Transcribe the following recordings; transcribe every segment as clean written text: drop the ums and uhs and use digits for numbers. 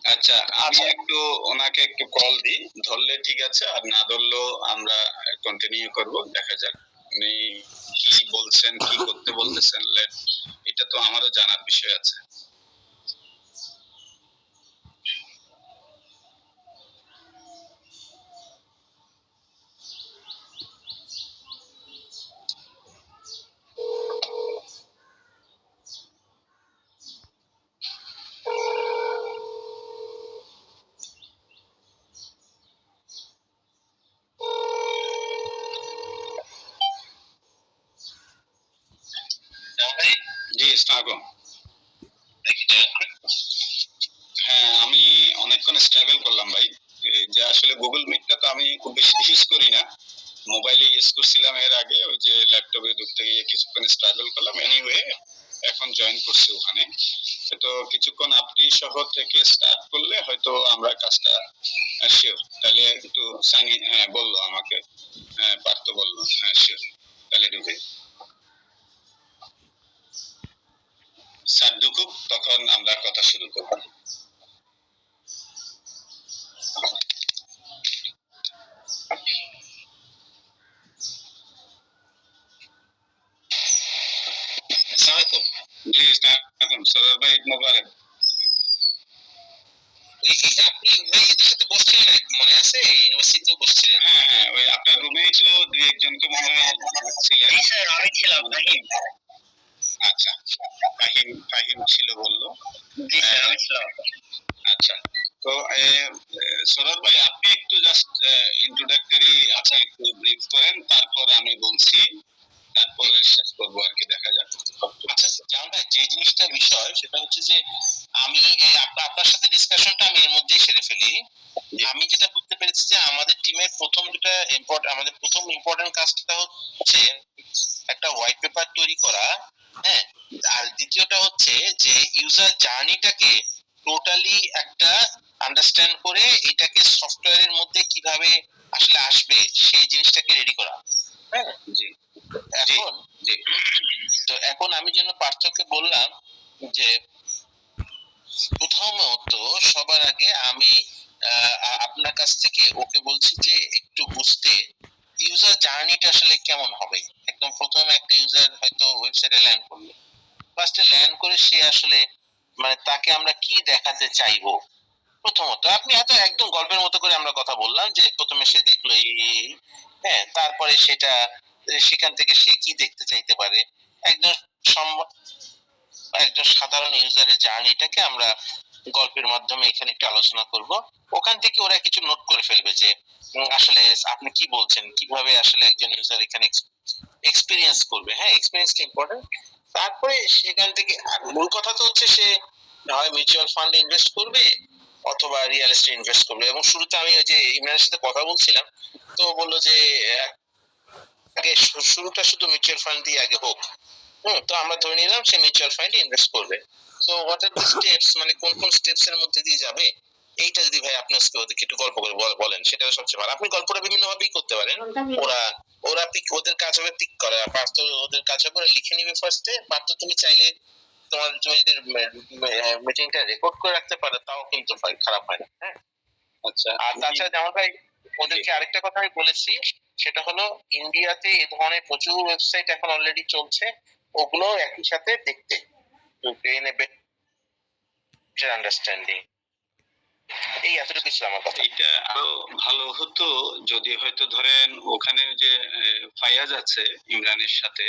আচ্ছা, আমি একটু ওনাকে একটু কল দিই, ধরলে ঠিক আছে, আর না ধরলেও আমরা কন্টিনিউ করব, দেখা যাক উনি কি বলছেন, কি করতে বলতেছেন। এটা তো আমারও জানার বিষয় আছে। জি, আসসালামু আলাইকুম। হ্যাঁ, আমি অনেকক্ষণ স্ট্রাগল করলাম ভাই। এই যে আসলে গুগল মিটটা তো আমি খুব বেশি ইউজ করি না, মোবাইলে ইউজ করছিলাম এর আগে, ওই যে ল্যাপটপে ঢুকতে গিয়ে কিছুক্ষণ স্ট্রাগল করলাম। এনিওয়ে এখন জয়েন করছি ওখানে। তো কিছুক্ষণ আপনি সহ থেকে স্টার্ট করলে হয়তো আমরা কাজটা শিওর। তাহলে একটু সাইন, হ্যাঁ বললো আমাকে, হ্যাঁ পার্থ বললো, হ্যাঁ শিওর, তাহলে ঢুকে স্যার ঢুকুক, তখন আমরা কথা শুরু করবো। আসসালামু আলাইকুম। জি, আসসালামু সরোয়ার ভাই, ঈদ মোবারক। আপনি ভাই এদের সাথে বসছিলেন, মনে আছে? ইউনিভার্সিটিতে বসছিলেন। হ্যাঁ হ্যাঁ, ওই আপনার রুমেই তো দুই একজনকে মনে হয় ছিলেন। জি স্যার, আমি ছিলাম, ফাহিম। আচ্ছা, ফাহিম ফাহিম ছিল বললো। জি স্যার, আমি ছিলাম। আচ্ছা, তো সরোয়ার ভাই আপনি একটু জাস্ট ইন্ট্রোডাক্টরি আছে একটু ব্রিফ করেন, তারপর আমি বলছি, তারপরে শেষ করবো আর কি, দেখা যাক। আচ্ছা, জান ভাই, যে জিনিসটা বিষয় সেটা হচ্ছে যে আমি আপনার সাথে ডিসকাশনটা আমি এর মধ্যেই সেরে ফেলি। আমি যেটা বুঝতে পেরেছি যে আমাদের টিমের প্রথম যেটা আমাদের প্রথম ইম্পর্টেন্ট কাজটা হচ্ছে একটা হোয়াইট পেপার তৈরি করা, হ্যাঁ। আর দ্বিতীয়টা হচ্ছে যে ইউজার জার্নিটাকে টোটালি একটা আন্ডারস্ট্যান্ড করে এটাকে সফটওয়্যারের মধ্যে কিভাবে আসলে আসবে সেই জিনিসটাকে রেডি করা। হ্যাঁ, জি। এখন জি, তো এখন আমি যেন পার্থকে বললাম যে প্রথমত সবার আগে আমি আপনার কাছ থেকে ওকে বলছি যে একটু বুঝতে ইউজার জার্নিটা আসলে কেমন হবে। একদম প্রথমে একটা ইউজার হয়তো ওয়েবসাইটে ল্যান্ড করলো, ফার্স্টে ল্যান্ড করে সে আসলে মানে তাকে আমরা কি দেখাতে চাইবো। প্রথমত আপনি হয়তো একদম গল্পের মতো করে আমরা কথা বললাম যে প্রথমে সে দেখলো এই, হ্যাঁ, তারপরে সেটা সেখান থেকে সে কি দেখতে চাইতে পারে। একজন একজন সাধারণ ইউজারের জার্নিটাকে আমরা গল্পের মাধ্যমে এখানে একটু আলোচনা করব। ওখান থেকে ওরা কিছু নোট করে ফেলবে যে আসলে আপনি কি বলছেন, কিভাবে আসলে একজন ইউজার এখানে এক্সপেরিয়েন্স করবে। হ্যাঁ, এক্সপেরিয়েন্সটা ইম্পর্টেন্ট। তারপরে সেখান থেকে মূল কথা তো হচ্ছে সে হয় মিউচুয়াল ফান্ডে ইনভেস্ট করবে অথবা রিয়েল এস্টেট ইনভেস্ট করবে। এবং শুরুতে আমি ওই যে ইমরানের সাথে কথা বলছিলাম, তো বললো যে আগে শুরুটা শুধু মিউচুয়াল ফান্ড দিয়ে আগে হোক। তো আমরা ধরে নিলাম সে মিউচুয়াল ফান্ডে ইনভেস্ট করবে। So what are the steps, মানে কোন কোন স্টেপস এর মধ্যে দিয়ে যাবে, এইটা যদি ভাই আপনি আজকে ওদেরকে একটু গল্প করে বলেন, সেটা সবচেয়ে ভালো। আপনি গল্পটা বিভিন্ন ভাবেই করতে পারেন। ওরা ওরা পিক, ওদের কাজ হবে পিক করা, পার্থ ওদের কাজ হবে লিখে নিবে ফার্স্টে। পার্থ তুমি চাইলে তুমি যদি মিটিংটা রেকর্ড করে রাখতে পারো তাও কিন্তু ভাই খারাপ হয় না। হ্যাঁ, আচ্ছা। আর তাছাড়া জামাল ভাই, ওদেরকে আরেকটা কথা আমি বলেছি, সেটা হলো ইন্ডিয়াতে এই ধরনের প্রচুর ওয়েবসাইট এখন অলরেডি চলছে, ওগুলো একই সাথে দেখতে, to gain a better understanding. এই এতটুকু ছিল আমার কথা। এটা আরো ভালো হতো যদি হয়তো ধরেন ওখানে যে ফায়াজ আছে ইমরানের সাথে,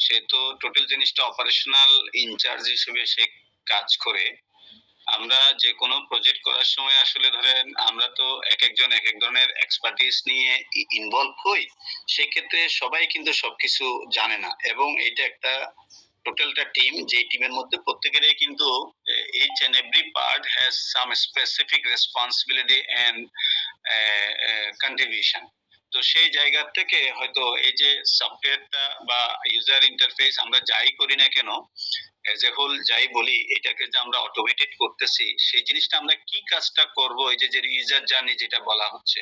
সে তো টোটাল জিনিসটা অপারেশনাল ইনচার্জ হিসেবে সে কাজ করে। আমরা যে কোনো প্রজেক্ট করার সময় আসলে ধরেন আমরা তো এক একজন এক এক ধরনের এক্সপার্টিস নিয়ে ইনভলভ হই, সেক্ষেত্রে সবাই কিন্তু সবকিছু জানে না। এবং এটা একটা টোটালটা টিম, যে টিমের মধ্যে প্রত্যেকেরই কিন্তু each and every part has some specific responsibility and contribution। তো সেই জায়গা থেকে হয়তো এই যে সফটওয়্যারটা বা ইউজার ইন্টারফেস আমরা যাই করি না কেন, এজ এ হোল যাই বলি, এটাকে যে আমরা অটোমেটেড করতেছি, সেই জিনিসটা আমরা কি কাজটা করব, এই যে ইউজার জার্নি যেটা বলা হচ্ছে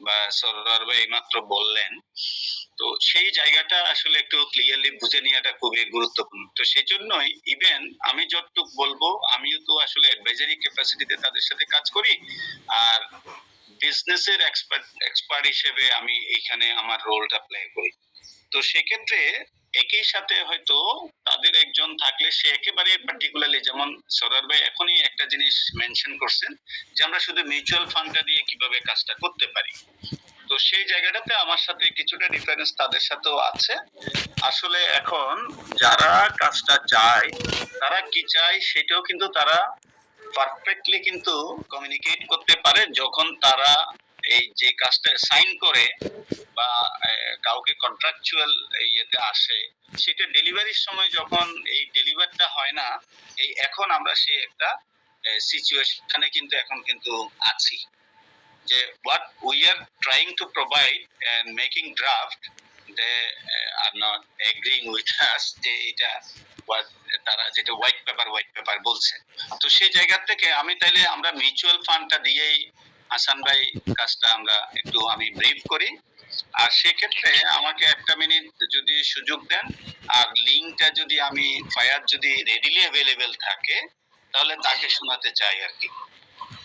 বা সরদার ভাই এইমাত্র বললেন, তো সেই জায়গাটা আসলে একটু ক্লিয়ারলি বুঝে নেওয়াটা খুবই গুরুত্বপূর্ণ। তো সেই জন্যই ইভেন আমি যতটুকু বলবো, আমিও তো আসলে অ্যাডভাইজারি ক্যাপাসিটিতে তাদের সাথে কাজ করি, আর বিজনেসের এক্সপার্ট হিসেবে আমি এখানে আমার রোলটা প্লে করি। তো সেক্ষেত্রে একই সাথে হয়তো তাদের একজন থাকলে সে একেবারে পার্টিকুলারলি, যেমন সরার ভাই এখনই একটা জিনিস মেনশন করছেন যে আমরা শুধু মিউচুয়াল ফান্ডটা দিয়ে কিভাবে কাজটা করতে পারি, তো সেই জায়গাটাতে আমার সাথে কিছুটা ডিফারেন্স তাদের সাথেও আছে। আসলে এখন যারা কাজটা চায়, তারা কি চায় সেটাও কিন্তু তারা পারফেক্টলি কিন্তু কমিউনিকেট করতে পারে যখন তারা এই যে কাজটা সাইন করে বা কাউকে কন্ট্রাকচুয়াল ইয়েতে আসে, সেটা ডেলিভারির সময় যখন এই ডেলিভারটা হয় না, এই এখন আমরা সেই একটা সিচুয়েশনে কিন্তু এখন কিন্তু আছি যে what we are trying to provide and making draft, they are not agreeing with us যে এটা what তারা যেটা হোয়াইট পেপার বলছে। তো সেই জায়গা থেকে আমি তাইলে আমরা মিউচুয়াল ফান্ডটা দিয়েই হাসান ভাই কাজটা আমরা একটু আমি ব্রিফ করি, আর সেক্ষেত্রে আমাকে একটা মিনিট যদি সুযোগ দেন, আর লিঙ্কটা যদি আমি ফায়ার যদি রেডিলি অ্যাভেলেবেল থাকে তাহলে তাকে শোনাতে চাই আর কি।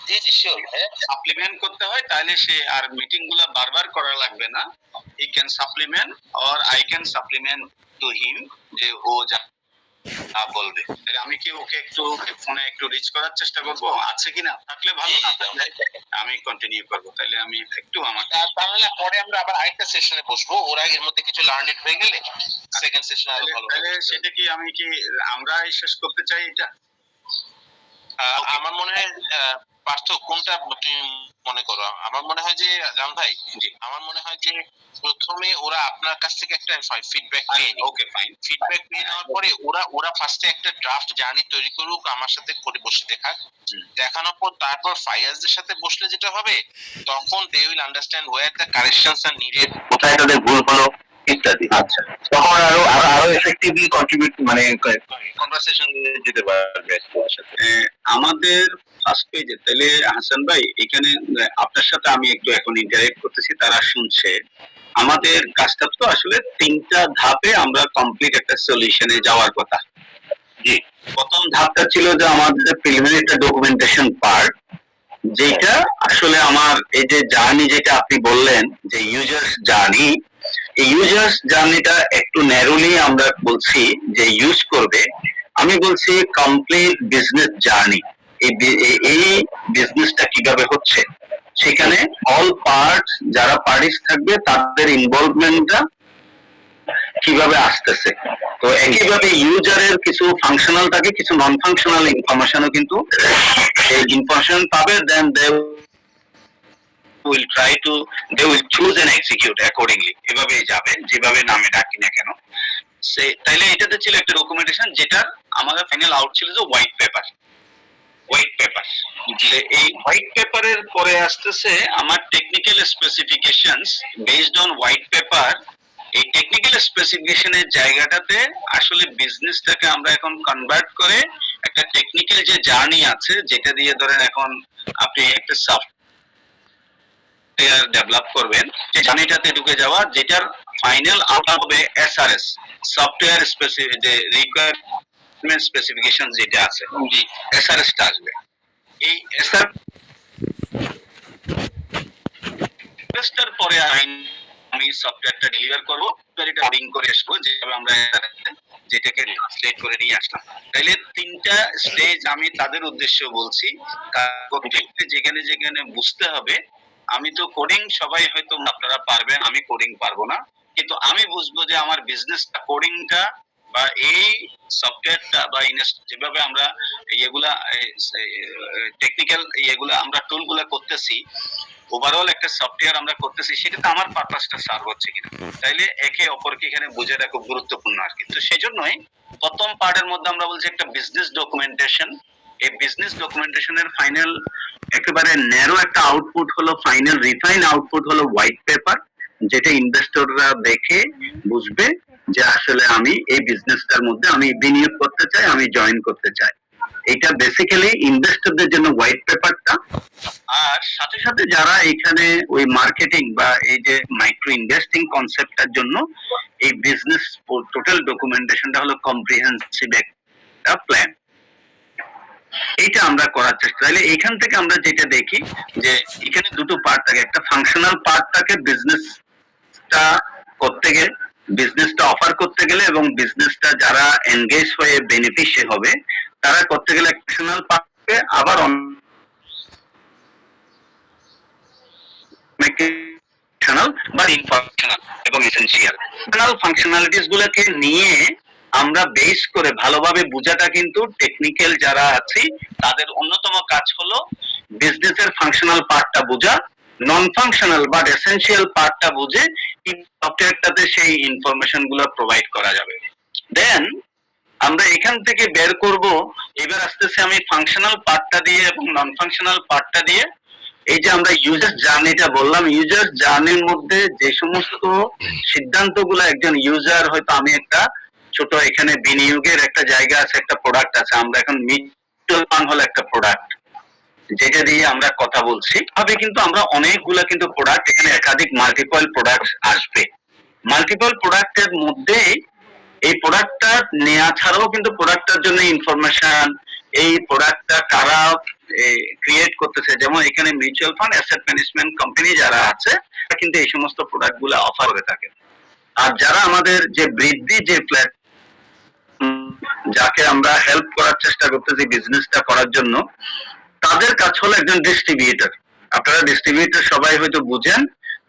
জি জি শিওর। সাপ্লিমেন্ট করতে হয় তাহলে সে আর মিটিং গুলা বারবার করা লাগবে না, he can supplement or I can supplement to him, যে ও যা বলবে। তাহলে আমি কি ওকে একটু ফোনে একটু রিচ করার চেষ্টা করব, আছে কিনা, থাকলে ভালো, না থাকলে আমি কন্টিনিউ করব। তাহলে আমি একটু আমাকে, তাহলে পরে আমরা আবার আরেকটা সেশনে বসবো, ওরা এর মধ্যে কিছু লার্নিং হয়ে গেলে সেকেন্ড সেশনে আরো ভালো। তাহলে সেটা কি আমি কি আমরা শেষ করতে চাই এটা? আমার মনে হয় পার্থ কোনটা তুমি মনে করো? আমার মনে হয় যে রাম ভাই, আমার মনে হয় যে প্রথমে ওরা আপনার কাছ থেকে একটা ফিডব্যাক নিয়ে নিক। Okay fine. ফিডব্যাক নিয়ে নেওয়ার পরে ওরা ফার্স্টে একটা ড্রাফট জার্নি তৈরি করুক, আমার সাথে করে বসে দেখাক, দেখানোর পর তারপর ফায়াজদের সাথে বসলে যেটা হবে, তখন they will understand where the corrections are needed, কোথায় তাদের ভুল হলো ইত্যাদি। আচ্ছা, তখন আরো এফেক্টিভলি কন্ট্রিবিউট মানে কনভারসেশন যেতে পারবে তোমার সাথে। আমাদের ফার্স্ট পেজে তাহলে হাসান ভাই এখানে আপনার সাথে আমি একটু এখন ইন্টারেক্ট করতেছি, তারা শুনছে। আমাদের কাজটা তো আসলে তিনটা ধাপে আমরা কমপ্লিট একটা সলিউশনে যাওয়ার কথা। জি, প্রথম ধাপটা ছিল যে আমাদের প্রিলিমিনারি একটা ডকুমেন্টেশন পার্ট, যেটা আসলে আমার এই যে জার্নি যেটা আপনি বললেন যে ইউজার্স জার্নি, এই ইউজার্স জার্নিটা একটু ন্যারোলি আমরা বলছি যে ইউজ করবে। আমি বলছি কমপ্লিট বিজনেস জার্নি, এই বিজনেসটা কিভাবে হচ্ছে, সেখানে অল পার্ট যারা পার্টিস থাকবে তাদের ইনভলভমেন্টটা কিভাবে আসতেছে। তো একইভাবে ইউজারের কিছু ফাংশনাল থাকে, কিছু নন ফাংশনাল ইনফরমেশনও কিন্তু এই ইনফরমেশন পাবে, দেন দে will try to they will choose and execute accordingly, এভাবেই যাবে যেভাবে নামে ডাকি না কেন। তাইলে এটাতে ছিল একটা ডকুমেন্টেশন, যেটা আমাদের ফাইনাল আউট ছিল যে হোয়াইট পেপার। এই হোয়াইট পেপারের পরে আসতেছে আমার technical specifications based on white paper. এই টেকনিক্যাল স্পেসিফিকেশনের জায়গাটাতে আসলে বিজনেসটাকে আমরা এখন কনভার্ট করে একটা টেকনিক্যাল যে জার্নি আছে, যেটা দিয়ে ধরেন এখন আপনি একটা সফটওয়্যার ডেভেলপ করবেন, যে জার্নিটাতে ঢুকে যাওয়া, যেটার ফাইনাল আউটকাম হবে এসআরএস, সফটওয়্যার স্পেসিফিক যে রিকোয়ারমেন্ট স্পেসিফিকেশন যেটা আছে, জি এসআরএস টা আসবে। এই এসআরএস টার পরে আমি সফটওয়্যারটা ডেলিভার করব, এটা লিংক করে আসবো, যেভাবে আমরা যেটাকে ট্রান্সলেট করে নিয়ে আসলাম। তাইলে তিনটা স্টেজ আমি তাদের উদ্দেশ্য বলছি, যেখানে যেখানে বুঝতে হবে। আমি তো কোডিং সবাই হয়তো আপনারা পারবেন, আমি কোডিং পারবো না, কিন্তু আমি বুঝবো যে আমার বিজনেসটা কোডিংটা বা এই সফটওয়্যারটা বা যেভাবে আমরা এগুলা টেকনিক্যাল এগুলা আমরা টুলগুলা করতেছি, ওভারঅল একটা সফটওয়্যার আমরা করতেছি, সেটাতে আমার পারপাসটা সার্ভ হচ্ছে কিনা। তাইলে একে অপরকে এখানে বোঝাটা খুব গুরুত্বপূর্ণ আর কি। তো সেই জন্যই প্রথম পার্টের মধ্যে আমরা বলছি একটা বিজনেস ডকুমেন্টেশন। এই বিজনেস ডকুমেন্টেশনের ফাইনাল একেবারে ন্যারো একটা আউটপুট হলো, ফাইনাল রিফাইন আউটপুট হলো হোয়াইট পেপার, যেটা ইনভেস্টররা দেখে বুঝবে যে আসলে আমি এই বিজনেসটার মধ্যে আমি বিনিয়োগ করতে চাই, আমি জয়েন করতে চাই। এটা বেসিক্যালি ইনভেস্টরদের জন্য হোয়াইট পেপারটা। আর সাথে সাথে যারা এখানে ওই মার্কেটিং বা এই যে মাইক্রো ইনভেস্টিং কনসেপ্টটার জন্য এই বিজনেস টোটাল ডকুমেন্টেশনটা হলো কম্প্রিহেন্সিভ একটা প্ল্যান, এইটা আমরা করার চেষ্টা। তাহলে এখান থেকে আমরা যেটা দেখি যে এখানে দুটো পার্ট থাকে, একটা ফাংশনাল পার্ট থাকে বিজনেসটা করতে গেলে, বিজনেসটা অফার করতে গেলে, এবং বিজনেসটা যারা এনগেজ হয়ে বেনিফিশিয়ারি হবে তারা করতে গেলে ফাংশনাল পার্ট থাকে, আবার ফাংশনাল বা ইনফাংশনাল এবং এসেনশিয়াল। ফাংশনাল ফাংশনালিটিস গুলোকে নিয়ে আমরা বেস করে ভালোভাবে বোঝাটা কিন্তু টেকনিক্যাল যারা আছি তাদের অন্যতম কাজ হলো বিজনেসের ফাংশনাল পার্টটা বোঝা, নন ফাংশনাল বা এসেনশিয়াল পার্টটা বুঝে এই সফটওয়্যারটাতে সেই ইনফরমেশন গুলো প্রোভাইড করা যাবে। দেন আমরা এখান থেকে বের করব, এবার আসতেছে আমি ফাংশনাল পার্টটা দিয়ে এবং নন ফাংশনাল পার্টটা দিয়ে এই যে আমরা ইউজার জার্নিটা বললাম, ইউজার জার্নির মধ্যে যে সমস্ত সিদ্ধান্তগুলো একজন ইউজার, হয়তো আমি একটা ছোট এখানে বিনিয়োগের একটা জায়গা আছে, একটা প্রোডাক্ট আছে, আমরা এখন মিউচুয়াল ফান্ড হলো একটা প্রোডাক্ট যেটা দিয়ে আমরা কথা বলছি, ভাবে কিন্তু আমরা অনেকগুলা কিন্তু প্রোডাক্ট, এখানে একাধিক মাল্টিপল প্রোডাক্ট আসবে। মাল্টিপল প্রোডাক্টের মধ্যে এই প্রোডাক্টটা নেওয়া ছাড়াও কিন্তু প্রোডাক্টটার জন্য ইনফরমেশন, এই প্রোডাক্টটা কারা ক্রিয়েট করতেছে, যেমন এখানে mutual fund asset management company যারা আছে তারা কিন্তু এই সমস্ত প্রোডাক্ট গুলো অফার করে থাকে। আর যারা আমাদের যে বৃদ্ধি যে যাকে আমরা হেল্প করার চেষ্টা করতেছি বিজনেসটা করার জন্য, তাদের কাজ হলো একজন ডিস্ট্রিবিউটর। আপনারা ডিস্ট্রিবিউটর সবাই হয়তো বুঝেন,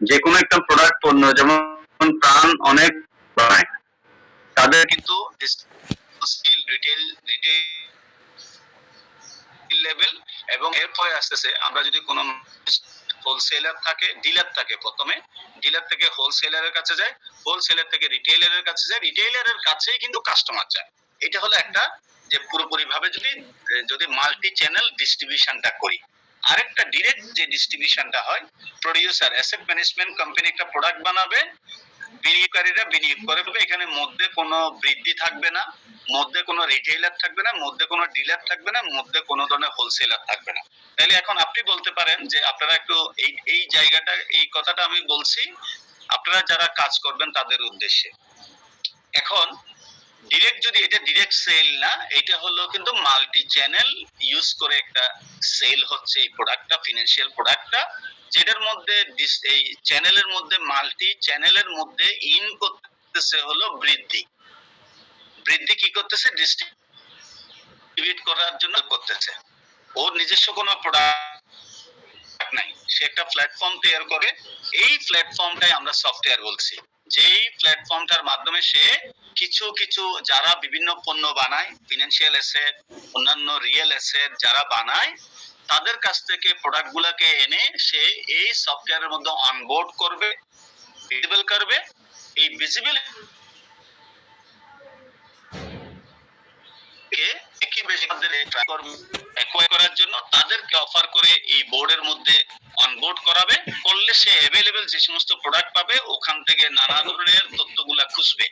যে কোনো একটা প্রোডাক্ট পণ্য যেমন প্রাণ অনেক বানায়, তাদের কিন্তু রিটেল লেভেল এবং এরপরে আসতেছে আমরা যদি কোনো হোলসেলার থাকে, ডিলার থাকে, প্রথমে ডিলার থেকে হোলসেলারের কাছে যায়, হোলসেলার থেকে রিটেইলারের কাছে যায়, রিটেইলারের কাছেই কিন্তু কাস্টমার যায়। এটা হলো একটা যে পুরোপুরি ভাবে যদি মাল্টি চ্যানেল ডিস্ট্রিবিউশনটা করি। আরেকটা ডিরেক্ট যে ডিস্ট্রিবিউশনটা হয়, প্রোডিউসার অ্যাসেট ম্যানেজমেন্ট কোম্পানি একটা প্রোডাক্ট বানাবে, বিনিয়োগকারীরা বিনিয়োগ করবে, এখানে মধ্যে কোনো বৃদ্ধি থাকবে না, মধ্যে কোনো রিটেইলার থাকবে না, মধ্যে কোনো ডিলার থাকবে না, মধ্যে কোনো ধরনের হোলসেলার থাকবে না। তাহলে এখন আপনি বলতে পারেন যে আপনারা একটু এই জায়গাটা, এই কথাটা আমি বলছি আপনারা যারা কাজ করবেন তাদের উদ্দেশ্যে। এখন ডিরেক্ট যদি এটা ডিরেক্ট সেল না, এটা হলো কিন্তু মাল্টি চ্যানেল ইউজ করে একটা সেল হচ্ছে এই প্রোডাক্টটা, ফিনান্সিয়াল প্রোডাক্টটা, যেটার মধ্যে এই চ্যানেলের মধ্যে মাল্টি চ্যানেলের মধ্যে ইন করতেছে হলো বৃদ্ধি। বৃদ্ধি কি করতেছে? ডিস্ট্রিবিউট করার জন্য করতেছে। ওর নিজস্ব কোনো প্রোডাক্ট নাই, সে একটা প্ল্যাটফর্ম তৈরি করে, এই প্ল্যাটফর্মটাই আমরা সফটওয়্যার বলছি। যেই প্ল্যাটফর্মটার মাধ্যমে সে কিছু কিছু যারা বিভিন্ন পণ্য বানায়, ফিনান্সিয়াল অ্যাসেট, অন্যান্য রিয়েল অ্যাসেট যারা বানায়, তাদের কাছ থেকে প্রোডাক্ট গুলাকে এনে সে এই সফটওয়্যারের মধ্যে অনবোর্ড করবে, ভিজিবল করবে। এই ভিজিবল একই বেশি করার জন্য তাদেরকে অফার করে এই বোর্ডের মধ্যে অনবোর্ড করাবে, করলে সে অ্যাভেলেবেল যে সমস্ত প্রোডাক্ট পাবে ওখান থেকে নানা ধরনের তথ্যগুলা খুঁজবে।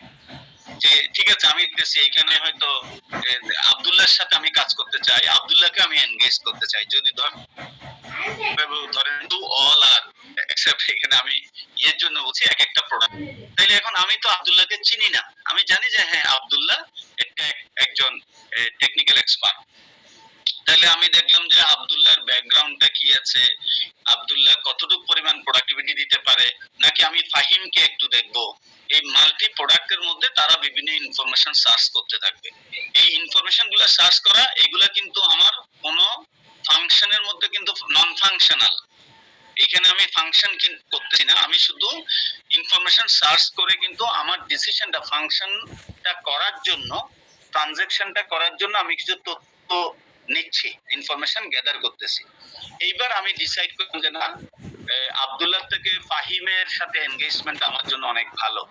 যে ঠিক আছে, আমি এইখানে হয়তো আব্দুল্লাহর সাথে আমি কাজ করতে চাই, আব্দুল্লাহকে আমি এনগেজ করতে চাই, যদি ধরেন টু অল আর এক্সেপ্ট, এখানে আমি এর জন্য বলছি এক একটা প্রোডাক্ট। তাইলে এখন আমি তো আব্দুল্লাহকে চিনি না, আমি জানি যে হ্যাঁ আব্দুল্লাহ একজন টেকনিক্যাল এক্সপার্ট। তাহলে আমি দেখলাম যে আব্দুল্লাহর ব্যাকগ্রাউন্ডটা কি আছে, আব্দুল্লাহ কতটুকু পরিমাণ প্রোডাক্টিভিটি দিতে পারে, নাকি আমি ফাহিমকে একটু দেখবো। এই মাল্টি প্রোডাক্টের মধ্যে তারা বিভিন্ন ইনফরমেশন সার্চ করতে থাকবে। এই ইনফরমেশন গুলা সার্চ করা, এগুলা কিন্তু আমার কোনো ফাংশনের মধ্যে কিন্তু নন ফাংশনাল। এখানে আমি ফাংশন করতেছি না, আমি শুধু ইনফরমেশন সার্চ করে কিন্তু আমার ডিসিশনটা, ফাংশনটা করার জন্য, ট্রানজাকশনটা করার জন্য আমি কিছু তথ্য নিচ্ছি, ইনফরমেশন গ্যাদার করতেছি। এইবার আমি ডিসাইড করলাম যে না, আব্দুল্লাহ থেকে ফাহিমের সাথে এনগেজমেন্ট আমার জন্য অনেক ভালো।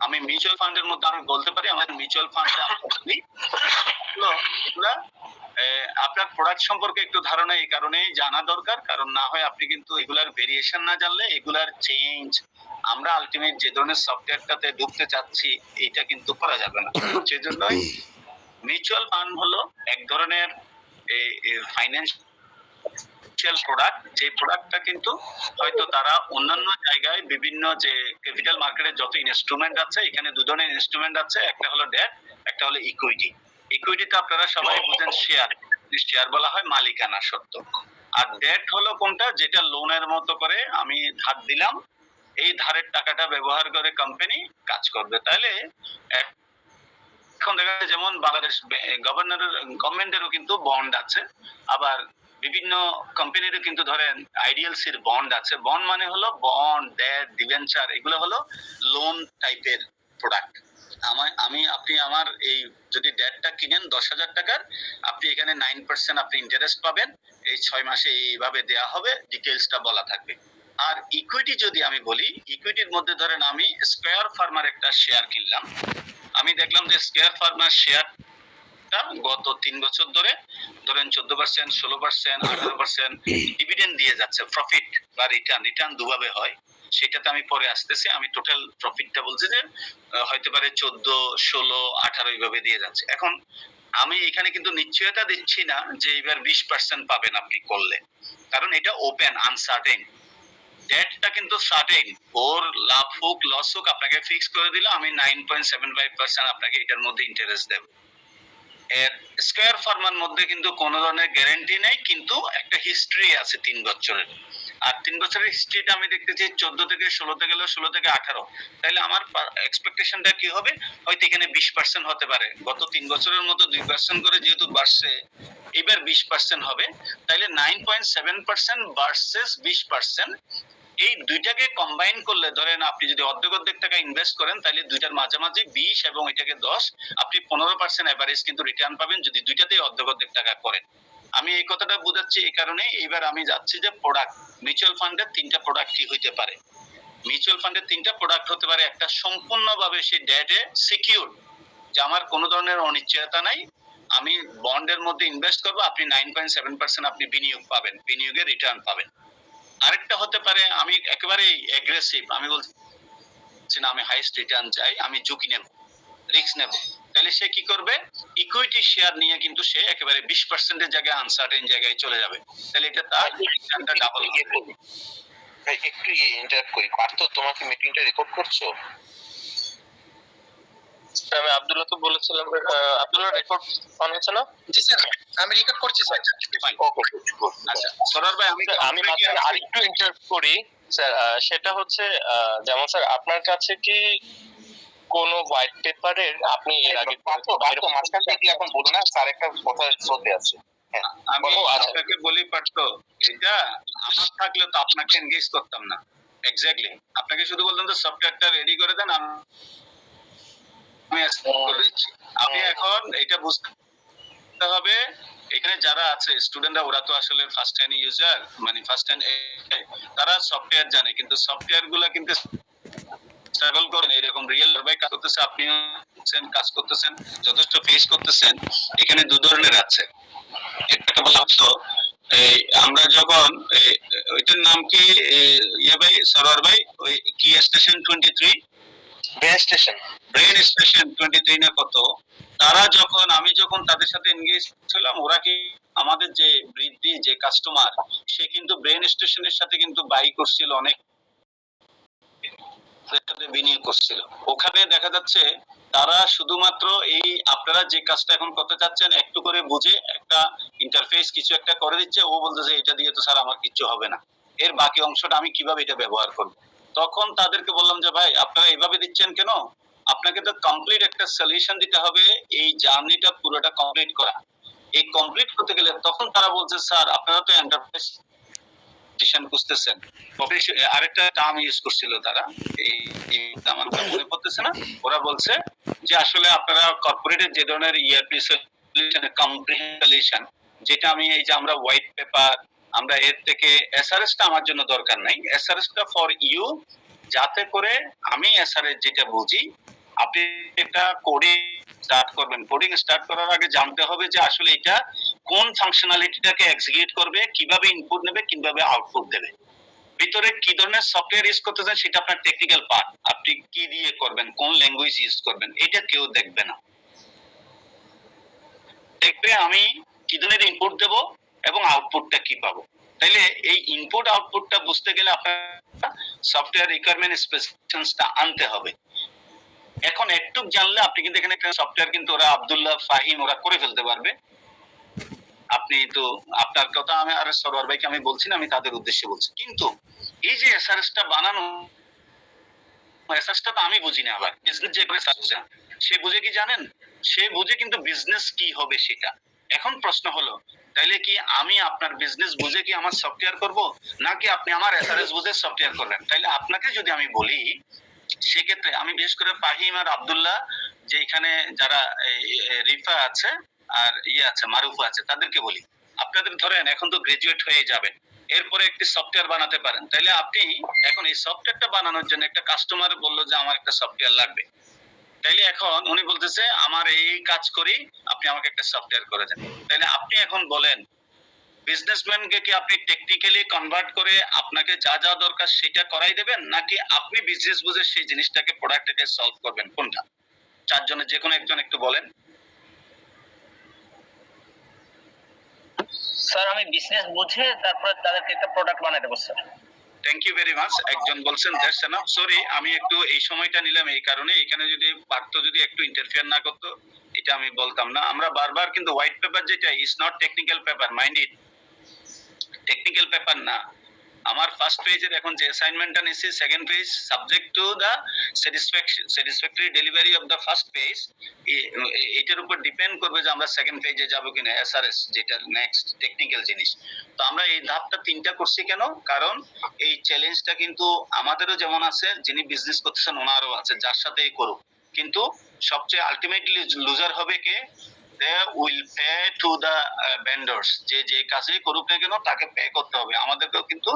আমি মিউচুয়াল ফান্ডের মধ্যে আমি বলতে পারি আমার মিউচুয়াল ফান্ডে আপনার প্রোডাক্ট সম্পর্কে একটু ধারণা এই কারণেই জানা দরকার, কারণ না হয় আপনি কিন্তু এগুলার ভেরিয়েশন না জানলে, এগুলার চেঞ্জ, আমরা আলটিমেট যে ধরনের সফটওয়্যারটাতে ঢুকতে চাচ্ছি এটা কিন্তু করা যাবে না। সেজন্যই মিউচুয়াল ফান্ড হলো এক ধরনের ফাইন্যান্স স্পেশাল প্রোডাক্ট, যে প্রোডাক্টটা কিন্তু হয়তো তারা অন্যান্য জায়গায় বিভিন্ন যে ক্যাপিটাল মার্কেটে যত ইনস্ট্রুমেন্ট আছে, এখানে দু ধরনের ইনস্ট্রুমেন্ট আছে, একটা হলো ডেট, একটা হলো ইকুইটি। ইকুইটিতে আপনারা সবাই বুঝেন শেয়ার, শেয়ার বলা হয় মালিকানা সত্ত্ব। আর ডেট হলো কোনটা, যেটা লোনের মতো করে আমি ধার দিলাম, এই ধারের টাকাটা ব্যবহার করে কোম্পানি কাজ করবে। তাহলে এখন দেখা যায় যেমন বাংলাদেশ গভর্নমেন্টেরও কিন্তু বন্ড আছে, আবার বিভিন্ন কোম্পানিরও কিন্তু ধরেন আইডিএলসির বন্ড আছে। বন্ড মানে হলো বন্ড, ডেট, ডিবেঞ্চার, এগুলো হলো লোন টাইপের প্রোডাক্ট। আপনি আমার এই যদি ডেটটা কিনেন 10,000 টাকার, আপনি এখানে 9% আপনি ইন্টারেস্ট পাবেন, এই 6 মাসে এইভাবে দেয়া হবে, ডিটেইলসটা বলা থাকবে। আর ইকুইটি যদি আমি বলি, ইকুইটির মধ্যে ধরেন আমি স্কয়ার ফার্মার একটা শেয়ার কিনলাম, আমি দেখলাম যে স্কয়ার ফার্মার শেয়ারটা গত 3 বছর ধরে ধরেন 14%, 16%, 18% ডিভিডেন্ড দিয়ে যাচ্ছে, প্রফিট বা রিটার্ন দুভাবে হয়, সেটাতে আমি পরে আসতেছি। আমি টোটাল প্রফিটটা বলছি যে হয়তো পারে 14, 16, 18 এইভাবে দিয়ে যাচ্ছে। এখন আমি এখানে কিন্তু নিশ্চয়তা দিচ্ছি না যে এবার 20% পাবেন আপনি করলে, কারণ এটা ওপেন, আনসার্টেন। ডেটটা কিন্তু সার্টেন, ওর লাভ হোক লস হোক আপনাকে ফিক্স করে দিল, আমি 9.75% আপনাকে এটার মধ্যে ইন্টারেস্ট দেব। এর স্কয়ার ফার্মার মধ্যে কিন্তু কোনো ধরনের গ্যারান্টি নেই, কিন্তু একটা হিস্ট্রি আছে 3 বছরের। আর 3 বছরের হিস্ট্রিটা আমি দেখতেছি 14 থেকে 16 গেল, 16 থেকে 18, তাহলে আমার এক্সপেকটেশনটা কি হবে, হয়তো এখানে 20% হতে পারে। গত 3 বছরের মতো 2% করে যেহেতু বাড়ছে, এবার 20% হবে। তাহলে 9.7% ভার্সেস 20%, এই দুইটাকে কম্বাইন করলে ধরেন আপনি যদি অর্ধেক টাকা ইনভেস্ট করেন, তাহলে দুইটার মাঝামাঝি 20 এবং এটাকে 10, আপনি 15% এভারেজ কিন্তু রিটার্ন পাবেন যদি দুইটাতেই অর্ধেক টাকা করেন। আমি এই কথাটা বুঝাচ্ছি এই কারণে, এবার আমি যাচ্ছি যে প্রোডাক্ট, মিউচুয়াল ফান্ডের 3টা প্রোডাক্ট কি হইতে পারে। মিউচুয়াল ফান্ডের 3টা প্রোডাক্ট হতে পারে, একটা সম্পূর্ণভাবে সেই ডেটে সিকিউর, যে আমার কোনো ধরনের অনিশ্চয়তা নাই, আমি বন্ডের মধ্যে ইনভেস্ট করব, আপনি 9.7% আপনি বিনিয়োগ পাবেন, বিনিয়োগের রিটার্ন পাবেন। আরেকটা হতে পারে আমি একেবারে এগ্রেসিভ, আমি বলছি না আমি হাইস্ট রিটার্ন চাই, আমি ঝুঁকি নেব, রিস্ক নেব। তাহলে সে কি করবে, ইকুইটি শেয়ার নিয়ে কিন্তু সে একেবারে 20% এর জায়গায় আনসার্টেন জায়গায় চলে যাবে, তাহলে এটা তার রিটার্নটা ডাবল হবে। ভাই একটু ইন্টারাপ্ট করি, পার্থ তোমাকে মিটিংটা রেকর্ড করছো? আমি আব্দুল্লাহকে বলেছিলাম, আব্দুল্লাহ রেকর্ড অন হচ্ছে না? জি স্যার, আমি রেকর্ড করছি স্যার। আচ্ছা সরার ভাই, আমি মাঝখানে আরেকটু ইন্টারাপ্ট করি স্যার। সেটা হচ্ছে যেমন স্যার আপনার কাছে কি কোন হোয়াইট পেপারের আপনি এর আগে মাঝখান থেকে এখন বলো না, স্যার একটা কথা চলতে আছে। আমি আপনাকে বলি পারতো, এটা আমার থাকলে তো আপনাকে এনগেজ করতাম না। এক্স্যাক্টলি, আপনাকে শুধু বলতাম তো সফটওয়্যারটা রেডি করে দেন, আমি করে দিচ্ছি। আপনি এখন এটা বুঝতে হবে, এখানে যারা আছে স্টুডেন্টরা, ওরা তো আসলে ফার্স্ট হ্যান্ড ইউজার, মানে ফার্স্ট হ্যান্ড, তারা সফটওয়্যার জানে, কিন্তু সফটওয়্যার গুলা কিন্তু স্ট্রাগল করেন, এরকম রিয়েল ভাই কাজ করতেছে, আপনি কাজ করতেছেন, যথেষ্ট ফেস করতেছেন। এখানে দু ধরনের আছে, একটা বলা হতো এই আমরা যখন ওইটার নাম কি ইয়ে ভাই, সরোয়ার ভাই, ওই কি স্টেশন 23, ব্রেন স্টেশন 23 না কত, তারা যখন আমি যখন তাদের সাথে এনগেজ ছিলাম, ওরা কি আমাদের যে বৃদ্ধি যে কাস্টমার, সে কিন্তু ব্রেন স্টেশনের সাথে কিন্তু বাই করছিল, অনেক বিনিয়োগ করছিল। ওখানে দেখা যাচ্ছে তারা শুধুমাত্র এই আপনারা যে কাজটা এখন করতে চাচ্ছেন একটু করে বুঝে একটা ইন্টারফেস কিছু একটা করে দিচ্ছে, ও বলতেছে এটা দিয়ে তো স্যার আমার কিছু হবে না, এর বাকি অংশটা আমি কিভাবে এটা ব্যবহার করব। তখন তাদেরকে বললাম যে ভাই আপনারা এইভাবে দিচ্ছেন কেন, আপনাকে তো কমপ্লিট একটা সলিউশন দিতে হবে, এই জার্নিটা পুরোটা কমপ্লিট করা। এই কমপ্লিট করতে গেলে তখন তারা বলছে স্যার আপনারা তো এন্টারপ্রাইজ খুঁজতেছেন, আরেকটা টার্ম ইউজ করছিল তারা, এই আমার মনে পড়তেছে না, ওরা বলছে যে আসলে আপনারা কর্পোরেটের যে ধরনের ইআরপি সলিউশন, কম্প্রিহেনসিভ সলিউশন, যেটা আমি এই যে আমরা হোয়াইট পেপার, আমরা এর থেকে এসআরএস টা আমার জন্য দরকার নাই, এসআরএস টা ফর ইউ, যাতে করে আমি এসআরএস যেটা বুঝি, আপনি একটা কোডিং স্টার্ট করবেন, কোডিং স্টার্ট করার আগে জানতে হবে যে আসলে এটা কোন ফাংশনালিটিটাকে এক্সিকিউট করবে, কিভাবে ইনপুট নেবে, কিভাবে আউটপুট দেবে, ভিতরে কি ধরনের সফটওয়্যার ইউজ করতেছেন সেটা আপনার টেকনিক্যাল পার্ট, আপনি কি দিয়ে করবেন, কোন ল্যাঙ্গুয়েজ ইউজ করবেন, এটা কেউ দেখবে না। দেখবে আমি কি ধরনের ইনপুট দেব এবং আউটপুটটা কি পাবো, তাইলে এই ইনপুট আউটপুটটা বুঝতে গেলে আপনার সফটওয়্যার রিকোয়ারমেন্ট স্পেসিফিকেশনসটা আনতে হবে। এখন একটু জানলে আপনি কিন্তু এখানে একটা সফটওয়্যার কিন্তু ওরা আব্দুল্লাহ ফাহিম ওরা করে ফেলতে পারবে। আপনি তো আপনার কথা আমি আর সরোয়ার ভাইকে আমি বলছি না, আমি তাদের উদ্দেশ্যে বলছি। কিন্তু এই যে এসআরএসটা বানানো, এসআরএসটা তো আমি বুঝি না, আবার বিজনেস যে করে বুঝে না। সে বুঝে কি জানেন? সে বুঝে কিন্তু বিজনেস কি হবে সেটা। এখন প্রশ্ন হলো, তাইলে কি আমি আপনার বিজনেস বুঝে কি আমার সফটওয়্যার করব, নাকি আপনি আমার এসআরএস বুঝে সফটওয়্যার করবেন? তাইলে আপনাকে যদি আমি বলি, সেক্ষেত্রে আমি বিশেষ করে ফাহিম আর আব্দুল্লাহ, যে এখানে যারা রিফা আছে আর আছে মারুফা আছে, তাদেরকে বলি, আপনাদের ধরেন এখন তো গ্রাজুয়েট হয়ে যাবেন, এরপরে একটি সফটওয়্যার বানাতে পারেন। তাইলে আপনি এখন এই সফটওয়্যারটা বানানোর জন্য একটা কাস্টমার বললো যে আমার একটা সফটওয়্যার লাগবে, তাইলে এখন উনি বলতেছে আমার এই কাজ করি, আপনি আমাকে একটা সফটওয়্যার করে দেন। তাইলে আপনি এখন বলেন, বিজনেসম্যানকে কি আপনি টেকনিক্যালি কনভার্ট করে আপনাকে যা যা দরকার সেটা করাই দেবেন, নাকি আপনি বিজনেস বুঝে সেই জিনিসটাকে প্রোডাক্টটাকে সলভ করবেন? কোনটা? চারজনের যে কোনো একজন একটু বলেন। স্যার আমি বিজনেস বুঝে তারপরে তাদেরকে একটা প্রোডাক্ট বানাই দেবো sir. Thank you very much. একজন বলছেন দ্যাটস এনাফ। সরি, আমি একটু এই সময়টা নিলাম এই কারণে, এখানে যদি পারতো যদি একটু ইন্টারফেয়ার না করতো, এটা আমি বলতাম না। আমরা বারবার কিন্তু হোয়াইট পেপার যেটা is not technical paper, mind it, technical paper না। আমার ফার্স্ট পেজের এখন যে অ্যাসাইনমেন্টটা নিছি, second page subject to the satisfactory delivery of the first page, এটার উপর ডিপেন্ড করবে যে আমরা সেকেন্ড পেজে যাব কিনা, এসআরএস যেটা নেক্সট টেকনিক্যাল জিনিস। তো আমরা এই ধাপটা তিনটা করছি কেন? কারণ এই চ্যালেঞ্জটা কিন্তু আমাদেরও যেমন আছে, যিনি বিজনেস করতেছেন ওনারও আছে, যার সাথেই করুক, কিন্তু সবচেয়ে আলটিমেটলি লুজার হবে কে? they will pay to the vendors, যে কাজই করুক না কেন তাকে পে করতে হবে। আমাদেরকেও কিন্তু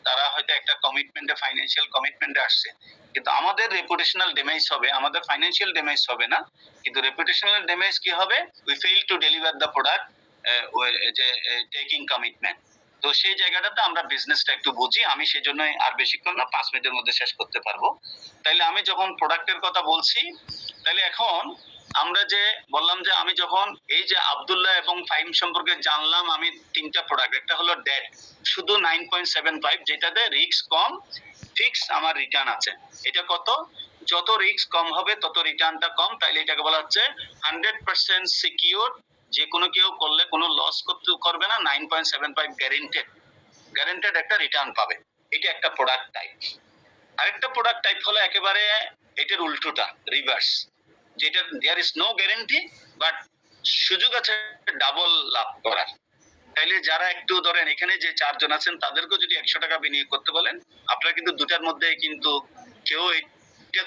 তারা হয়তো একটা কমিটমেন্টে, ফাইন্যান্সিয়াল কমিটমেন্টে আসছে, কিন্তু আমাদের রেপুটেশনাল ড্যামেজ হবে, আমাদের ফাইন্যান্সিয়াল ড্যামেজ হবে না, কিন্তু রেপুটেশনাল ড্যামেজ কি হবে? We fail to deliver the product, যে টেকিং কমিটমেন্ট। তো সেই জায়গাটাতে আমরা বিজনেসটা একটু বুঝি। আমি সেই জন্যই আর বেশিক্ষণ না, 5 মিনিটের মধ্যে শেষ করতে পারবো। তাইলে আমি যখন প্রোডাক্টের কথা বলছি, তাহলে এখন আমরা যে বললাম যে আমি যখন এই যে আব্দুল্লাহ এবং ফাইম সম্পর্কে জানলাম, আমি তিনটা প্রোডাক্ট, একটা হলো ডেট শুধু 9.75, যেটাতে রিস্ক কম, ফিক্স আমার রিটার্ন আছে। এটা কত? যত রিস্ক কম হবে তত রিটার্নটা কম, তাইলে এটাকে বলা হচ্ছে 100% সিকিউর, যে কোনো কেউ করলে কোনো লস করবে না, 9.75 গ্যারান্টেড একটা রিটার্ন পাবে। এটা একটা প্রোডাক্ট টাইপ। আরেকটা প্রোডাক্ট টাইপ হলো একেবারে এটার উল্টোটা, রিভার্স, যেটা there is no guarantee but সুযোগ আছে ডাবল লাভ করার। তাইলে যারা একটু ধরেন এখানে যে চারজন আছেন, তাদেরকে যদি 100 টাকা বিনিয়োগ করতে বলেন, আপনারা কিন্তু দুটার মধ্যে কিন্তু কেউ এটা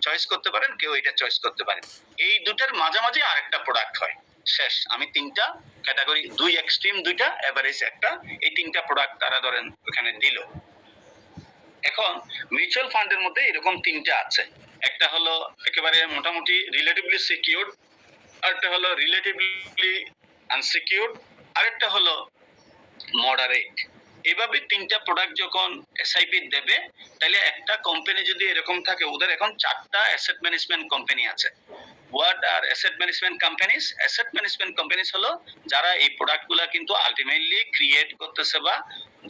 চয়েস করতে পারেন, কেউ এটা চয়েস করতে পারেন। এই দুটার মাঝামাঝি আরেকটা প্রোডাক্ট হয়। শেষ। আমি তিনটা ক্যাটাগরি, দুই এক্সট্রিম দুইটা, এভারেজ একটা, এই তিনটা প্রোডাক্ট তারা ধরেন ওখানে দিল। এখন মিউচুয়াল ফান্ডের মধ্যে এরকম তিনটা আছে, একটা হলো একেবারে মোটামুটি রিলেটিভলি সিকিউরড, আরেকটা হলো রিলেটিভলি আনসিকিউরড, আরেকটা হলো মডারেট। এভাবে তিনটা প্রোডাক্ট যখন এসআইপি দেবে, তাহলে একটা কোম্পানি যদি এরকম থাকে, ওদের এখন 4টা অ্যাসেট ম্যানেজমেন্ট কোম্পানি আছে। What are asset management companies? Asset management companies হলো যারা এই প্রোডাক্টগুলা কিন্তু আলটিমেটলি ক্রিয়েট করতেছে, বা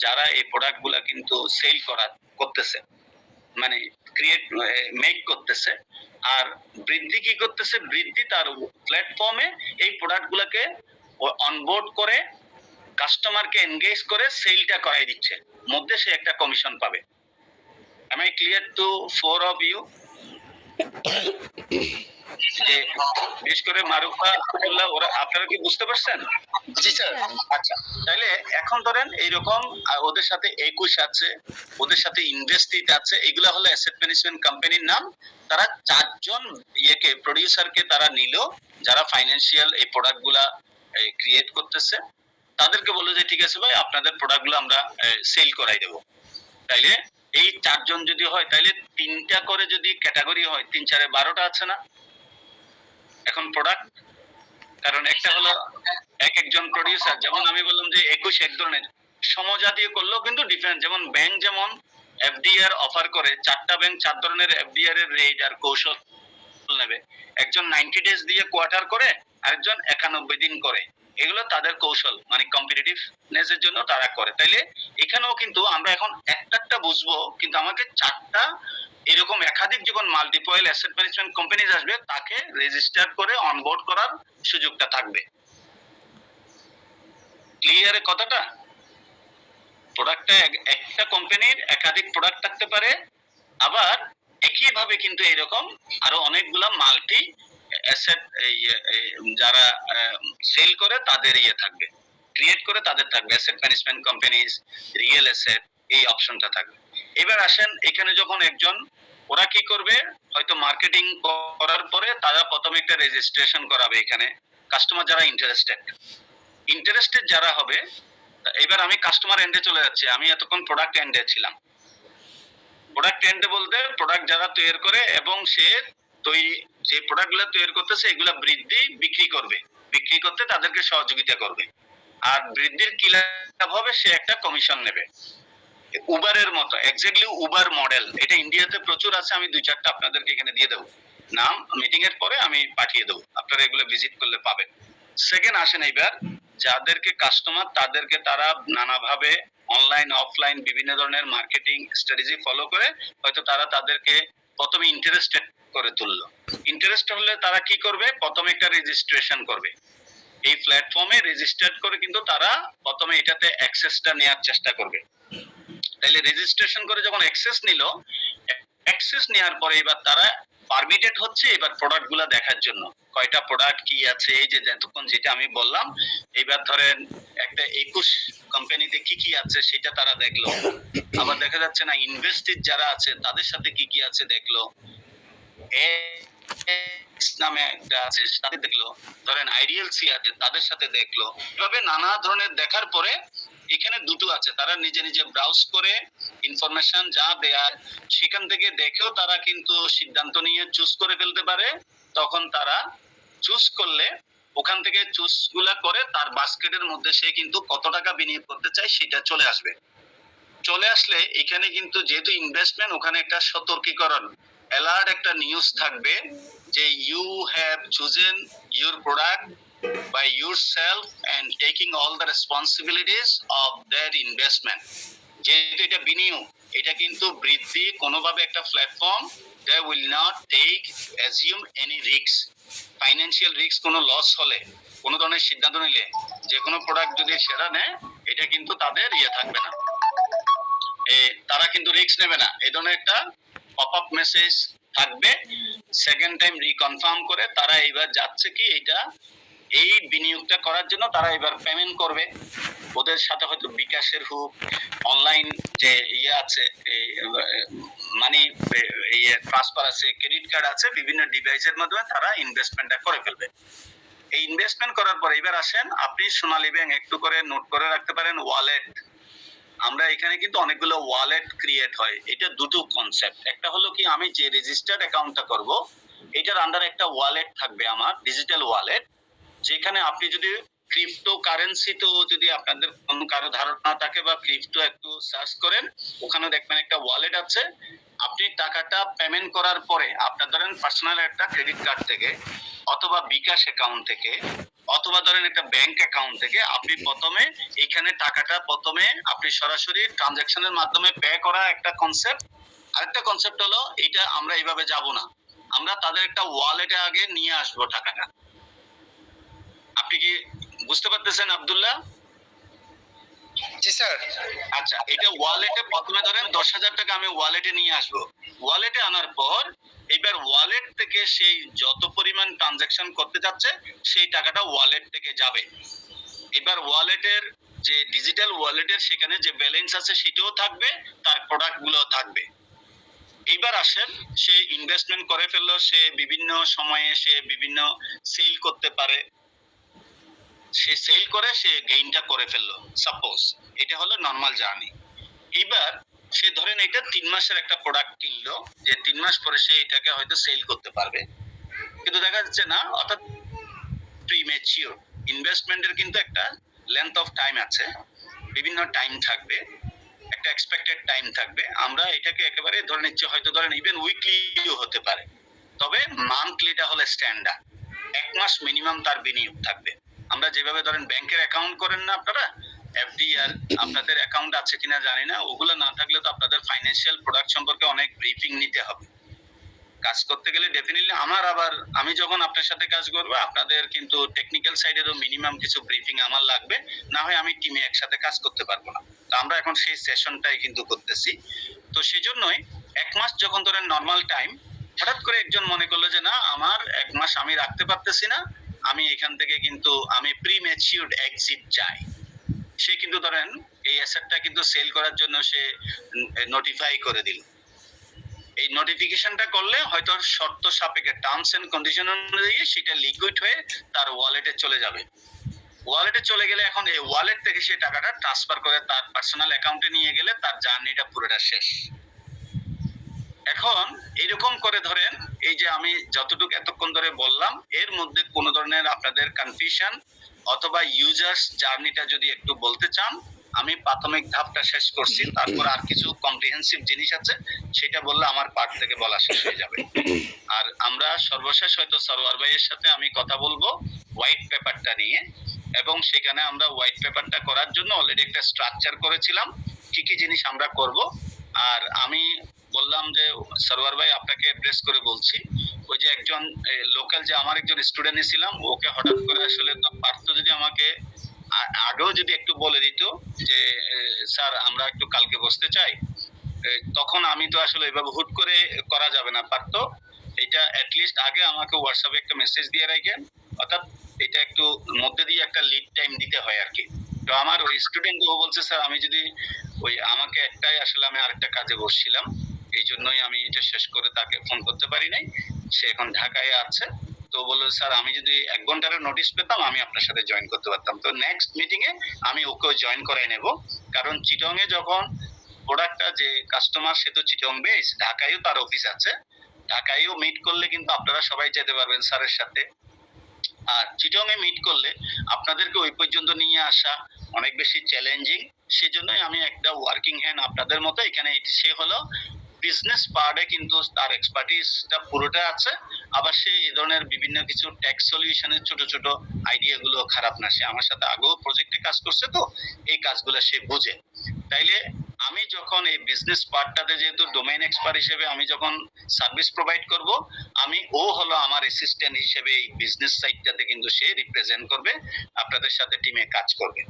যারা এই প্রোডাক্টগুলা কিন্তু সেল করতেছে, মানে ক্রিয়েট মেক করতেছে। আর বৃদ্ধি কি করতেছে? বৃদ্ধি তার প্ল্যাটফর্মে এই প্রোডাক্টগুলোকে অনবোর্ড করে, কাস্টমারকে এনগেজ করে সেলটা করাই দিচ্ছে, মধ্যে সে একটা কমিশন পাবে। Am I clear to 4 of you? যে বিশেষ করে মারুফা, আব্দুল্লাহ, ওরা আপনারা কি বুঝতে পারছেন? জি স্যার। আচ্ছা, তাহলে এখন ধরেন এইরকম ওদের সাথে 21 আছে, ওদের সাথে ইনভেস্টিট আছে, এগুলা হলো অ্যাসেট ম্যানেজমেন্ট কোম্পানির নাম। তারা 4জন প্রোডিউসারকে তারা নিল, যারা ফাইন্যান্সিয়াল এই প্রোডাক্টগুলা ক্রিয়েট করতেছে। তাদেরকে বললো যে ঠিক আছে ভাই, আপনাদের প্রোডাক্টগুলো আমরা সেল করাই দেবো। তাইলে এই 4জন যদি হয়, তাইলে 3টা করে যদি ক্যাটাগরি হয়, 3 4 12টা আছে না এখন প্রোডাক্ট? কারণ একটা হলো একজন প্রোডিউসার, যেমন আমি বললাম যে 21 এক ধরনের, সমজাতীয় করলেও কিন্তু ডিফারেন্ট। যেমন ব্যাংক যেমন এফডিআর অফার করে, 4টা ব্যাংক 4 ধরনের এফডিআর এর রেট আর কৌশল নেবে। একজন 90 ডেজ দিয়ে কোয়ার্টার করে, আরেকজন 91 দিন করে। এগুলো তাদের কৌশল, মানে কম্পিটিটিভনেস এর জন্য তারা করে। তাইলে এখানেও কিন্তু আমরা এখন একটা বুঝবো, কিন্তু আমাকে 4টা এরকম একাধিক যখন মাল্টিপল অ্যাসেট ম্যানেজমেন্ট কোম্পানিজ আসবে তাকে রেজিস্টার করে অনবোর্ড করার সুযোগটা থাকবে। ক্লিয়ার কথাটা? প্রোডাক্টটা একটা কোম্পানির একাধিক প্রোডাক্ট থাকতে পারে, আবার একইভাবে কিন্তু এরকম আরো অনেকগুলা মাল্টি অ্যাসেট যারা সেল করে তাদের থাকবে, ক্রিয়েট করে তাদের থাকবে asset management companies, real asset, এই অপশনটা থাকবে। এবার আসেন এখানে যখন একজন ওরা কি করবে, হয়তো মার্কেটিং করার পরে তারা প্রথমে একটা রেজিস্ট্রেশন করাবে এখানে কাস্টমার যারা ইন্টারেস্টেড যারা হবে। এবার আমি কাস্টমার এন্ডে চলে যাচ্ছি, আমি এতক্ষণ প্রোডাক্ট এন্ডে ছিলাম। প্রোডাক্ট এন্ডে বলতে প্রোডাক্ট যারা তৈরি করে এবং সে তৈরি যে প্রোডাক্টগুলো তৈরি করতেছে এগুলা বিক্রি করতে তাদেরকে সহযোগিতা করবে, আর বৃদ্ধির কি লাভ হবে, সে একটা কমিশন নেবে। উবারের মতো, এক্স্যাক্টলি উবার মডেল, এটা ইন্ডিয়াতে প্রচুর আছে। আমি 2-4টা আপনাদেরকে এখানে দিয়ে দেবো, নাম মিটিং এর পরে আমি পাঠিয়ে দেবো, আপনারা এগুলো ভিজিট করলে পাবেন। সেকেন্ড আসেন এবার যাদেরকে কাস্টমার তাদেরকে তারা নানাভাবে অনলাইন অফলাইন বিভিন্ন ধরনের মার্কেটিং স্ট্র্যাটেজি ফলো করে হয়তো তারা তাদেরকে প্রথমে ইন্টারেস্টেড করে তুললো। ইন্টারেস্ট হলে তারা কি করবে, প্রথমে একটা রেজিস্ট্রেশন করবে এই প্ল্যাটফর্মে, রেজিস্টার্ড করে কিন্তু তারা প্রথমে এটাতে অ্যাক্সেসটা নেওয়ার চেষ্টা করবে। তাহলে রেজিস্ট্রেশন করে যখন অ্যাক্সেস নিল, অ্যাক্সেস নেওয়ার পরে এবার তারা পারমিটেড হচ্ছে এবার প্রোডাক্ট গুলা দেখার জন্য, কয়টা প্রোডাক্ট কি আছে, এই যে যতক্ষণ যেটা আমি বললাম। এবার ধরেন একটা 21 কোম্পানিতে কি কি আছে সেটা তারা দেখলো, আবার দেখা যাচ্ছে না ইনভেস্টেড যারা আছে তাদের সাথে কি কি আছে দেখলো, নামে একটা আছে তাদের দেখলো, ধরেন আইডিয়াল সি আছে তাদের সাথে দেখলো। এভাবে নানা ধরনের দেখার পরে এখানে দুটো আছে, তারা নিজে নিজে ব্রাউজ করে ইনফরমেশন যা দেয়ার সেখান থেকে দেখেও তারা কিন্তু সিদ্ধান্ত নিয়ে চুজ করে ফেলতে পারে। তখন তারা চুজ করলে ওখান থেকে চুজ গুলা করে তার বাস্কেটের মধ্যে সে কিন্তু কত টাকা বিনিয়োগ করতে চায় সেটা চলে আসবে। চলে আসলে এখানে কিন্তু যেহেতু ইনভেস্টমেন্ট, ওখানে একটা সতর্কীকরণ অ্যালার্ট একটা নিউজ থাকবে যে you have chosen your product by yourself and taking all the responsibilities of that investment. যেহেতু এটা বিনিয়োগ, এটা কিন্তু বৃদ্ধি কোনোভাবে একটা platform, they will not take assume any risk, financial risk, কোনো লস হলে, কোনো ধরনের সিদ্ধান্ত নিলে, যে কোনো প্রোডাক্ট যদি সেরা নেয় এটা কিন্তু তাদের থাকবে না, তারা কিন্তু রিস্ক নেবে না। এই ধরনের একটা পপ আপ মেসেজ থাকবে। সেকেন্ড টাইম রিকনফার্ম করে তারা এবার যাচ্ছে কি এটা এই বিনিয়োগটা করার জন্য তারা এবার পেমেন্ট করবে। ওদের সাথে হয়তো বিকাশের হোক, অনলাইন যে আছে মানি ট্রান্সফার আছে, ক্রেডিট কার্ড আছে, বিভিন্ন ডিভাইসের মাধ্যমে তারা ইনভেস্টমেন্টটা করে ফেলবে। এই ইনভেস্টমেন্ট করার পর এবার আসেন আপনি সোনালী ব্যাংক একটু করে নোট করে রাখতে পারেন ওয়ালেট। আমরা এখানে কিন্তু অনেকগুলো ওয়ালেট ক্রিয়েট হয়, এটা দুটো কনসেপ্ট। একটা হলো কি আমি যে রেজিস্টার্ড অ্যাকাউন্টটা করব এটার আন্ডার একটা ওয়ালেট থাকবে আমার, ডিজিটাল ওয়ালেট, যেখানে আপনি যদি ক্রিপ্টো কারেন্সি, তো যদি আপনাদের কোনো কারো ধারণা থাকে বা ক্রিপ্টো একটু সার্চ করেন, ওখানে দেখবেন একটা ওয়ালেট আছে। আপনি টাকাটা পেমেন্ট করার পরে আপনার ধরেন পার্সোনাল একটা ক্রেডিট কার্ড থেকে অথবা বিকাশ অ্যাকাউন্ট থেকে অথবা ধরেন একটা ব্যাংক অ্যাকাউন্ট থেকে আপনি প্রথমে এখানে টাকাটা প্রথমে আপনি সরাসরি ট্রানজাকশনের মাধ্যমে পে করা একটা কনসেপ্ট। আরেকটা কনসেপ্ট হলো এটা আমরা এইভাবে যাব না, আমরা তাদের একটা ওয়ালেটে আগে নিয়ে আসবো টাকাটা। আপনি কি বুঝতে পারতেছেন আব্দুল্লাহ? জি স্যার। আচ্ছা, এটা ওয়ালেটে প্রথমে ধরেন 10,000 টাকা আমি ওয়ালেটে নিয়ে আসবো। ওয়ালেটে আনার পর এবার ওয়ালেট থেকে সেই যত পরিমাণ ট্রানজাকশন করতে যাচ্ছে সেই টাকাটা ওয়ালেট থেকে যাবে। এবার ওয়ালেটের যে ডিজিটাল ওয়ালেটের সেখানে যে ব্যালেন্স আছে সেটাও থাকবে, তার প্রোডাক্ট গুলো থাকবে। এইবার আসেন সে ইনভেস্টমেন্ট করে ফেললো, সে বিভিন্ন সময়ে সে বিভিন্ন সেল করতে পারে, সে সেল করে সে গেইনটা করে ফেললো। সাপোজ এটা হলো নরমাল জার্নি। এবার সে ধরেন এটা 3 মাসের একটা প্রোডাক্ট কিনলো, যে 3 মাস পরে সে এটাকে হয়তো সেল করতে পারবে, কিন্তু দেখা যাচ্ছে না, অর্থাৎ প্রিম্যাচিওর ইনভেস্টমেন্টের কিন্তু একটা লেন্থ অফ টাইম আছে, বিভিন্ন টাইম থাকবে, একটা এক্সপেক্টেড টাইম থাকবে। আমরা এটাকে একেবারে ধরে নিচ্ছি, হয়তো ধরেন ইভেন উইকলিও হতে পারে, তবে মান্থলিটা হলে স্ট্যান্ডার্ড। 1 মাস মিনিমাম তার বিনিয়োগ থাকবে। আমরা যেভাবে ধরেন ব্যাংকের অ্যাকাউন্ট করেন না আপনারা, এফডি আর আপনাদের অ্যাকাউন্ট আছে কিনা জানি না, ওগুলো না থাকলে তো আপনাদের ফাইন্যান্সিয়াল প্রোডাক্ট সম্পর্কে অনেক ব্রিফিং নিতে হবে। কাজ করতে গেলে ডেফিনেটলি আমি যখন আপনার সাথে কাজ করবো, আপনাদের কিন্তু টেকনিক্যাল সাইডেরও মিনিমাম কিছু ব্রিফিং আমার লাগবে, না হয় আমি টিমে একসাথে কাজ করতে পারবো না। তো আমরা এখন সেই সেশনটাই কিন্তু করতেছি। তো সেই জন্যই 1 মাস যখন ধরেন নর্মাল টাইম, হঠাৎ করে একজন মনে করলো যে না, আমার 1 মাস আমি রাখতে পারতেছি না, আমি এখান থেকে কিন্তু আমি প্রিম্যাচিউরড এক্সিট চাই। সে কিন্তু ধরেন এই অ্যাসেটটা কিন্তু সেল করার জন্য সে নোটিফাই করে দিল। এই নোটিফিকেশনটা করলে হয়তো শর্ত সাপেক্ষে টার্মস এন্ড কন্ডিশন অনুযায়ী সেটা লিকুইড হয়ে তার ওয়ালেটে চলে যাবে। ওয়ালেটে চলে গেলে এখন এই ওয়ালেট থেকে সে টাকাটা ট্রান্সফার করে তার পার্সোনাল অ্যাকাউন্টে নিয়ে গেলে তার জার্নিটা পুরোটা শেষ। এখন এরকম করে ধরেন এই যে আমি যতটুকু এতক্ষণ ধরে বললাম, এর মধ্যে কোনো ধরনের আপনাদের কনফিউশন অথবা ইউজার্স জার্নিটা যদি একটু বলতে চান, আমি প্রাথমিক ধাপটা শেষ করছি, তারপর আর কিছু কম্প্রিহেন্সিভ জিনিস আছে, সেটা বললে আমার পার্ট থেকে বলা শেষ হয়ে যাবে। আর আমরা সর্বশেষ হয়তো সরোয়ার ভাইয়ের সাথে আমি কথা বলবো হোয়াইট পেপারটা নিয়ে, এবং সেখানে আমরা হোয়াইট পেপারটা করার জন্য অলরেডি একটা স্ট্রাকচার করেছিলাম কি কি জিনিস আমরা করব। আর আমি বললাম যে সরোয়ার ভাই আপনাকে অ্যাড্রেস করে বলছি, ওই যে একজন লোকাল যে আমার একজন স্টুডেন্ট ছিলাম, ওকে হঠাৎ করে আসলে পারতো যদি আমাকে আগেও যদি একটু বলে দিত যে স্যার আমরা একটু কালকে বসতে চাই, তখন আমি তো আসলে এভাবে হুট করে করা যাবে না, পারতো এটা অ্যাটলিস্ট আগে আমাকে হোয়াটসঅ্যাপে একটা মেসেজ দিয়ে রাখেন, অর্থাৎ এটা একটু মধ্যে দিয়ে একটা লিড টাইম দিতে হয় আর কি। তো আমার ওই স্টুডেন্ট ও বলছে স্যার আমি যদি ওই আমাকে একটাই আসলে আমি আরেকটা কাজে বসছিলাম, এই জন্যই আমি এটা শেষ করে তাকে ফোন করতে পারি নাই, সে এখন ঢাকায় আছে। তো বললো স্যার আমি যদি 1 ঘন্টার নোটিশ পেতাম আমি আপনার সাথে জয়েন করতে পারতাম। তো নেক্সট মিটিং এ আমি ওকেও জয়েন করাই নেব, কারণ চিটং এ যখন প্রোডাক্টটা যে কাস্টমার সে তো চিটং বেস, ঢাকায়ও তার অফিস আছে, ঢাকায়ও মিট করলে কিন্তু আপনারা সবাই যেতে পারবেন স্যারের সাথে। আর চিটং এ মিট করলে আপনাদেরকে ওই পর্যন্ত নিয়ে আসা অনেক বেশি চ্যালেঞ্জিং, সেজন্যই আমি একটা ওয়ার্কিং হ্যান্ড আপনাদের মতো এখানে, সে হলো বিজনেস পার্টে কিন্তু তার এক্সপার্টিসটা পুরোটা আছে, আবার সে এই ধরনের বিভিন্ন কিছু ট্যাক্স সলিউশনের ছোট ছোট আইডিয়া গুলো খারাপ না, সে আমার সাথে আগেও প্রজেক্টে কাজ করছে, তো এই কাজগুলো সে বুঝে। তাইলে আমি যখন এই বিজনেস পার্টটাতে যেহেতু ডোমেইন এক্সপার্ট হিসেবে আমি যখন সার্ভিস প্রোভাইড করব, আমি ও হলো আমার অ্যাসিস্ট্যান্ট হিসেবে এই বিজনেস সাইডটাতে কিন্তু সে রিপ্রেজেন্ট করবে, আপনাদের সাথে টিমে কাজ করবে।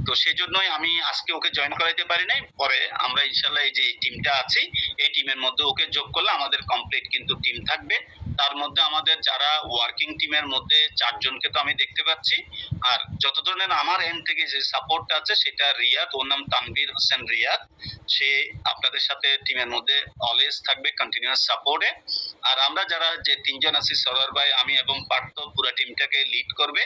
তো সেই জন্যই আমি আজকে ওকে জয়েন করাইতে পারি নাই, পরে আমরা ইনশাল্লাহ এই যে টিমটা আছি এই টিমের মধ্যে ওকে যোগ করলে আমাদের কমপ্লিট কিন্তু টিম থাকবে। তার মধ্যে আমাদের যারা ওয়ার্কিং টিমের মধ্যে 4 জনকে তো আমি দেখতে পাচ্ছি, আর যত ধরনের আমার এন্ড থেকে যে সাপোর্টটা আছে সেটা রিয়াদ, ওর নাম তানভীর হোসেন রিয়াদ, সে আপনাদের সাথে টিমের মধ্যে অলওয়েজ থাকবে কন্টিনিউয়াস সাপোর্টে। আর আমরা যারা যে 3 জন আছি, সরোয়ার ভাই, আমি এবং পার্থ, পুরো টিমটাকে লিড করবে।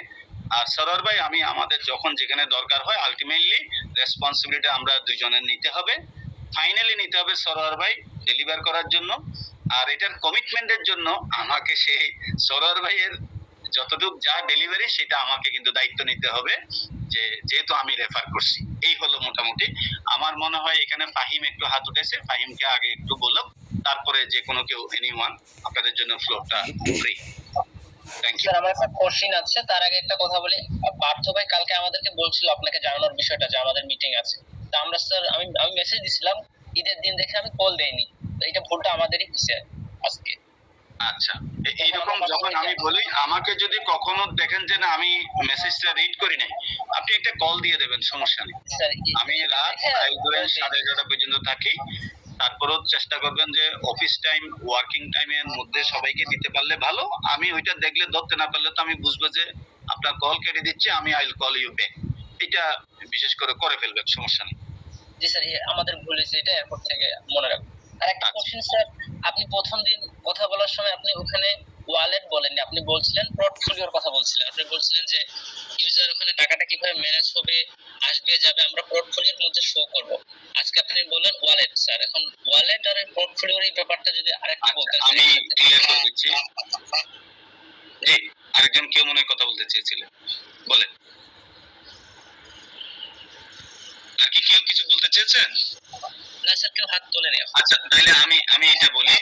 আর সরোয়ার ভাই আমি আমাদের যখন যেখানে দরকার হয় আলটিমেটলি রেসপন্সিবিলিটি আমরা দুজনের নিতে হবে, ফাইনালি নিতে হবে সরোয়ার ভাই ডেলিভার করার জন্য। আর এটার কমিটমেন্টের জন্য আমাকে সেই সরোয়ার ভাইয়ের যতটুকু যা ডেলিভারি সেটা আমাকে কিন্তু দায়িত্ব নিতে হবে, যে যেহেতু আমি রেফার করছি। এই হলো মোটামুটি। আমার মনে হয় এখানে ফাহিম একটু হাত উঠেছে, ফাহিমকে আগে একটু বলো, তারপরে যে কোনো কেউ এনিওয়ান, আপনাদের জন্য ফ্লোরটা ফ্রি। Thank you. স্যার আমার একটা কোশ্চেন আছে, তার আগে একটা কথা বলি। পার্থ ভাই কালকে আমাদেরকে বলছিল আপনাকে জানানোর বিষয়টা যে আমাদের মিটিং আছে, তা আমরা স্যার আমি মেসেজ দিছিলাম, ঈদের দিন দেখে আমি কল দেইনি, তো এটা ভুলটা আমাদেরই হয়েছে আজকে। আচ্ছা, এইরকম যখন আমি বলি, আমাকে যদি কখনো দেখেন যে না আমি মেসেজটা রিড করি নাই, আপনি একটা কল দিয়ে দেবেন, সমস্যা নেই। স্যার আমি রাত 11:30 পর্যন্ত থাকি, তারপরেও চেষ্টা করবেন যে অফিস টাইম ওয়ার্কিং টাইমের মধ্যে সবাইকে দিতে পারলে ভালো। আমি ওইটা দেখলে ধরতে না পারলে তো আমি বুঝবো যে আপনার কল কেটে দিচ্ছে, আমি I will call you back, এটা বিশেষ করে ফেলবেন, সমস্যা নেই। জি স্যার, আমাদের ভুল হয়েছে, এটা এরপর থেকে মনে রাখবো। আর একটা কোশ্চেন স্যার, আপনি প্রথম দিন কথা বলার সময় আপনি ওখানে ওয়ালেট বলেননি, আপনি বলছিলেন পোর্টফোলিওর কথা বলছিলেন। আপনি বলছিলেন যে ইউজার ওখানে টাকাটা কিভাবে ম্যানেজ হবে, আসবে যাবে, আমরা পোর্টফোলিওর মধ্যে শো করব। আজকে আপনি বললেন ওয়ালেট। স্যার এখন ওয়ালেট আর পোর্টফোলিওর এই ব্যাপারটা যদি আরেকটু বলতেন। আমি ক্লিয়ার করে দিচ্ছি। জি, আরেকজন কেউ মনে হয় কথা বলতে চেয়েছিলেন, বলেন। আর কি কেউ কিছু বলতে চেয়েছেন? না স্যার, কেউ হাত তোলেনি। আচ্ছা, তাহলে আমি এটা বলি।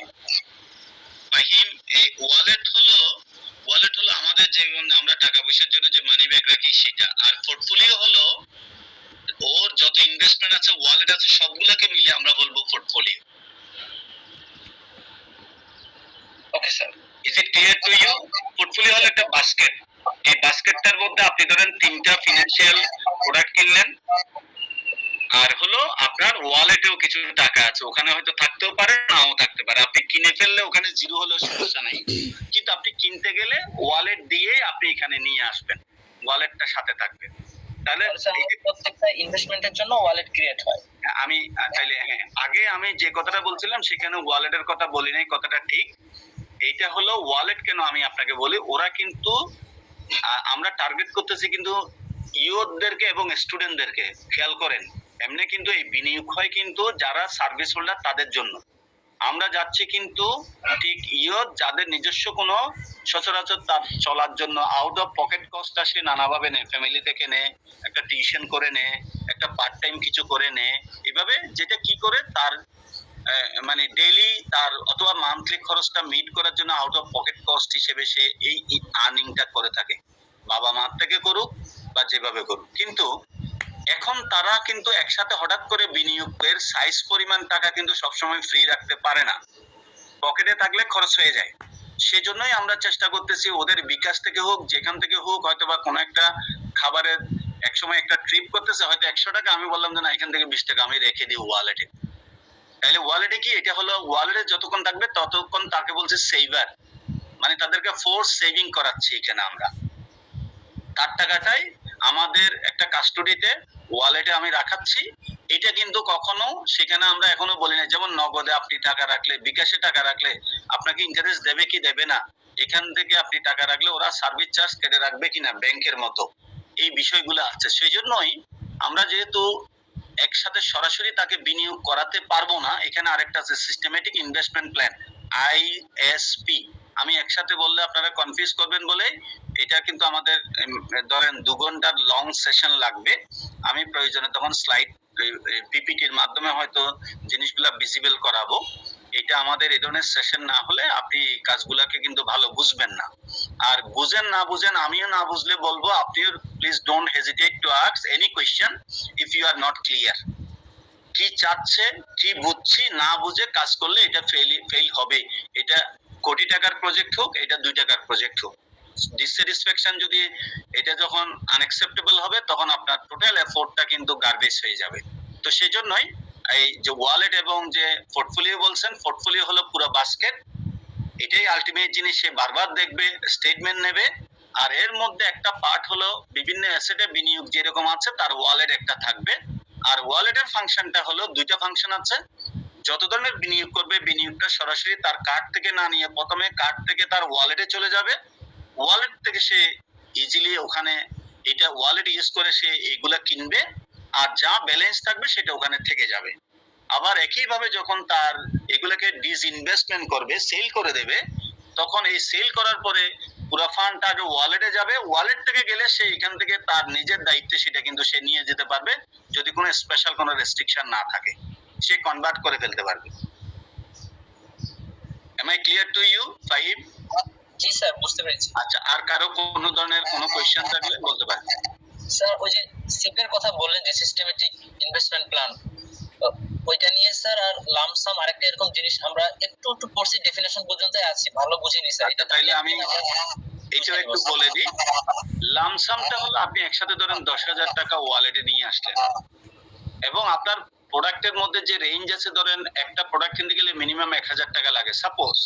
ফাহিম, এই ওয়ালেট হলো আমাদের যে আমরা টাকা পয়সার জন্য যে মানি ব্যাগ রাখি সেটা, আর পোর্টফোলিও হলো ওর যত ইনভেস্টমেন্ট আছে, ওয়ালেট আছে, সবগুলোকে মিলে আমরা বলবো portfolio. Okay sir. Is it clear to you? Portfolio হলো একটা বাস্কেট। এই বাস্কেটটার মধ্যে আপনি ধরেন 3টা ফিনান্সিয়াল প্রোডাক্ট কিনলেন, আর হলো আপনার ওয়ালেটেও কিছু টাকা আছে, ওখানে হয়তো থাকতেও পারে নাও থাকতে পারে। আপনি কিনে ফেললে ওখানে জিরো হলেও সমস্যা নাই, কিন্তু আপনি কিনতে গেলে ওয়ালেট দিয়ে আপনি এখানে নিয়ে আসবেন, ওয়ালেটটা সাথে থাকবে। তাহলে প্রত্যেকটা ইনভেস্টমেন্টের জন্য ওয়ালেট ক্রিয়েট হয়। আমি তাইলে হ্যাঁ, আগে আমি যে কথাটা বলছিলাম সেখানে ওয়ালেটের কথা বলি নাই, কথাটা ঠিক। এইটা হলো ওয়ালেট। কেন আমি আপনাকে বলি, ওরা কিন্তু আমরা টার্গেট করতেছি কিন্তু ইয়ুথদেরকে এবং স্টুডেন্টদেরকে। খেয়াল করেন, এমনি কিন্তু এই বিনিয়োগ হয় কিন্তু যারা সার্ভিস হোল্ডার তাদের জন্য। আমরা যাচ্ছি কিন্তু ঠিক ইয়ুথ যাদের নিজস্ব কোনো সচরাচর তার চলার জন্য আউট অফ পকেট কস্ট আসে, নানাভাবে নেয়, ফ্যামিলি থেকে নেয়, একটা টিউশন করে নেয়, একটা পার্ট টাইম কিছু করে নেয়, এভাবে যেটা কি করে তার মানে ডেইলি তার অথবা মান্থলি খরচটা মিট করার জন্য আউট অফ পকেট কস্ট হিসেবে সে এই আর্নিংটা করে থাকে, বাবা মা থেকে করুক বা যেভাবে করুক। কিন্তু এখন তারা কিন্তু একসাথে হঠাৎ করে বিনিয়োগের সাইজ পরিমাণ টাকা কিন্তু সবসময় ফ্রি রাখতে পারে না, পকেটে থাকলে খরচ হয়ে যায়। সেজন্যই আমরা চেষ্টা করতেছি ওদের বিকাশ থেকে হোক, যেখান থেকে হোক, হয়তো বা কোনো একটা খাবারের একসময় একটা ট্রিপ করতেছে, হয়তো 100 টাকা, আমি বললাম যে না, এখান থেকে 20 টাকা আমি রেখে দিই ওয়ালেটে। তাহলে ওয়ালেটে কি, এটা হলো ওয়ালেটে যতক্ষণ থাকবে ততক্ষণ তাকে বলছে সেভার, মানে তাদেরকে ফোর্স সেভিং করাচ্ছি এখানে আমরা। তার টাকাটাই আমাদের একটা কাস্টডিতে ওয়ালেটে আমি রাখাচ্ছি। এটা কিন্তু কখনো সেখানে আমরা এখনো বলি না, যেমন নগদে আপনি টাকা রাখলে, বিকাশে টাকা রাখলে আপনাকে ইন্টারেস্ট দেবে কি দেবে না, এখান থেকে আপনি টাকা রাখলে ওরা সার্ভিস চার্জ কেটে রাখবে কিনা ব্যাংকের মতো, এই বিষয়গুলো আছে। সেই জন্যই আমরা যেহেতু একসাথে সরাসরি তাকে বিনিয়োগ করাতে পারবো না, এখানে আরেকটা আছে সিস্টেমেটিক ইনভেস্টমেন্ট প্ল্যান, আইএসপি। আমি একসাথে বললে আপনারা কনফিউজ করবেন বলে এটা কিন্তু আমাদের ধরেন 2 ঘন্টার লং সেশন লাগবে। আমি প্রয়োজনে তখন স্লাইড পিপিটির মাধ্যমে হয়তো জিনিসগুলা ভিজিবল করাবো। এটা আমাদের এই ধরনের সেশন না হলে আপনি কাজগুলোকে কিন্তু ভালো বুঝবেন না। আর বুঝেন না বুঝেন, আমিও না বুঝলে বলবো, আপনিও please don't hesitate to ask any question if you are not clear. কি চাচ্ছে, কি বুঝছি, না বুঝে কাজ করলে এটা ফেল হবে। এটা কোটি টাকার প্রজেক্ট হোক, এটা 2 টাকার প্রজেক্ট হোক, ডিসস্যাটিসফ্যাকশন যদি এটা যখন আনএক্সেপ্টেবল হবে, তখন আপনার টোটাল এফোর্টটা কিন্তু গার্বেজ হয়ে যাবে। তো সেই জন্যই এই যে ওয়ালেট এবং যে পোর্টফোলিও বলছেন, পোর্টফোলিও হলো পুরো বাস্কেট, এটাই আলটিমেট জিনিস। সে বারবার দেখবে, স্টেটমেন্ট নেবে, আর এর মধ্যে একটা পার্ট হলো বিভিন্ন অ্যাসেটে বিনিয়োগ যেরকম আছে তার ওয়ালেট একটা থাকবে। আর ওয়ালেটের ফাংশনটা হলো 2টা ফাংশন আছে। যত ধরনের বিনিয়োগ করবে, বিনিয়োগটা সরাসরি তার কার্ড থেকে না নিয়ে প্রথমে কার্ড থেকে তার ওয়ালেটে চলে যাবে, ওয়ালেট থেকে সে ইজিলি ওখানে এটা ওয়ালেট ইউজ করে সে এগুলা কিনবে, আর যা ব্যালেন্স থাকবে সেটা ওখানে থেকে যাবে। আবার একইভাবে যখন তার এগুলোকে ডিসইনভেস্টমেন্ট করবে, সেল করে দেবে, তখন এই সেল করার পরে পুরো ফান্ডটা আগে ওয়ালেটে যাবে, ওয়ালেট থেকে গেলে সে এখান থেকে তার নিজের দায়িত্বে সেটা কিন্তু সে নিয়ে যেতে পারবে, যদি কোনো স্পেশাল কোনো রেস্ট্রিকশন না থাকে, সে কনভার্ট করে ফেলতে পারবে। Am I clear to you Fahim? জি স্যার, বুঝতে পেরেছি। আচ্ছা, আর কারো কোনো ধরনের কোনো কোয়েশ্চেন থাকলে বলতে পারেন। স্যার ওই যে সিপের কথা বললেন যে সিস্টেমেটিক ইনভেস্টমেন্ট প্ল্যান, ওইটা নিয়ে স্যার, আর লামসাম আরেকটা এরকম জিনিস আমরা একটু একটু পড়ছি, ডেফিনেশন পর্যন্ত আছি, ভালো বুঝিনি স্যার। এটা তাইলে আমি এইটাও একটু বলে দিই। লামসামটা হলো আপনি একসাথে ধরেন 10,000 টাকা ওয়ালেটে নিয়ে আসলেন, এবং আপনার প্রোডাক্টের মধ্যে যে রেঞ্জ আছে, ধরেন একটা প্রোডাক্ট কিনতে গেলে মিনিমাম 1,000 টাকা লাগে সাপোজ।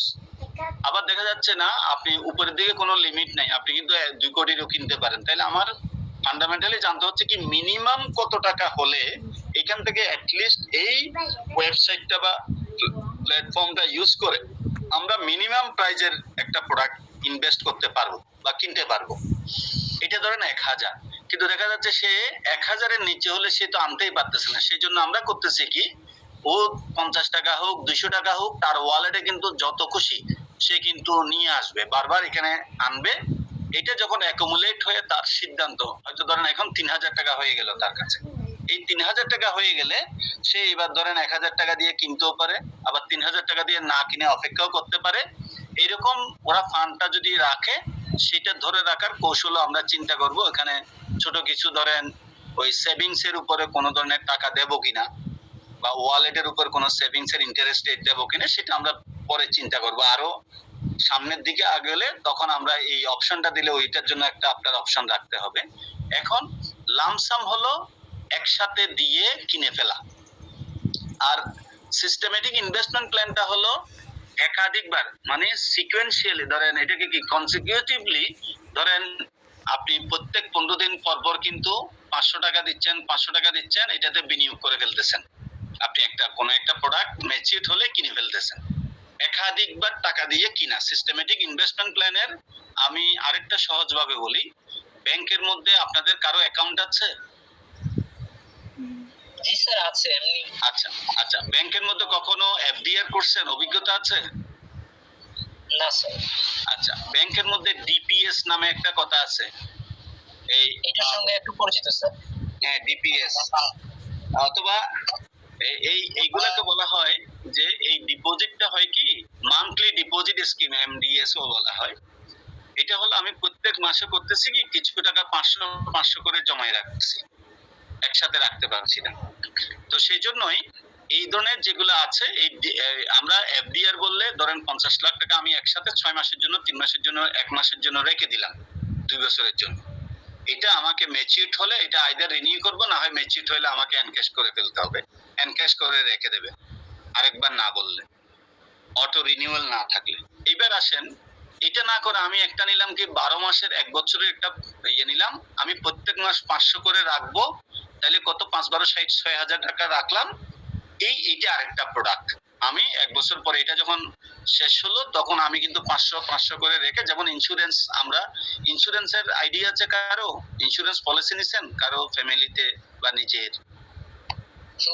আবার দেখা যাচ্ছে না আপনি উপরের দিকে কোনো লিমিট নাই, আপনি কিন্তু 2 কোটিরও কিনতে পারেন। তাহলে আমার ফান্ডামেন্টালি জানতে হচ্ছে কি মিনিমাম কত টাকা হলে এখান থেকে অ্যাটলিস্ট এই ওয়েবসাইটটা বা প্ল্যাটফর্মটা ইউজ করে আমরা মিনিমাম প্রাইজের একটা প্রোডাক্ট ইনভেস্ট করতে পারবো বা কিনতে পারবো। এটা ধরেন 1,000, কিন্তু দেখা যাচ্ছে সে 1,000-এর নিচে হলে সে তো আনতেই পারতেছে না। সেই জন্য আমরা করতেছি কি, ও 50 টাকা হোক, 200 টাকা হোক, তার ওয়ালেটে কিন্তু যত খুশি সে কিন্তু নিয়ে আসবে, বারবার এখানে আনবে। এটা যখন অ্যাকুমুলেট হয়ে তার সিদ্ধান্ত, হয়তো ধরেন এখন 3,000 টাকা হয়ে গেল তার কাছে, এই 3,000 টাকা হয়ে গেলে সে এবার ধরেন 1,000 টাকা দিয়ে কিনতেও পারে, আবার 3,000 টাকা দিয়ে না কিনে অপেক্ষাও করতে পারে। এরকম ওরা ফান্ডটা যদি রাখে, সেটা ধরে রাখার কৌশল আমরা চিন্তা করব। এখানে ছোট কিছু ধরেন ওই সেভিংস এর উপরে কোনো ধরনের টাকা দেবো কিনা, বা ওয়ালেটের উপর কোনো সেভিংস এর ইন্টারেস্ট রেট দেবো কিনা, সেটা আমরা পরে চিন্তা করব। আরো সামনের দিকে আগেলে তখন আমরা এই অপশনটা দিলে ওইটার জন্য একটা আপনার অপশন রাখতে হবে। এখন লামসাম হলো একসাথে দিয়ে কিনে ফেলা, আর সিস্টেমেটিক ইনভেস্টমেন্ট প্ল্যানটা হলো একাধিকবার, মানে সিকোয়েন্সিয়ালি ধরেন এটাকে কি কনসিকিউটিভলি ধরেন আপনি প্রত্যেক 15 দিন পর পর কিন্তু 500 টাকা দিচ্ছেন, এটাতে বিনিয়োগ করে ফেলতেছেন। আপনি কোনো একটা প্রোডাক্ট ম্যাচিউরড হলে কিনে ফেলতেছেন। একাধিকবার টাকা দিয়ে কিনা সিস্টেমেটিক ইনভেস্টমেন্ট প্ল্যানের আমি আরেকটা সহজভাবে বলি, ব্যাংকের মধ্যে আপনাদের কারো অ্যাকাউন্ট আছে? জি স্যার আছে এমনি। আচ্ছা, ব্যাংকের মধ্যে কখনো এফডিআর করছেন, অভিজ্ঞতা আছে? না স্যার। আচ্ছা, ব্যাংকের মধ্যে ডিপিএস নামে একটা কথা আছে, এটার সঙ্গে একটু পরিচিত স্যার। হ্যাঁ ডিপিএস, অথবা এইগুলাকে বলা হয় যে এই ডিপোজিটটা হয় কি মান্থলি ডিপোজিট স্কিম, এমডিএসও বলা হয়। এটা হলো আমি প্রত্যেক মাসে করতেছি কি কিছু টাকা 500 করে জমায় রাখছি, একসাথে রাখতে পারছি না। তো সেই জন্যই এই ধরনের যেগুলো আছে আমরা এফডিআর বললে ধরেন 50 লাখ টাকা আমি একসাথে 6 মাসের জন্য, 3 মাসের জন্য, 1 মাসের জন্য রেখে দিলাম, 2 বছরের জন্য। এটা আমাকে ম্যাচিউরড হলে এটা আইদার রিনিউ করব, না হয় ম্যাচিউরড হলে আমাকে এনক্যাশ করে ফেলতে হবে, এনক্যাশ করে রেখে দেবে আরেকবার না বললে, অটো রিনিউয়াল না থাকলে। এবার আসেন এটা না করে আমি একটা নিলাম কি 12 মাসের 1 বছরের একটা নিলাম, আমি প্রত্যেক মাস 500 করে রাখবো, তাহলে কত 5 12 60 6000 টাকা রাখলাম। এইটা আরেকটা প্রোডাক্ট, আমি 1 বছর পরে এটা যখন শেষ হলো তখন আমি কিন্তু 500 করে রেখে, যেমন ইন্স্যুরেন্স, আমরা ইন্স্যুরেন্সের আইডিয়া আছে কারো? ইন্স্যুরেন্স পলিসি নিছেন কারো ফ্যামিলিতে বা নিজের?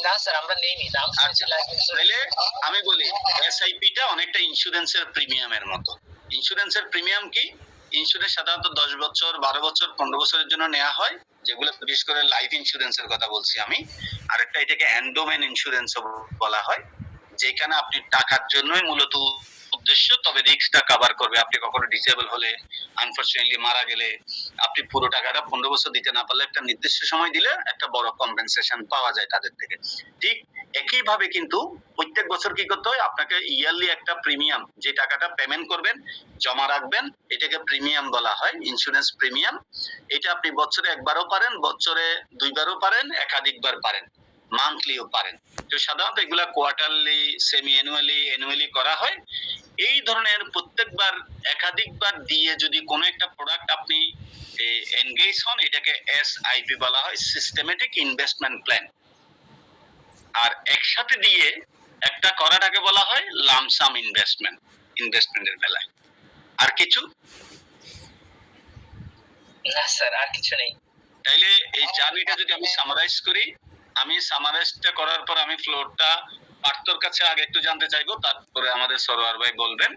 না স্যার আমরা নেইনি, নাম শুনেছি লাইফ ইন্স্যুরেন্স। তাহলে আমি বলি এসআইপিটা অনেকটা ইন্স্যুরেন্সের প্রিমিয়ামের মতো। ইন্স্যুরেন্সের প্রিমিয়াম কি? ইন্স্যুরেন্স সাধারণত 10 বছর 12 বছর 15 বছরের জন্য নেওয়া হয়, যেগুলো বিশেষ করে লাইফ ইন্স্যুরেন্সের কথা বলছি আমি। আরেকটা এটাকে এন্ডোমেন ইন্স্যুরেন্স বলা হয়, যেখানে আপনি টাকার জন্যই মূলত উদ্দেশ্য, তবে রিস্কটা কভার করবে। আপনি কখনো ডিসেবল হলে, আনফরচুনেটলি মারা গেলে, আপনি পুরো টাকাটা 15 বছর দিতে না পারলে একটা নির্দিষ্ট সময় দিলে একটা বড় কম্পেনসেশন পাওয়া যায় তাদের থেকে। ঠিক একইভাবে কিন্তু প্রত্যেক বছর কি করতে হয়, আপনাকে ইয়ারলি একটা প্রিমিয়াম, যে টাকাটা পেমেন্ট করবেন, জমা রাখবেন, এটাকে প্রিমিয়াম বলা হয়, ইন্স্যুরেন্স প্রিমিয়াম। এটা আপনি বছরে একবারও পারেন, বছরে 2 বারও পারেন, একাধিকবার পারেন, মান্থলিও পারেন। তো সাধারণত এগুলা কোয়ার্টারলি, সেমি অ্যানুয়ালি করা হয়। এই ধরনের প্রত্যেকবার একাধিকবার দিয়ে যদি কোনো একটা প্রোডাক্ট আপনি এনগেজ হন, এটাকে এসআইপি বলা হয়, সিস্টেমেটিক ইনভেস্টমেন্ট প্ল্যান। আর একসাথে দিয়ে একটা করাটাকে বলা হয় লামসাম ইনভেস্টমেন্টের বেলায়। আর কিছু? না স্যার আর কিছু নেই। তাইলে এই জার্নিটা যদি আমি সামারাইজ করি, আমি সামারাইজটা করার পর আমি ফ্লোরটা পার্থর কাছে আগে একটু জানতে চাইবো, তারপরে আমাদের সরোয়ার ভাই বলবেন।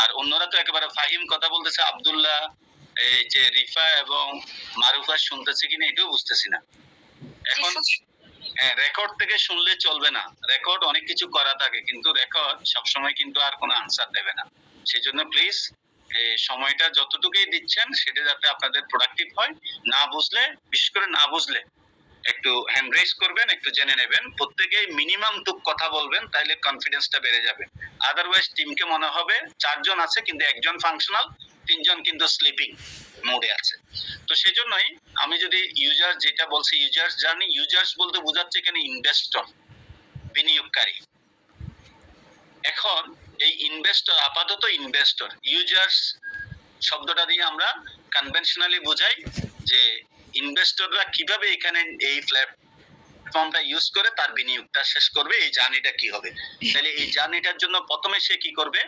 আর অন্যরা তো একেবারে ফাহিম কথা বলতেছে, আব্দুল্লাহ, এই যে রিফা এবং মারুফা শুনতেছে কিনা এটাও বুঝতেছি না। এখন রেকর্ড থেকে শুনলে চলবে না, রেকর্ড অনেক কিছু করা থাকে, কিন্তু রেকর্ড সবসময় কিন্তু আর কোনো আনসার দেবে না। সেই জন্য প্লিজ সময়টা যতটুকুই দিচ্ছেন সেটা যাতে আপনাদের প্রোডাক্টিভ হয়। না বুঝলে, বিশেষ করে না বুঝলে একটু হ্যান্ড রেজ করবেন, একটু জেনে নেবেন, প্রত্যেকেই মিনিমাম টুক কথা বলবেন, তাইলে কনফিডেন্সটা বেড়ে যাবে। আদারওয়াইজ টিমকে মনে হবে 4 জন আছে কিন্তু 1 জন ফাংশনাল, 3 জন কিন্তু স্লিপিং মোডে আছে। তো সেই জন্যই আমি যদি ইউজার যেটা বলছি, ইউজার্স জার্নি, ইউজার্স বলতে বোঝাচ্ছে এখানে ইনভেস্টর, বিনিয়োগকারী। এখন এই ইনভেস্টর, আপাতত ইনভেস্টর, ইউজার্স শব্দটা দিয়ে আমরা কনভেনশনালি বোঝাই যে ইনভেস্টররা কিভাবে এখানে এই প্ল্যাটফর্মটা ইউজ করে তার বিনিয়োগটা শেষ করবে, এই জার্নিটা কি হবে। তাহলে এই জার্নিটার জন্য প্রথমে সে কি করবে,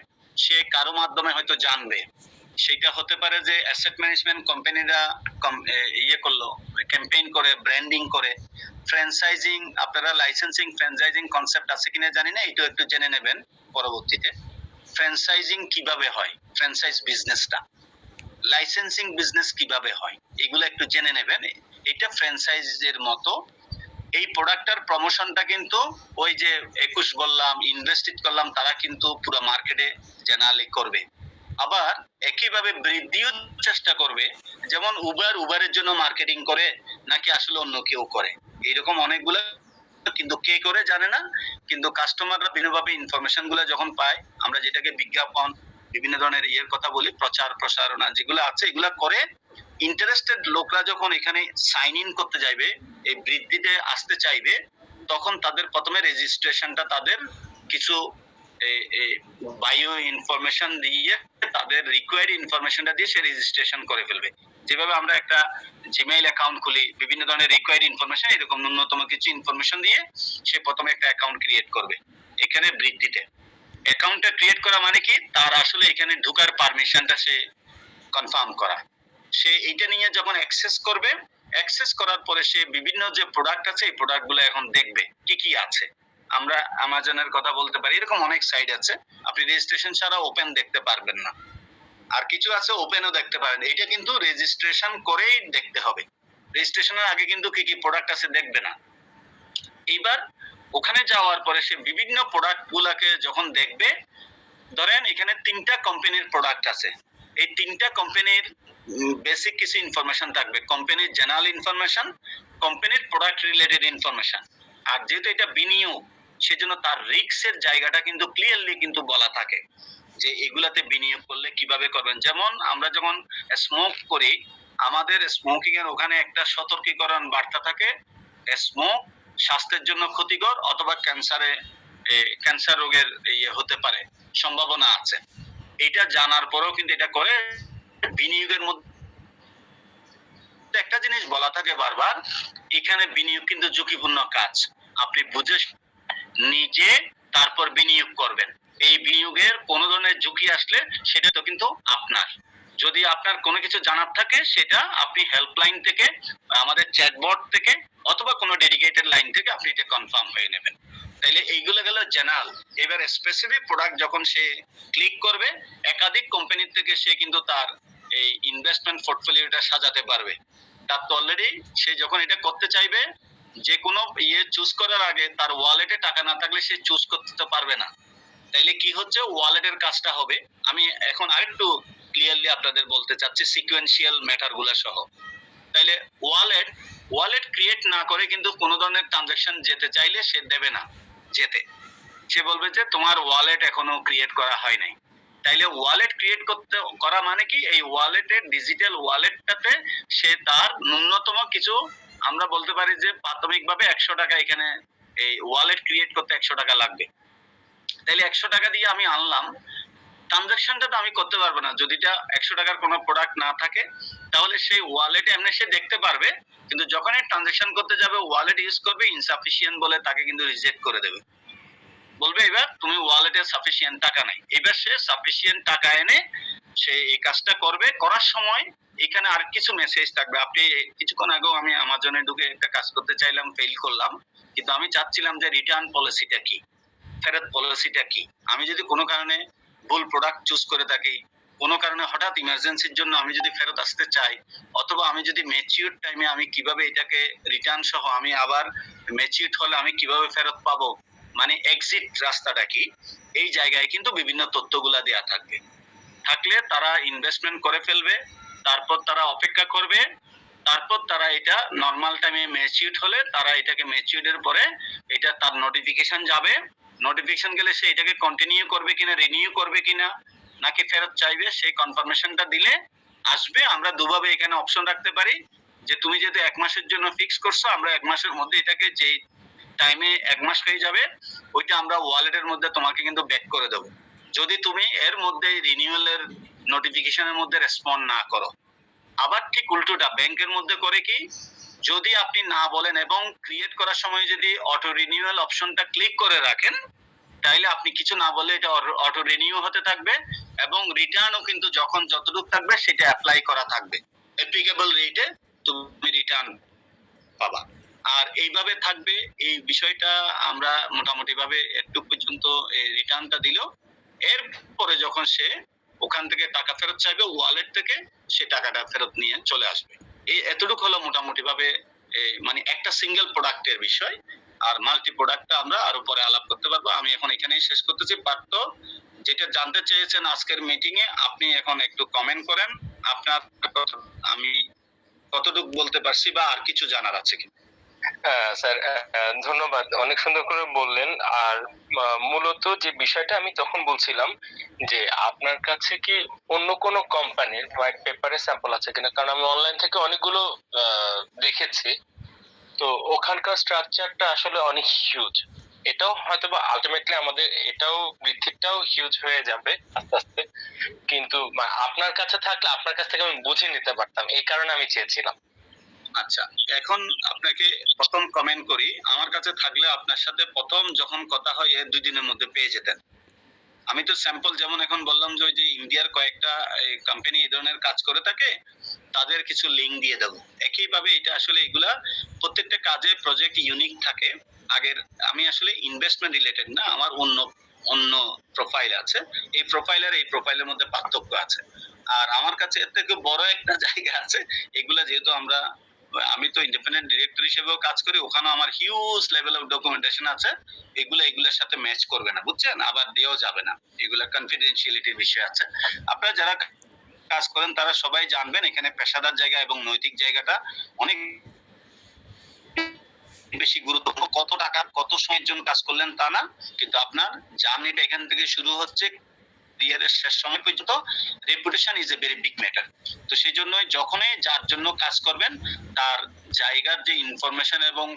সে কারো মাধ্যমে হয়তো জানবে। সেটা হতে পারে যে অ্যাসেট ম্যানেজমেন্ট কোম্পানিরা করলো, ক্যাম্পেইন করে, ব্র্যান্ডিং করে, ফ্র্যাঞ্চাইজিং, আপনারা লাইসেন্সিং ফ্র্যাঞ্চাইজিং কনসেপ্ট আছে কিনা জানি না, এটা একটু জেনে নেবেন পরবর্তীতে। ফ্র্যাঞ্চাইজিং কিভাবে হয়, ফ্র্যাঞ্চাইজ বিজনেসটা, লাইসেন্সিং বিজনেস কিভাবে হয়, এগুলো একটু জেনে নেবেন। এটা ফ্র্যাঞ্চাইজের মতো। এই প্রোডাক্টটার প্রমোশনটা কিন্তু ওই যে 21 বললাম, ইনভেস্ট করলাম, তারা কিন্তু পুরো মার্কেটে জেনারেলি করবে। আবার একইভাবে বৃদ্ধিও চেষ্টা করবে, যেমন উবারের জন্য মার্কেটিং করে নাকি আসলে অন্য কেউ করে, এইরকম অনেকগুলো, কিন্তু কে করে জানে না। কিন্তু কাস্টমাররা বিভিন্নভাবে ইনফরমেশন গুলো যখন পায়, আমরা যেটাকে বিজ্ঞাপন বিভিন্ন ধরনের ইয়ের কথা বলি, প্রচার প্রসারণা যেগুলো আছে, এগুলা করে ইন্টারেস্টেড লোকরা যখন এখানে সাইন ইন করতে যাইবে, এই বৃদ্ধিতে আসতে চাইবে, তখন তাদের প্রথমে রেজিস্ট্রেশনটা তাদের কিছু বায়ো ইনফরমেশন দিয়ে, তাদের রিকোয়ার্ড ইনফরমেশনটা দিয়ে সে রেজিস্ট্রেশন করে ফেলবে। যেভাবে আমরা একটা জিমেইল অ্যাকাউন্ট খুলি, বিভিন্ন ধরনের রিকোয়ার্ড ইনফরমেশন, এরকম ন্যূনতম কিছু ইনফরমেশন দিয়ে সে প্রথমে একটা অ্যাকাউন্ট ক্রিয়েট করবে। এখানে বৃদ্ধিতে অ্যাকাউন্টটা ক্রিয়েট করা মানে কি, তার আসলে এখানে ঢোকার পারমিশনটা সে কনফার্ম করা। সে এইটা নিয়ে যখন অ্যাক্সেস করবে, অ্যাক্সেস করার পরে সে বিভিন্ন যে প্রোডাক্ট আছে, এই প্রোডাক্টগুলো এখন দেখবে কি কি আছে। আমরা অ্যামাজনের কথা বলতে পারি, এরকম অনেক সাইট আছে, আপনি রেজিস্ট্রেশন ছাড়া ওপেন দেখতে পারবেন না। আর কিছু আছে ওপেনও দেখতে পারেন, এটা কিন্তু রেজিস্ট্রেশন করেই দেখতে হবে। রেজিস্ট্রেশনের আগে কিন্তু কি কি প্রোডাক্ট আছে দেখবে না। এইবার ওখানে যাওয়ার পরে সে বিভিন্ন প্রোডাক্ট গুলাকে যখন দেখবে, ধরেন এখানে 3টা কোম্পানির প্রোডাক্ট আছে, এই 3টা কোম্পানির বেসিক কিছু ইনফরমেশন থাকবে, কোম্পানির জেনারেল ইনফরমেশন, কোম্পানির প্রোডাক্ট রিলেটেড ইনফরমেশন। আর যেহেতু এটা বিনিয়োগ, সেজন্য তার রিস্কের জায়গাটা কিন্তু ক্লিয়ারলি কিন্তু বলা থাকে যে এগুলাতে বিনিয়োগ করলে কিভাবে করবেন। যেমন আমরা যখন স্মোক করি, আমাদের স্মোকিং এর ওখানে একটা সতর্কীকরণ বার্তা থাকে, স্মোক স্বাস্থ্যের জন্য ক্ষতিকর অথবা ক্যান্সার রোগের ইয়ে হতে পারে, সম্ভাবনা আছে। এটা জানার পরেও কিন্তু এটা করে। বিনিয়োগের মধ্যে একটা জিনিস বলা থাকে বারবার, এখানে বিনিয়োগ কিন্তু ঝুঁকিপূর্ণ কাজ, আপনি বুঝে নিজে তারপর বিনিয়োগ করবেন। এই বিনিয়োগের কোনো ধরনের ঝুঁকি আসলে সেটা তো কিন্তু আপনার। যদি আপনার কোনো কিছু জানার থাকে, সেটা আপনি হেল্পলাইন থেকে, আমাদের চ্যাটবট থেকে, অথবা কোনো ডেডিকেটেড লাইন থেকে আপনি এটা কনফার্ম হয়ে নেবেন। তাইলে এইগুলো গেল জেনারেল। এবার স্পেসিফিক প্রোডাক্ট যখন সে ক্লিক করবে, একাধিক কোম্পানির থেকে সে কিন্তু তার এই ইনভেস্টমেন্ট পোর্টফোলিওটা সাজাতে পারবে। তার তো অলরেডি সে যখন এটা করতে চাইবে, যে কোনো ইয়ে চুজ করার আগে তার ওয়ালেটে টাকা না থাকলে সে চুজ করতে পারবে না। তাইলে কি হচ্ছে, ওয়ালেটের কাজটা হবে। আমি এখন আরেকটু ক্লিয়ারলি আপনাদের বলতে চাচ্ছি সিকোয়েন্সিয়াল ম্যাটার গুলা সহ। তাইলে ওয়ালেট ক্রিয়েট না করে কিন্তু কোনো ধরনের ট্রানজাকশন যেতে চাইলে সে দেবে না যেতে, সে বলবে যে তোমার ওয়ালেট এখনো ক্রিয়েট করা হয় নাই। তাইলে ওয়ালেট ক্রিয়েট করা মানে কি, এই ওয়ালেটের ডিজিটাল ওয়ালেটটাতে সে তার ন্যূনতম কিছু, আমরা বলতে পারি যে প্রাথমিকভাবে 100 টাকা, এখানে এই ওয়ালেট ক্রিয়েট করতে 100 টাকা লাগবে। তাইলে 100 টাকা দিয়ে আমি আনলাম, ট্রানজাকশনটা তো আমি করতে পারবো না যদি 100 টাকার কোনো প্রোডাক্ট না থাকে। তাহলে সেই ওয়ালেটে এমনি সে দেখতে পারবে, কিন্তু যখন এই ট্রানজাকশন করতে যাবে, ওয়ালেট ইউজ করবে ইনসাফিসিয়েন্ট বলে, তাকে কিন্তু রিজেক্ট করে দেবে, বলবে এবার তুমি ওয়ালেটে সাফিসিয়েন্ট টাকা নাই। এবার সে সাফিসিয়েন্ট টাকা এনে সে এই কাজটা করবে। করার সময় এখানে আর কিছু মেসেজ থাকবে। আপনি কিছুক্ষণ আগেও আমি অ্যামাজনে ঢুকে একটা কাজ করতে চাইলাম, ফেল করলাম, কিন্তু আমি চাচ্ছিলাম যে রিটার্ন পলিসিটা কি, ফেরত পলিসিটা কি। আমি যদি কোনো কারণে ভুল প্রোডাক্ট চুজ করে থাকি, কোনো কারণে হঠাৎ ইমার্জেন্সির জন্য আমি যদি ফেরত আসতে চাই, অথবা আমি যদি ম্যাচিউর টাইমে আমি কিভাবে এটাকে রিটার্ন সহ আমি আবার ম্যাচিউর হলে আমি কিভাবে ফেরত পাবো, মানে এক্সিট রাস্তাটা কি, এই জায়গায় কিন্তু বিভিন্ন তথ্যগুলা দেয়া থাকবে। থাকলে তারা ইনভেস্টমেন্ট করে ফেলবে, তারপর তারা অপেক্ষা করবে, তারপর তারা এটা নর্মাল টাইমে ম্যাচিউর হলে তারা এটাকে ম্যাচিউরের পরে এটা তার নোটিফিকেশন যাবে। নোটিফিকেশন গেলে সে এটাকে কন্টিনিউ করবে কিনা, রিনিউ করবে কিনা, নাকি ফেরত চাইবে, সেই কনফার্মেশনটা দিলে আসবে। আমরা দুভাবে এখানে অপশন রাখতে পারি যে তুমি যেহেতু 1 মাসের জন্য ফিক্স করছো, আমরা 1 মাসের মধ্যে এটাকে যেই টাইমে 1 মাস হয়ে যাবে, ওইটা আমরা ওয়ালেটের মধ্যে তোমাকে কিন্তু ব্যাক করে দেবো, যদি তুমি এর মধ্যে রিনিউয়ালের নোটিফিকেশনের মধ্যে রেসপন্ড না করো। আবার ঠিক উল্টোটা ব্যাংকের মধ্যে করে কি, যদি আপনি না বলেন এবং ক্রিয়েট করার সময় যদি অটো রিনিউয়াল অপশনটা ক্লিক করে রাখেন, তাইলে আপনি কিছু না বলে এটা অটো রিনিউ হতে থাকবে, এবং রিটার্নও কিন্তু যখন যতটুকু থাকবে সেটা অ্যাপ্লাই করা থাকবে, অ্যাপ্লিকেবল রেটে তুমি রিটার্ন পাবা। আর এইভাবে থাকবে। এই বিষয়টা আমরা মোটামুটি ভাবে একটু পর্যন্ত রিটার্নটা দিল, এরপরে যখন সে ওখান থেকে টাকা ফেরত চাইবে ওয়ালেট থেকে, সে টাকাটা ফেরত নিয়ে চলে আসবে। এই এতটুকু হলো মোটামুটি ভাবে মানে একটা সিঙ্গেল প্রোডাক্টের বিষয়। আর মাল্টি প্রোডাক্টটা আমরা আরো পরে আলাপ করতে পারবো। আমি এখন এখানেই শেষ করতেছি। পার্ট তো যেটা জানতে চেয়েছেন আজকের মিটিং এ, আপনি এখন একটু কমেন্ট করেন। আপনার কথা আমি কতটুকু বলতে পারছি বা আর কিছু জানার আছে কি? হ্যাঁ স্যার, ধন্যবাদ, অনেক সুন্দর করে বললেন। আর মূলত যে বিষয়টা আমি তখন বলছিলাম যে আপনার কাছে কি অন্য কোনো কোম্পানির হোয়াইট পেপারের স্যাম্পল আছে কিনা, কারণ আমি অনলাইন থেকে অনেকগুলো দেখেছি। তো ওখানকার স্ট্রাকচারটা আসলে অনেক হিউজ। এটাও হয়তো বা আলটিমেটলি আমাদের এটাও বৃদ্ধিটাও হিউজ হয়ে যাবে আস্তে আস্তে, কিন্তু আপনার কাছে থাকলে আপনার কাছ থেকে আমি বুঝে নিতে পারতাম, এই কারণে আমি চেয়েছিলাম। আচ্ছা, এখন আপনাকে প্রথম কমেন্ট করি, আমার কাছে থাকলে আপনার সাথে প্রথম যখন কথা হয় এর 2 দিনের মধ্যে পেয়ে যেতেন। আমি তো স্যাম্পল যেমন এখন বললাম যে ওই যে ইন্ডিয়ার কয়েকটা কোম্পানি এই ধরনের কাজ করে থাকে, তাদের কিছু লিংক দিয়ে দেবো। একইভাবে এটা আসলে এগুলা প্রত্যেকটা কাজে প্রজেক্ট ইউনিক থাকে। আগের আমি আসলে ইনভেস্টমেন্ট রিলেটেড না, আমার অন্য অন্য প্রোফাইল আছে। এই প্রোফাইল আর এই প্রোফাইলের মধ্যে পার্থক্য আছে। আর আমার কাছে এর থেকে বড় একটা জায়গা আছে, এগুলা যেহেতু আমি তো ইন্ডিপেন্ডেন্ট ডিরেক্টর হিসেবেও কাজ করি, ওখানে আমার হিউজ লেভেল অফ ডকুমেন্টেশন আছে। এগুলোর সাথে ম্যাচ করবে না, বুঝছেন? আবার দেওয়া যাবে না, এগুলা কনফিডেন্সিয়ালিটির বিষয় আছে। আপনারা যারা কাজ করেন তারা সবাই জানবেন এখানে পেশাদার জায়গা এবং নৈতিক জায়গাটা অনেক বেশি গুরুত্বপূর্ণ। কত টাকা কত সময়ের জন্য কাজ করলেন তা না, কিন্তু আপনার জার্নিটা এখান থেকে শুরু হচ্ছে ক্যারিয়ারের শেষ সময় পর্যন্ত। Reputation is a very big matter. তো সেই জন্য যখনই যার জন্য কাজ করবেন তার জায়গার যে ইনফরমেশন এবং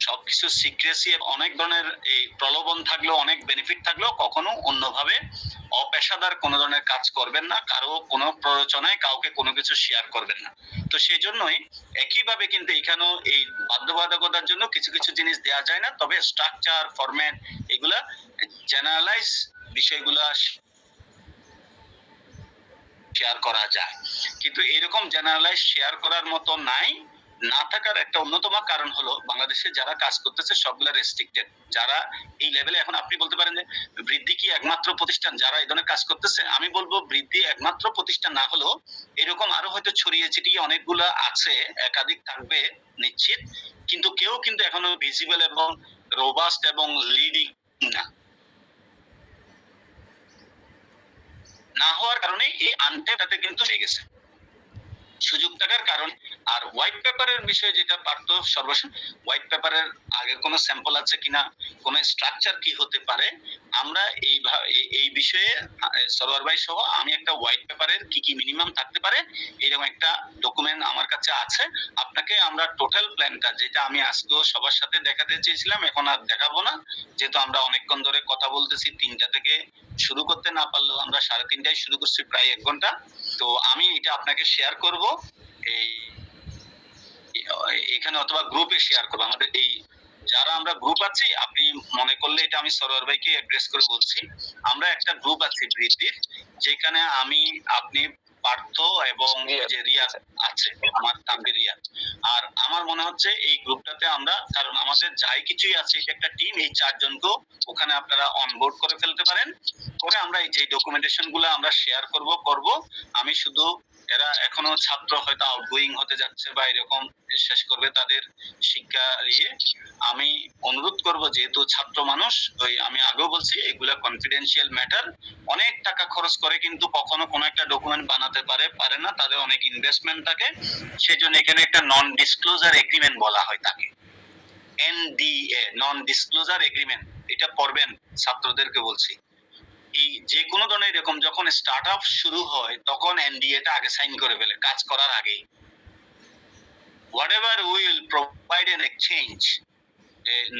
সবকিছু সিক্রেসি, অনেক ধরনের এই প্রলোভন থাকলেও, অনেক বেনিফিট থাকলেও কখনো অন্যভাবে অপেশাদার কোনো ধরনের কাজ করবেন না, কারো কোনো প্ররোচনায় কাউকে কোনো কিছু শেয়ার করবেন না। তো সেই জন্যই একইভাবে কিন্তু এখানেও এই বাধ্যবাধকতার জন্য কিছু কিছু জিনিস দেওয়া যায় না, তবে স্ট্রাকচার ফরম্যাট এগুলা জেনারেলাইজ বিষয়গুলা শেয়ার করা যায়, কিন্তু এরকম জেনারেলাইজ শেয়ার করার মতো না থাকার একটা অন্যতম কারণ হলো বাংলাদেশে যারা কাজ করতেছে সবগুলা রেস্ট্রিক্টেড। যারা এই লেভেলে, এখন আপনি বলতে পারেন যে বৃদ্ধি কি একমাত্র প্রতিষ্ঠান যারা এই ধরনের কাজ করতেছে, আমি বলবো বৃদ্ধি একমাত্র প্রতিষ্ঠান না হলেও এরকম আরো হয়তো ছড়িয়ে ছিটিয়ে অনেকগুলা আছে, একাধিক থাকবে নিশ্চিত, কিন্তু কেউ কিন্তু এখনো ভিজিবল এবং রোবাস্ট এবং লিডিং না হওয়ার কারণে এই আনটেপটাতে কিন্তু হয়ে গেছে সুযোগ থাকার কারণ। আর হোয়াইট পেপারের বিষয়ে যেটা পারত সর্বশেষ, হোয়াইট পেপারের আগে কোনো স্যাম্পল আছে কিনা, কোন স্ট্রাকচার কি হতে পারে, আমরা এই বিষয়ে সরোয়ার ভাই সহ আমি একটা হোয়াইট পেপারের কি কি মিনিমাম থাকতে পারে এরকম একটা ডকুমেন্ট আমার কাছে আছে। আপনাকে আমরা টোটাল প্ল্যানটা, যেটা আমি আজকেও সবার সাথে দেখাতে চেয়েছিলাম, এখন আর দেখাবো না, যেহেতু আমরা অনেকক্ষণ ধরে কথা বলতেছি। 3টা থেকে শুরু করতে না পারলেও আমরা 3:30টায় শুরু করছি, প্রায় 1 ঘন্টা। তো আমি এটা আপনাকে শেয়ার করব এই এখানে, অথবা গ্রুপে শেয়ার করবো। আমাদের এই যারা আমরা গ্রুপ আছি, আপনি মনে করলে এটা আমি সরোয়ার ভাইকে অ্যাড্রেস করে বলছি, আমরা একটা গ্রুপ আছি বৃদ্ধির, যেখানে আমি, আপনি, পার্থ এবং যে রিয়াজ আছে, আমার তানভীর রিয়াজ। আর আমার মনে হচ্ছে এই গ্রুপটাতে আমরা, কারণ আমাদের যাই কিছুই আছে এটা একটা টিম, এই 4 জনকেও ওখানে আপনারা অনবোর্ড করে ফেলতে পারেন। পরে আমরা এই যে ডকুমেন্টেশন গুলো আমরা শেয়ার করব। আমি শুধু, এরা এখনো ছাত্র, হয়তো আউটগোয়িং হতে যাচ্ছে বা এরকম শেষ করবে তাদের শিক্ষা নিয়ে, আমি অনুরোধ করব, যেহেতু ছাত্র মানুষ, ওই আমি আগেও বলছি এগুলা কনফিডেন্সিয়াল ম্যাটার, অনেক টাকা খরচ করে কিন্তু কখনো কোনো একটা ডকুমেন্ট বানাতে পারে না, তাদের অনেক ইনভেস্টমেন্ট থাকে। সেজন্য এখানে একটা নন ডিসক্লোজার এগ্রিমেন্ট বলা হয় তাকে, NDA, নন ডিসক্লোজার এগ্রিমেন্ট। এটা পড়বেন, ছাত্রদেরকে বলছি। এই যে কোনো ধরনের এরকম যখন স্টার্ট আপ শুরু হয় তখন NDA টা আগে সাইন করে ফেলে কাজ করার আগে। Whatever we will provide in exchange,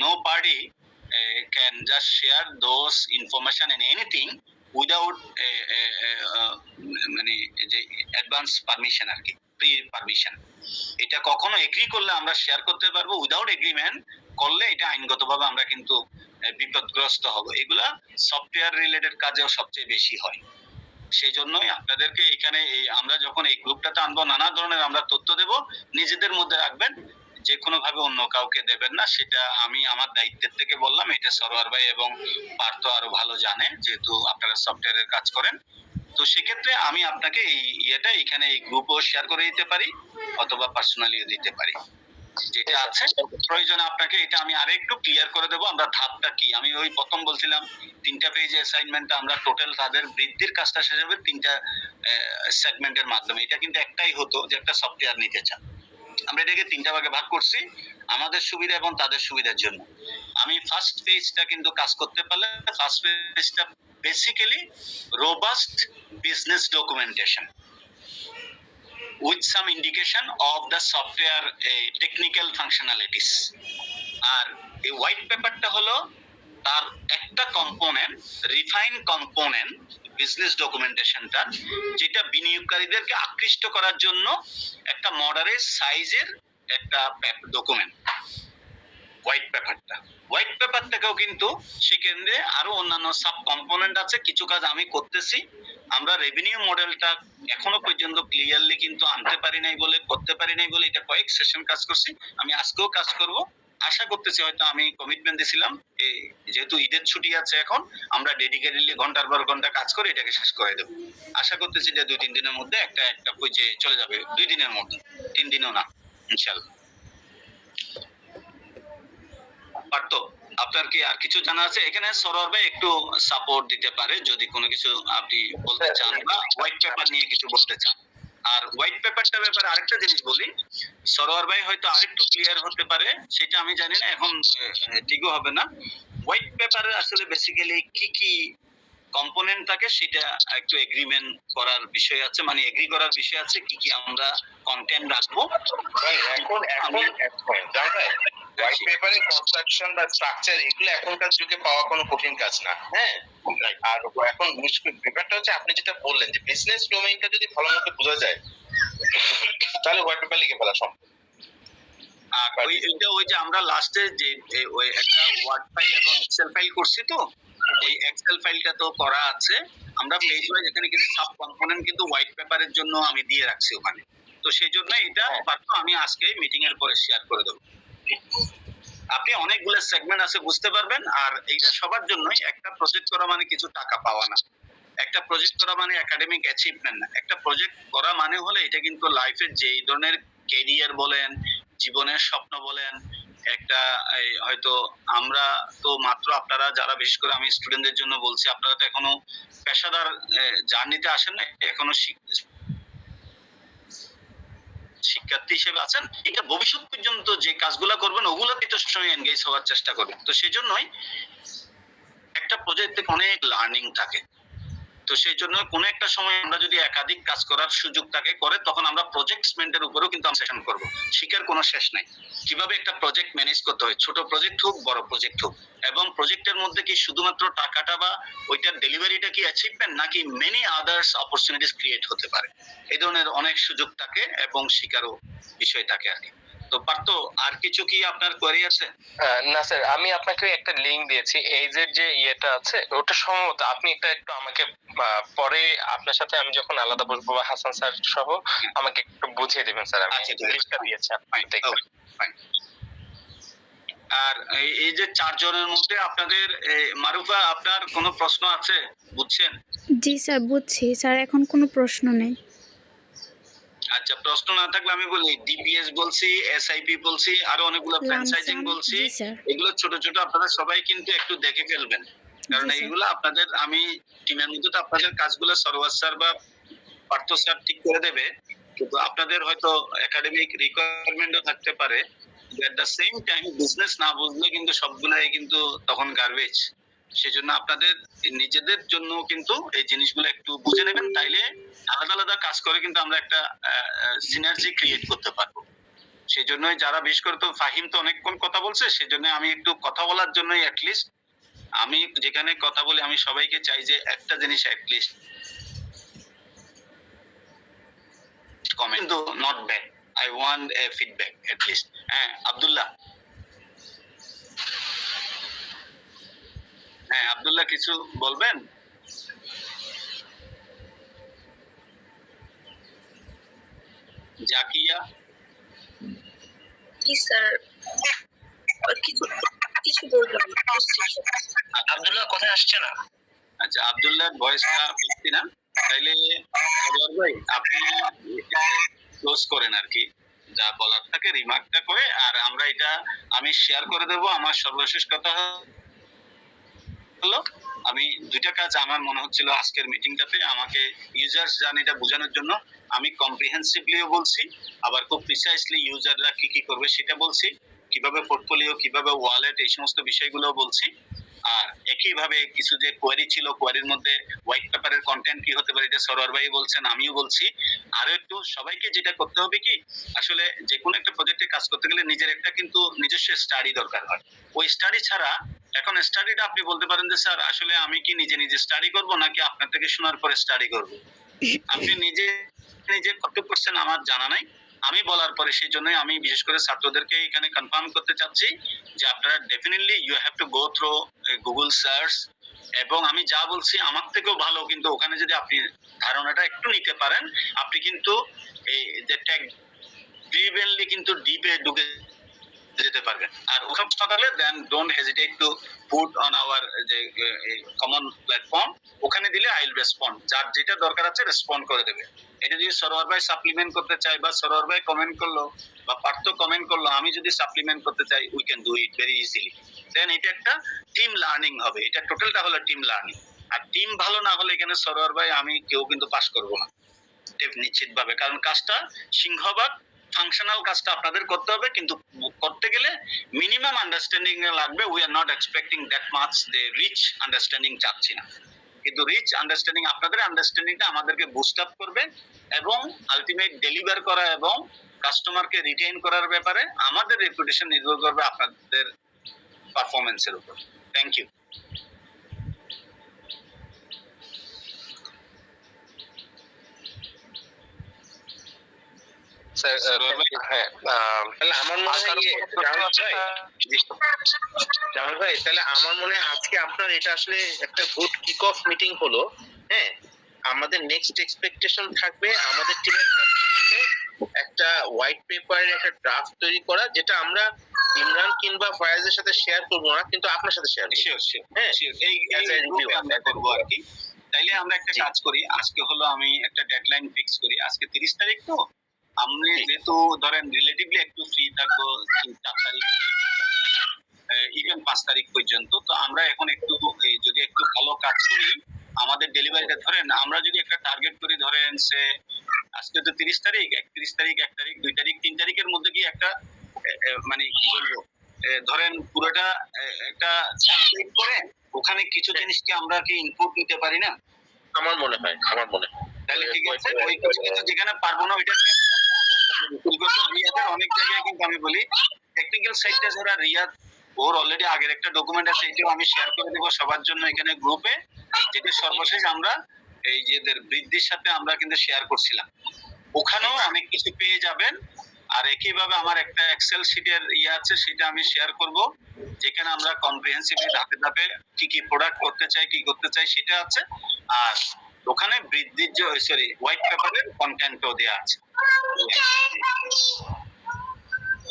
no party can just share those information in anything without মানে যে অ্যাডভান্স পারমিশন আর কি, প্রি পারমিশন। এটা কখনো এগ্রি করলে আমরা শেয়ার করতে পারবো, উইদাউট এগ্রিমেন্ট করলে এটা আইনগতভাবে আমরা কিন্তু বিপদগ্রস্ত হব। এগুলা সফটওয়্যার রিলেটেড কাজেও সবচেয়ে বেশি হয়। সেই জন্যই আপনাদেরকে এখানে আমরা যখন এই গ্রুপটাতে আনবো, নানা ধরনের আমরা তথ্য দেব, নিজেদের মধ্যে রাখবেন, যে কোনো ভাবে অন্য কাউকে দেবেন না। সেটা আমি আমার দায়িত্বের থেকে বললাম, এটা সরোয়ার ভাই এবং পার্থ আরো ভালো জানে, যেহেতু আপনারা সফটওয়্যারের কাজ করেন। তো সেক্ষেত্রে আমি আপনাকে এই এখানে এই গ্রুপও শেয়ার করে দিতে পারি, অথবা পার্সোনালিও দিতে পারি। যেটা আছে প্রয়োজনে আপনাকে এটা আমি আরেকটু ক্লিয়ার করে দেবো আমরা ধাপটা কি। আমি ওই প্রথম বলছিলাম 3টা পেজ অ্যাসাইনমেন্ট আমরা টোটাল তাদের বৃদ্ধির কাজটা শেষ হবে 3টা সেগমেন্টের মাধ্যমে। এটা কিন্তু একটাই হতো যে একটা সফটওয়্যার নিতে চান, আমরা এটাকে 3টা ভাগে ভাগ করছি আমাদের সুবিধা এবং তাদের সুবিধার জন্য। আমি ফার্স্ট পেজটা কিন্তু কাজ করতে পারলে ফার্স্ট পেজটা basically robust business documentation with some indication of the software technical functionalities। আর এই হোয়াইট পেপারটা হলো তার একটা কম্পোনেন্ট, রিফাইন কম্পোনেন্ট বিজনেস ডকুমেন্টেশনটা, যেটা বিনিয়োগকারীদেরকে আকৃষ্ট করার জন্য একটা মডারেট সাইজের একটা ডকুমেন্ট হোয়াইট পেপারটা। হোয়াইট পেপারটাকেও কিন্তু সেখানে আরো অন্যান্য সাব কম্পোনেন্ট আছে, কিছু কাজ আমি করতেছি। আমরা রেভিনিউ মডেলটা এখনো পর্যন্ত ক্লিয়ারলি কিন্তু আনতে পারি নাই বলে, করতে পারি নাই বলে এটা কয়েক সেশন কাজ করছি, আমি আজকেও কাজ করব। আশা করতেছি হয়তো আমি কমিটমেন্ট দিয়েছিলাম যেহেতু ঈদের ছুটি আছে এখন আমরা ডেডিকেটেডলি ঘন্টার পর ঘন্টা কাজ করে এটাকে শেষ করে দেবো। আশা করতেছি যে 2-3 দিনের মধ্যে একটা পেজে চলে যাবে, 2 দিনের মধ্যে, 3 দিনও না ইনশাআল্লাহ। পারতো আপনার কি আর কিছু জানা আছে? এখানে সরোয়ার ভাই একটু সাপোর্ট দিতে পারে যদি কোনো কিছু আপনি বলতে চান বা হোয়াইট পেপার নিয়ে কিছু বলতে চান। আর হোয়াইট পেপারটা ব্যাপারে আরেকটা জিনিস বলি, সরোয়ার ভাই হয়তো আরেকটু ক্লিয়ার হতে পারে, সেটা আমি জানি না, এখন ঠিকও হবে না। হোয়াইট পেপারে আসলে বেসিক্যালি কি কি কম্পোনেন্ট থাকে সেটা একটু এগ্রিমেন্ট করার বিষয় আছে, মানে এগ্রি করার বিষয় আছে কি কি আমরা কন্টেন্ট রাখবো। এখন হোয়াইট পেপারে কনস্ট্রাকশন বা স্ট্রাকচার এগুলো এখনকার যুগে পাওয়া কোনো কঠিন কাজ না। হ্যাঁ, আর এখন ব্যাপারটা হচ্ছে আপনি যেটা বললেন যে বিজনেস ডোমেইনটা যদি ভালো মতো বোঝা যায় তাহলে হোয়াইট পেপার লিখে ফেলা সম্ভব। আর ওই যে আমরা লাস্টে যে ওই একটা ওয়ার্ড ফাইল এবং এক্সেল ফাইল করছি, তো এই এক্সেল ফাইলটা তো করা আছে, আমরা পেজ ওয়াইজ এখানে কিছু সাব কম্পোনেন্ট কিন্তু হোয়াইট পেপারের জন্য আমি দিয়ে রাখছি ওখানে। তো সেই জন্য এটা পারতো আমি আজকে মিটিং এর পরে শেয়ার করে দেবো। আপনি অনেকগুলো সেগমেন্ট আছে বুঝতে পারবেন। আর এইটা সবার জন্যই, একটা প্রজেক্ট করা মানে কিছু টাকা পাওয়া না, একটা প্রজেক্ট করা মানে একাডেমিক অ্যাচিভমেন্ট না, একটা প্রজেক্ট করা মানে হলে এটা কিন্তু লাইফের যে এই ধরনের ক্যারিয়ার বলেন, জীবনের স্বপ্ন বলেন, একটা হয়তো আমরা তো মাত্র, আপনারা যারা বিশেষ করে আমি স্টুডেন্টদের জন্য বলছি, আপনারা তো এখনো পেশাদার জার্নিতে আসেন না, এখনো শিক্ষার্থী হিসেবে আছেন। এটা ভবিষ্যৎ পর্যন্ত যে কাজগুলো করবেন ওগুলোতে তো সবসময় এনগেজ হওয়ার চেষ্টা করবেন। তো সেই জন্যই একটা প্রজেক্ট থেকে অনেক লার্নিং থাকে। তো সেই জন্য কোনো একটা সময় আমরা যদি একাধিক কাজ করার সুযোগ থাকে করে, তখন আমরা প্রজেক্টমেন্টের উপরেও কিন্তু সেশন করব। শিখার কোনো শেষ নাই, কিভাবে একটা প্রজেক্ট ম্যানেজ করতে হয়, ছোট প্রজেক্ট হোক বড় প্রজেক্ট হোক, এবং প্রজেক্টের মধ্যে কি শুধুমাত্র টাকাটা বা ওইটার ডেলিভারিটা কি অ্যাচিভমেন্ট, নাকি মেনি আদার্স অপরচুনিটিস ক্রিয়েট হতে পারে, এই ধরনের অনেক সুযোগ থাকে এবং শিখারও বিষয় থাকে আর কি। তো পারতো আর কিছু কি আপনার কোয়েরি আছে? না স্যার, আমি আপনাকে একটা লিংক দিয়েছি, এইজের যে ইয়েটা আছে ওটা সম্ভবত আপনি এটা একটু আমাকে পরে আপনার সাথে আমি যখন আলাদা বসবো বা হাসান স্যার সহ আমাকে একটু বুঝিয়ে দিবেন স্যার। আমি লিংকটা দিয়েছি, আপনি দেখবেন। আর এই যে 4 জনের মধ্যে আপনাদের মারুফা, আপনার কোনো প্রশ্ন আছে? বুঝছেন? জি স্যার, বুঝছি স্যার, এখন কোনো প্রশ্ন নেই। আচ্ছা, প্রশ্ন না থাকলে আমি বলি, ডিপিএস বলছি, এসআইপি বলছি, আরো অনেকগুলো ফ্র্যাঞ্চাইজিং বলছি, এগুলো ছোট ছোট আপনারা সবাই কিন্তু একটু দেখে ফেলবেন, কারণ এইগুলো আপনাদের, আমি টিমের মধ্যে তো আপনাদের কাজগুলো সরওয়ার স্যার বা পার্থ স্যার ঠিক করে দেবে, কিন্তু আপনাদের হয়তো একাডেমিক রিকোয়ারমেন্টও থাকতে পারে। At the same time business না বুঝলে কিন্তু সবগুলাই কিন্তু তখন গার্বেজ। সেজন্য আপনাদের নিজেদের জন্য কিন্তু এই জিনিসগুলো একটু বুঝে নেবেন, তাইলে আলাদা আলাদা কাজ করে কিন্তু আমরা একটা সিনার্জি ক্রিয়েট করতে পারবো। সেই জন্যই যারা বিশেষ করে, তো ফাহিম তো অনেকক্ষণ কথা বলছে, সেজন্য আমি একটু কথা বলার জন্যই অ্যাটলিস্ট আমি যেখানে কথা বলি আমি সবাইকে চাই যে একটা জিনিস অ্যাটলিস্ট কমেন্ট, কিন্তু not bad, I want a feedback at least. হ্যাঁ আব্দুল্লাহ, আব্দুল্লাহ কিছু বলবেন? জাকিয়া? জি স্যার, কিছু বলবেন? আব্দুল্লাহ কোথায় আসছে না? আচ্ছা, আব্দুল্লাহর ভয়েসটা বুঝছি না, তাইলে সরওয়ার ভাই আপনি ক্লোজ করেন আর কি, যা বলার থাকে রিমার্কটা করে, আর আমরা এটা আমি শেয়ার করে দেব। আমার সর্বশেষ কথা হলো, আমি দুইটা কাজ আমার মনে হচ্ছিল আজকের মিটিংটাতে আমাকে ইউজার্স জার্নিটা বোঝানোর জন্য আমি কম্প্রিহেন্সিভলিও বলছি, আবার খুব প্রিসাইসলি ইউজাররা কি কি করবে সেটা বলছি, কিভাবে পোর্টফোলিও, কিভাবে ওয়ালেট, এই সমস্ত বিষয়গুলো বলছি। আর একইভাবে কিছু যে কোয়ারি ছিল, কোয়ারির মধ্যে হোয়াইট পেপারের কন্টেন্ট কি হতে পারে এটা সরোয়ার ভাই বলছেন, আমিও বলছি। আরো একটু সবাইকে যেটা করতে হবে কি, আসলে যে কোনো একটা প্রজেক্টে কাজ করতে গেলে নিজের একটা কিন্তু নিজস্ব স্টাডি দরকার হয়। ওই স্টাডি ছাড়া, এখন স্টাডিটা আপনি বলতে পারেন যে স্যার আসলে আমি কি নিজে নিজে স্টাডি করব নাকি আপনার থেকে শোনার পরে স্টাডি করব। আপনি নিজে নিজে কত করছেন আমার জানা নাই, আমি বলার পরে সেই জন্য আমি বিশেষ করে ছাত্রদেরকে এখানে কনফার্ম করতে চাচ্ছি যে আপনারা definitely you have to go through Google search, এবং আমি যা বলছি আমার থেকেও ভালো কিন্তু ওখানে যদি আপনি ধারণাটা একটু নিতে পারেন, আপনি কিন্তু এই যে ট্যাগ ড্রিভেনলি কিন্তু ডিপে ঢুকে যেতে পারবেন। আর ওসব থাকলে then don't hesitate to put on our যে কমন প্ল্যাটফর্ম, ওখানে দিলে আই উইল রেসপন্ড, যার যেটা দরকার আছে রেসপন্ড করে দেবে। এটা যদি সরোয়ার ভাই সাপ্লিমেন্ট করতে চাই বা সরোয়ার ভাই কমেন্ট করলো বা পার্থ কমেন্ট করলো, আমি যদি সাপ্লিমেন্ট করতে চাই, we can do it very easily. Then এটা একটা টিম লার্নিং হবে, এটা টোটালটা হলো টিম লার্নিং। আর টিম ভালো না হলে এখানে সরোয়ার ভাই আমি কেউ কিন্তু পাস করবো না নিশ্চিত ভাবে, কারণ কাজটা সিংহভাগ ফাংশনাল কাজটা আপনাদের করতে হবে, কিন্তু করতে গেলে মিনিমাম আন্ডারস্ট্যান্ডিং লাগবে। We are not expecting that much যে রিচ আন্ডারস্ট্যান্ডিং চাচ্ছি না, কিন্তু রিচ আন্ডারস্ট্যান্ডিং, আপনাদের আন্ডারস্ট্যান্ডিংটা আমাদেরকে বুস্ট আপ করবে এবং আলটিমেট ডেলিভার করা এবং কাস্টমারকে রিটেইন করার ব্যাপারে আমাদের রেপুটেশন নির্ভর করবে আপনাদের পারফরমেন্সের উপর। Thank you. স্যার হ্যাঁ, তাহলে আমার মনে হয় জামাল ভাই, তাহলে আমার মনে হয় আজকে আপনার এটা আসলে একটা গুড কিক অফ মিটিং হলো। হ্যাঁ, আমাদের নেক্সট এক্সপেকটেশন থাকবে আমাদের টিমের পক্ষ থেকে একটা হোয়াইট পেপারের একটা ড্রাফট তৈরি করা, যেটা আমরা ইমরান কিংবা ফয়াজের সাথে শেয়ার করবো না, কিন্তু আপনার সাথে শেয়ার করবো। শিওর শিওর হ্যাঁ, এই গ্রুপে আমরা করবো আর কি। তাইলে আমরা একটা কাজ করি, আজকে হলো আমি একটা ডেডলাইন ফিক্স করি, আজকে 30 তারিখ তো, আমি যেহেতু ধরেন রিলেটিভলি একটু ফ্রি থাকবো 4 তারিখ ইভেন 5 তারিখ পর্যন্ত, তো আমরা এখন একটু যদি একটু ভালো কাজ করি আমাদের ডেলিভারিটা, ধরেন আমরা যদি একটা টার্গেট করি, ধরেন সে আজকে তো 30 তারিখ, 31 তারিখ, 1 তারিখ, 2 তারিখ, 3 তারিখের মধ্যে কি একটা মানে কি বলবো, ধরেন পুরোটা একটা সাবমিট করে ওখানে কিছু জিনিস কি আমরা কি ইনপুট নিতে পারি না? আমার মনে হয় তাহলে ঠিক আছে, ওই কিছু কিছু যেখানে পারবো না ওইটা রিয়াদের অনেক জায়গায় কিন্তু আমি বলি টেকনিক্যাল সাইডটা যারা রিয়াদ ওর অলরেডি আগের একটা ডকুমেন্ট আছে, এটাও আমি শেয়ার করে দেবো সবার জন্য এখানে গ্রুপে, যেটা সর্বশেষ আমরা এই যে বৃদ্ধির সাথে আমরা কিন্তু শেয়ার করছিলাম, ওখানেও অনেক কিছু পেয়ে যাবেন। আর একইভাবে আমার একটা এক্সেল শিটের আছে, সেটা আমি শেয়ার করব, যেখানে আমরা কম্প্রিহেন্সিভলি ধাপে ধাপে কি কি প্রোডাক্ট করতে চাই, কি করতে চাই সেটা আছে। আর ওখানে বৃদ্ধির যে হোয়াইট পেপারের কন্টেন্টও দেওয়া আছে।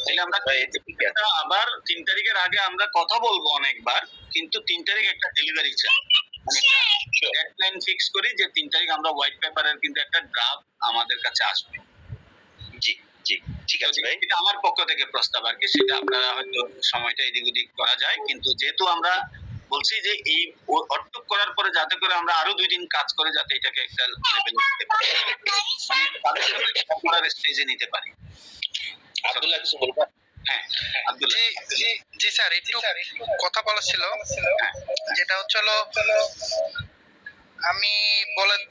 তাহলে আমরা আবার 3 তারিখের আগে আমরা কথা বলবো অনেকবার, কিন্তু 3 তারিখ একটা ডেলিভারি চাই, মানে ডেডলাইন ফিক্স করি যে 3 তারিখ আমরা হোয়াইট পেপারের কিন্তু একটা ড্রাফট আমাদের কাছে আসবে। জি জি, ঠিক আছে ভাই, এটা আমার পক্ষ থেকে প্রস্তাব আর কি, সেটা আপনারা হয়তো সময়টা এদিক ওদিক করা যায়, কিন্তু যেহেতু আমরা বলছি যে এই অটুক করার পরে যাতে করে আমরা আরো 2 দিন কাজ করে যাতে এটাকে একটা লেভেলে নিতে পারি, মানে তাদের সাথে করার স্টেজে নিতে পারি। আব্দুল্লাহ কিছু বলবা? হ্যাঁ আব্দুল্লাহ। জি স্যার, একটু কথা বলা ছিল, যেটা হচ্ছে আমি বলার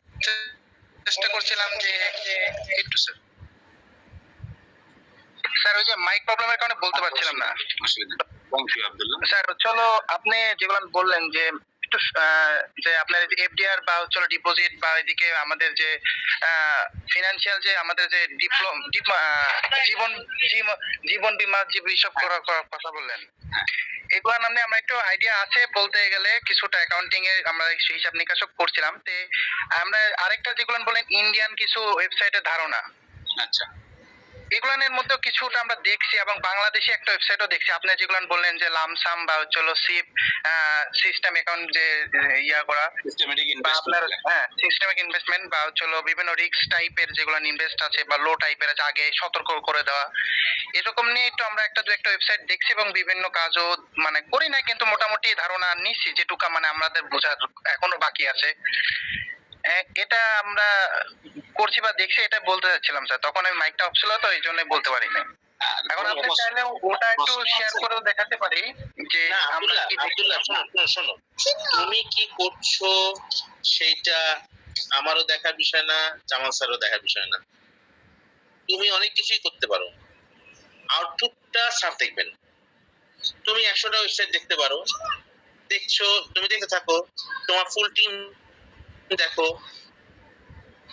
চেষ্টা করছিলাম যে একটু স্যার ওই যে মাইক প্রবলেমের কারণে বলতে পারছিলাম না। Thank you Abdullah. স্যার চলো আপনি যেগুলো বললেন যে একটু যে আপনার এফডিআর বা হচ্ছে ডিপোজিট বা এদিকে আমাদের যে ফিনান্সিয়াল যে আমাদের যে জীবন বীমা যে বিষয় করার কথা বললেন, এগুলোর নামে আমরা একটু আইডিয়া আছে বলতে গেলে, কিছুটা অ্যাকাউন্টিং এ আমরা হিসাব নিকাশ করছিলাম। তে আমরা আরেকটা যেগুলো বলেন ইন্ডিয়ান কিছু ওয়েবসাইটের ধারণা, আচ্ছা এগুলানের মধ্যে কিছুটা আমরা দেখছি এবং বাংলাদেশি একটা ওয়েবসাইটও দেখছি। আপনি যেগুলো বললেন যে লামসাম বা হলো সিপ সিস্টেম অ্যাকাউন্ট যে ইয়া করা সিস্টেমেটিক বা আপনার ইনভেস্টমেন্ট। সিস্টেমিক ইনভেস্টমেন্ট বা হলো বিভিন্ন রিস্ক টাইপের যেগুলো ইনভেস্ট আছে বা লো টাইপের আছে আগে সতর্ক করে দেওয়া, এরকম নিয়ে একটু আমরা দু একটা ওয়েবসাইট দেখছি এবং বিভিন্ন কাজও মানে করি না, কিন্তু মোটামুটি ধারণা নিচ্ছি যেটুকা মানে আমাদের বোঝার এখনো বাকি আছে। এটা আমরা করছি বা দেখছি, এটা বলতে চাচ্ছিলাম স্যার। তখন আমি মাইকটা অফ ছিল তো এই জন্য বলতে পারি না। এখন আপনি চাইলে ওটা একটু শেয়ার করেও দেখাতে পারি যে না আমরা আব্দুল্লাহ, কি আব্দুল্লাহ শোনো, তুমি কি করছো সেইটা আমারও দেখার বিষয় না, জামাল স্যারও দেখার বিষয় না। তুমি অনেক কিছুই করতে পারো, আউটপুটটা স্যার দেখবেন। তুমি 100টা ওয়েবসাইট দেখতে পারো, দেখছো, তুমি দেখতে থাকো, তোমার ফুল টিম দেখো,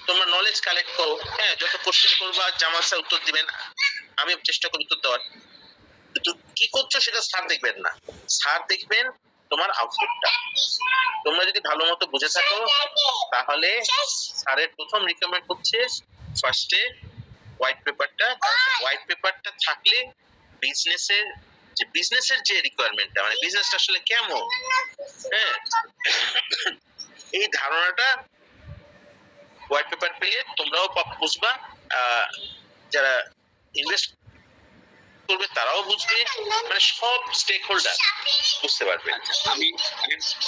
তোমরা নলেজ কালেক্ট করো। হ্যাঁ, যত কোশ্চেন করবা জামাল স্যার উত্তর দিবেন, আমি চেষ্টা করি উত্তর দেওয়ার। কিন্তু কি করছো সেটা স্যার দেখবেন না, স্যার দেখবেন তোমার আউটপুটটা। তোমরা যদি ভালো মতো বুঝে থাকো তাহলে স্যারের প্রথম রিকমেন্ড হচ্ছে ফার্স্টে হোয়াইট পেপারটা। হোয়াইট পেপারটা থাকলে বিজনেসের যে রিকোয়ারমেন্টটা, মানে বিজনেসটা আসলে কেমন, হ্যাঁ, এই ধারণাটা হোয়াইট পেপার পেলে তোমরাও বুঝবা, যারা ইনভেস্ট করবে তারাও বুঝবে, মানে সব স্টেক হোল্ডার বুঝতে পারবে। আমি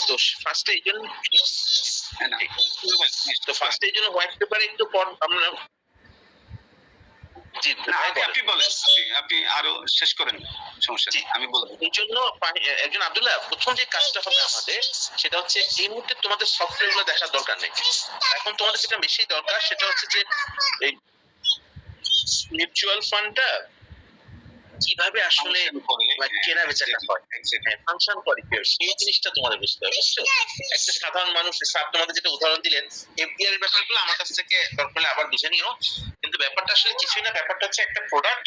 তো ফার্স্টে এই জন্য হোয়াইট পেপারে একটু পর আমরা জি আপনি বলেন, আপনি আরো শেষ করেন, সমস্যা নেই, আমি বলবো। এই জন্য একজন আব্দুল্লাহ, প্রথম যে কাজটা হবে আমাদের সেটা হচ্ছে এই মুহূর্তে তোমাদের সফটওয়্যার গুলো দেখার দরকার নেই। এখন তোমাদের যেটা বেশি দরকার সেটা হচ্ছে যে এই মিউচুয়াল ফান্ডটা কিভাবে আসলে কেনা বেচাটা হয়, ফাংশন করে সেই জিনিসটা তোমাদের বুঝতে হবে, বুঝছো? একটা সাধারণ মানুষ, স্যার তোমাদের যেটা উদাহরণ দিলেন এফডিআর এর ব্যাপারগুলো আমার কাছ থেকে দরকার হলে আবার বুঝে নিও, কিন্তু ব্যাপারটা আসলে কিছুই না। ব্যাপারটা হচ্ছে একটা প্রোডাক্ট,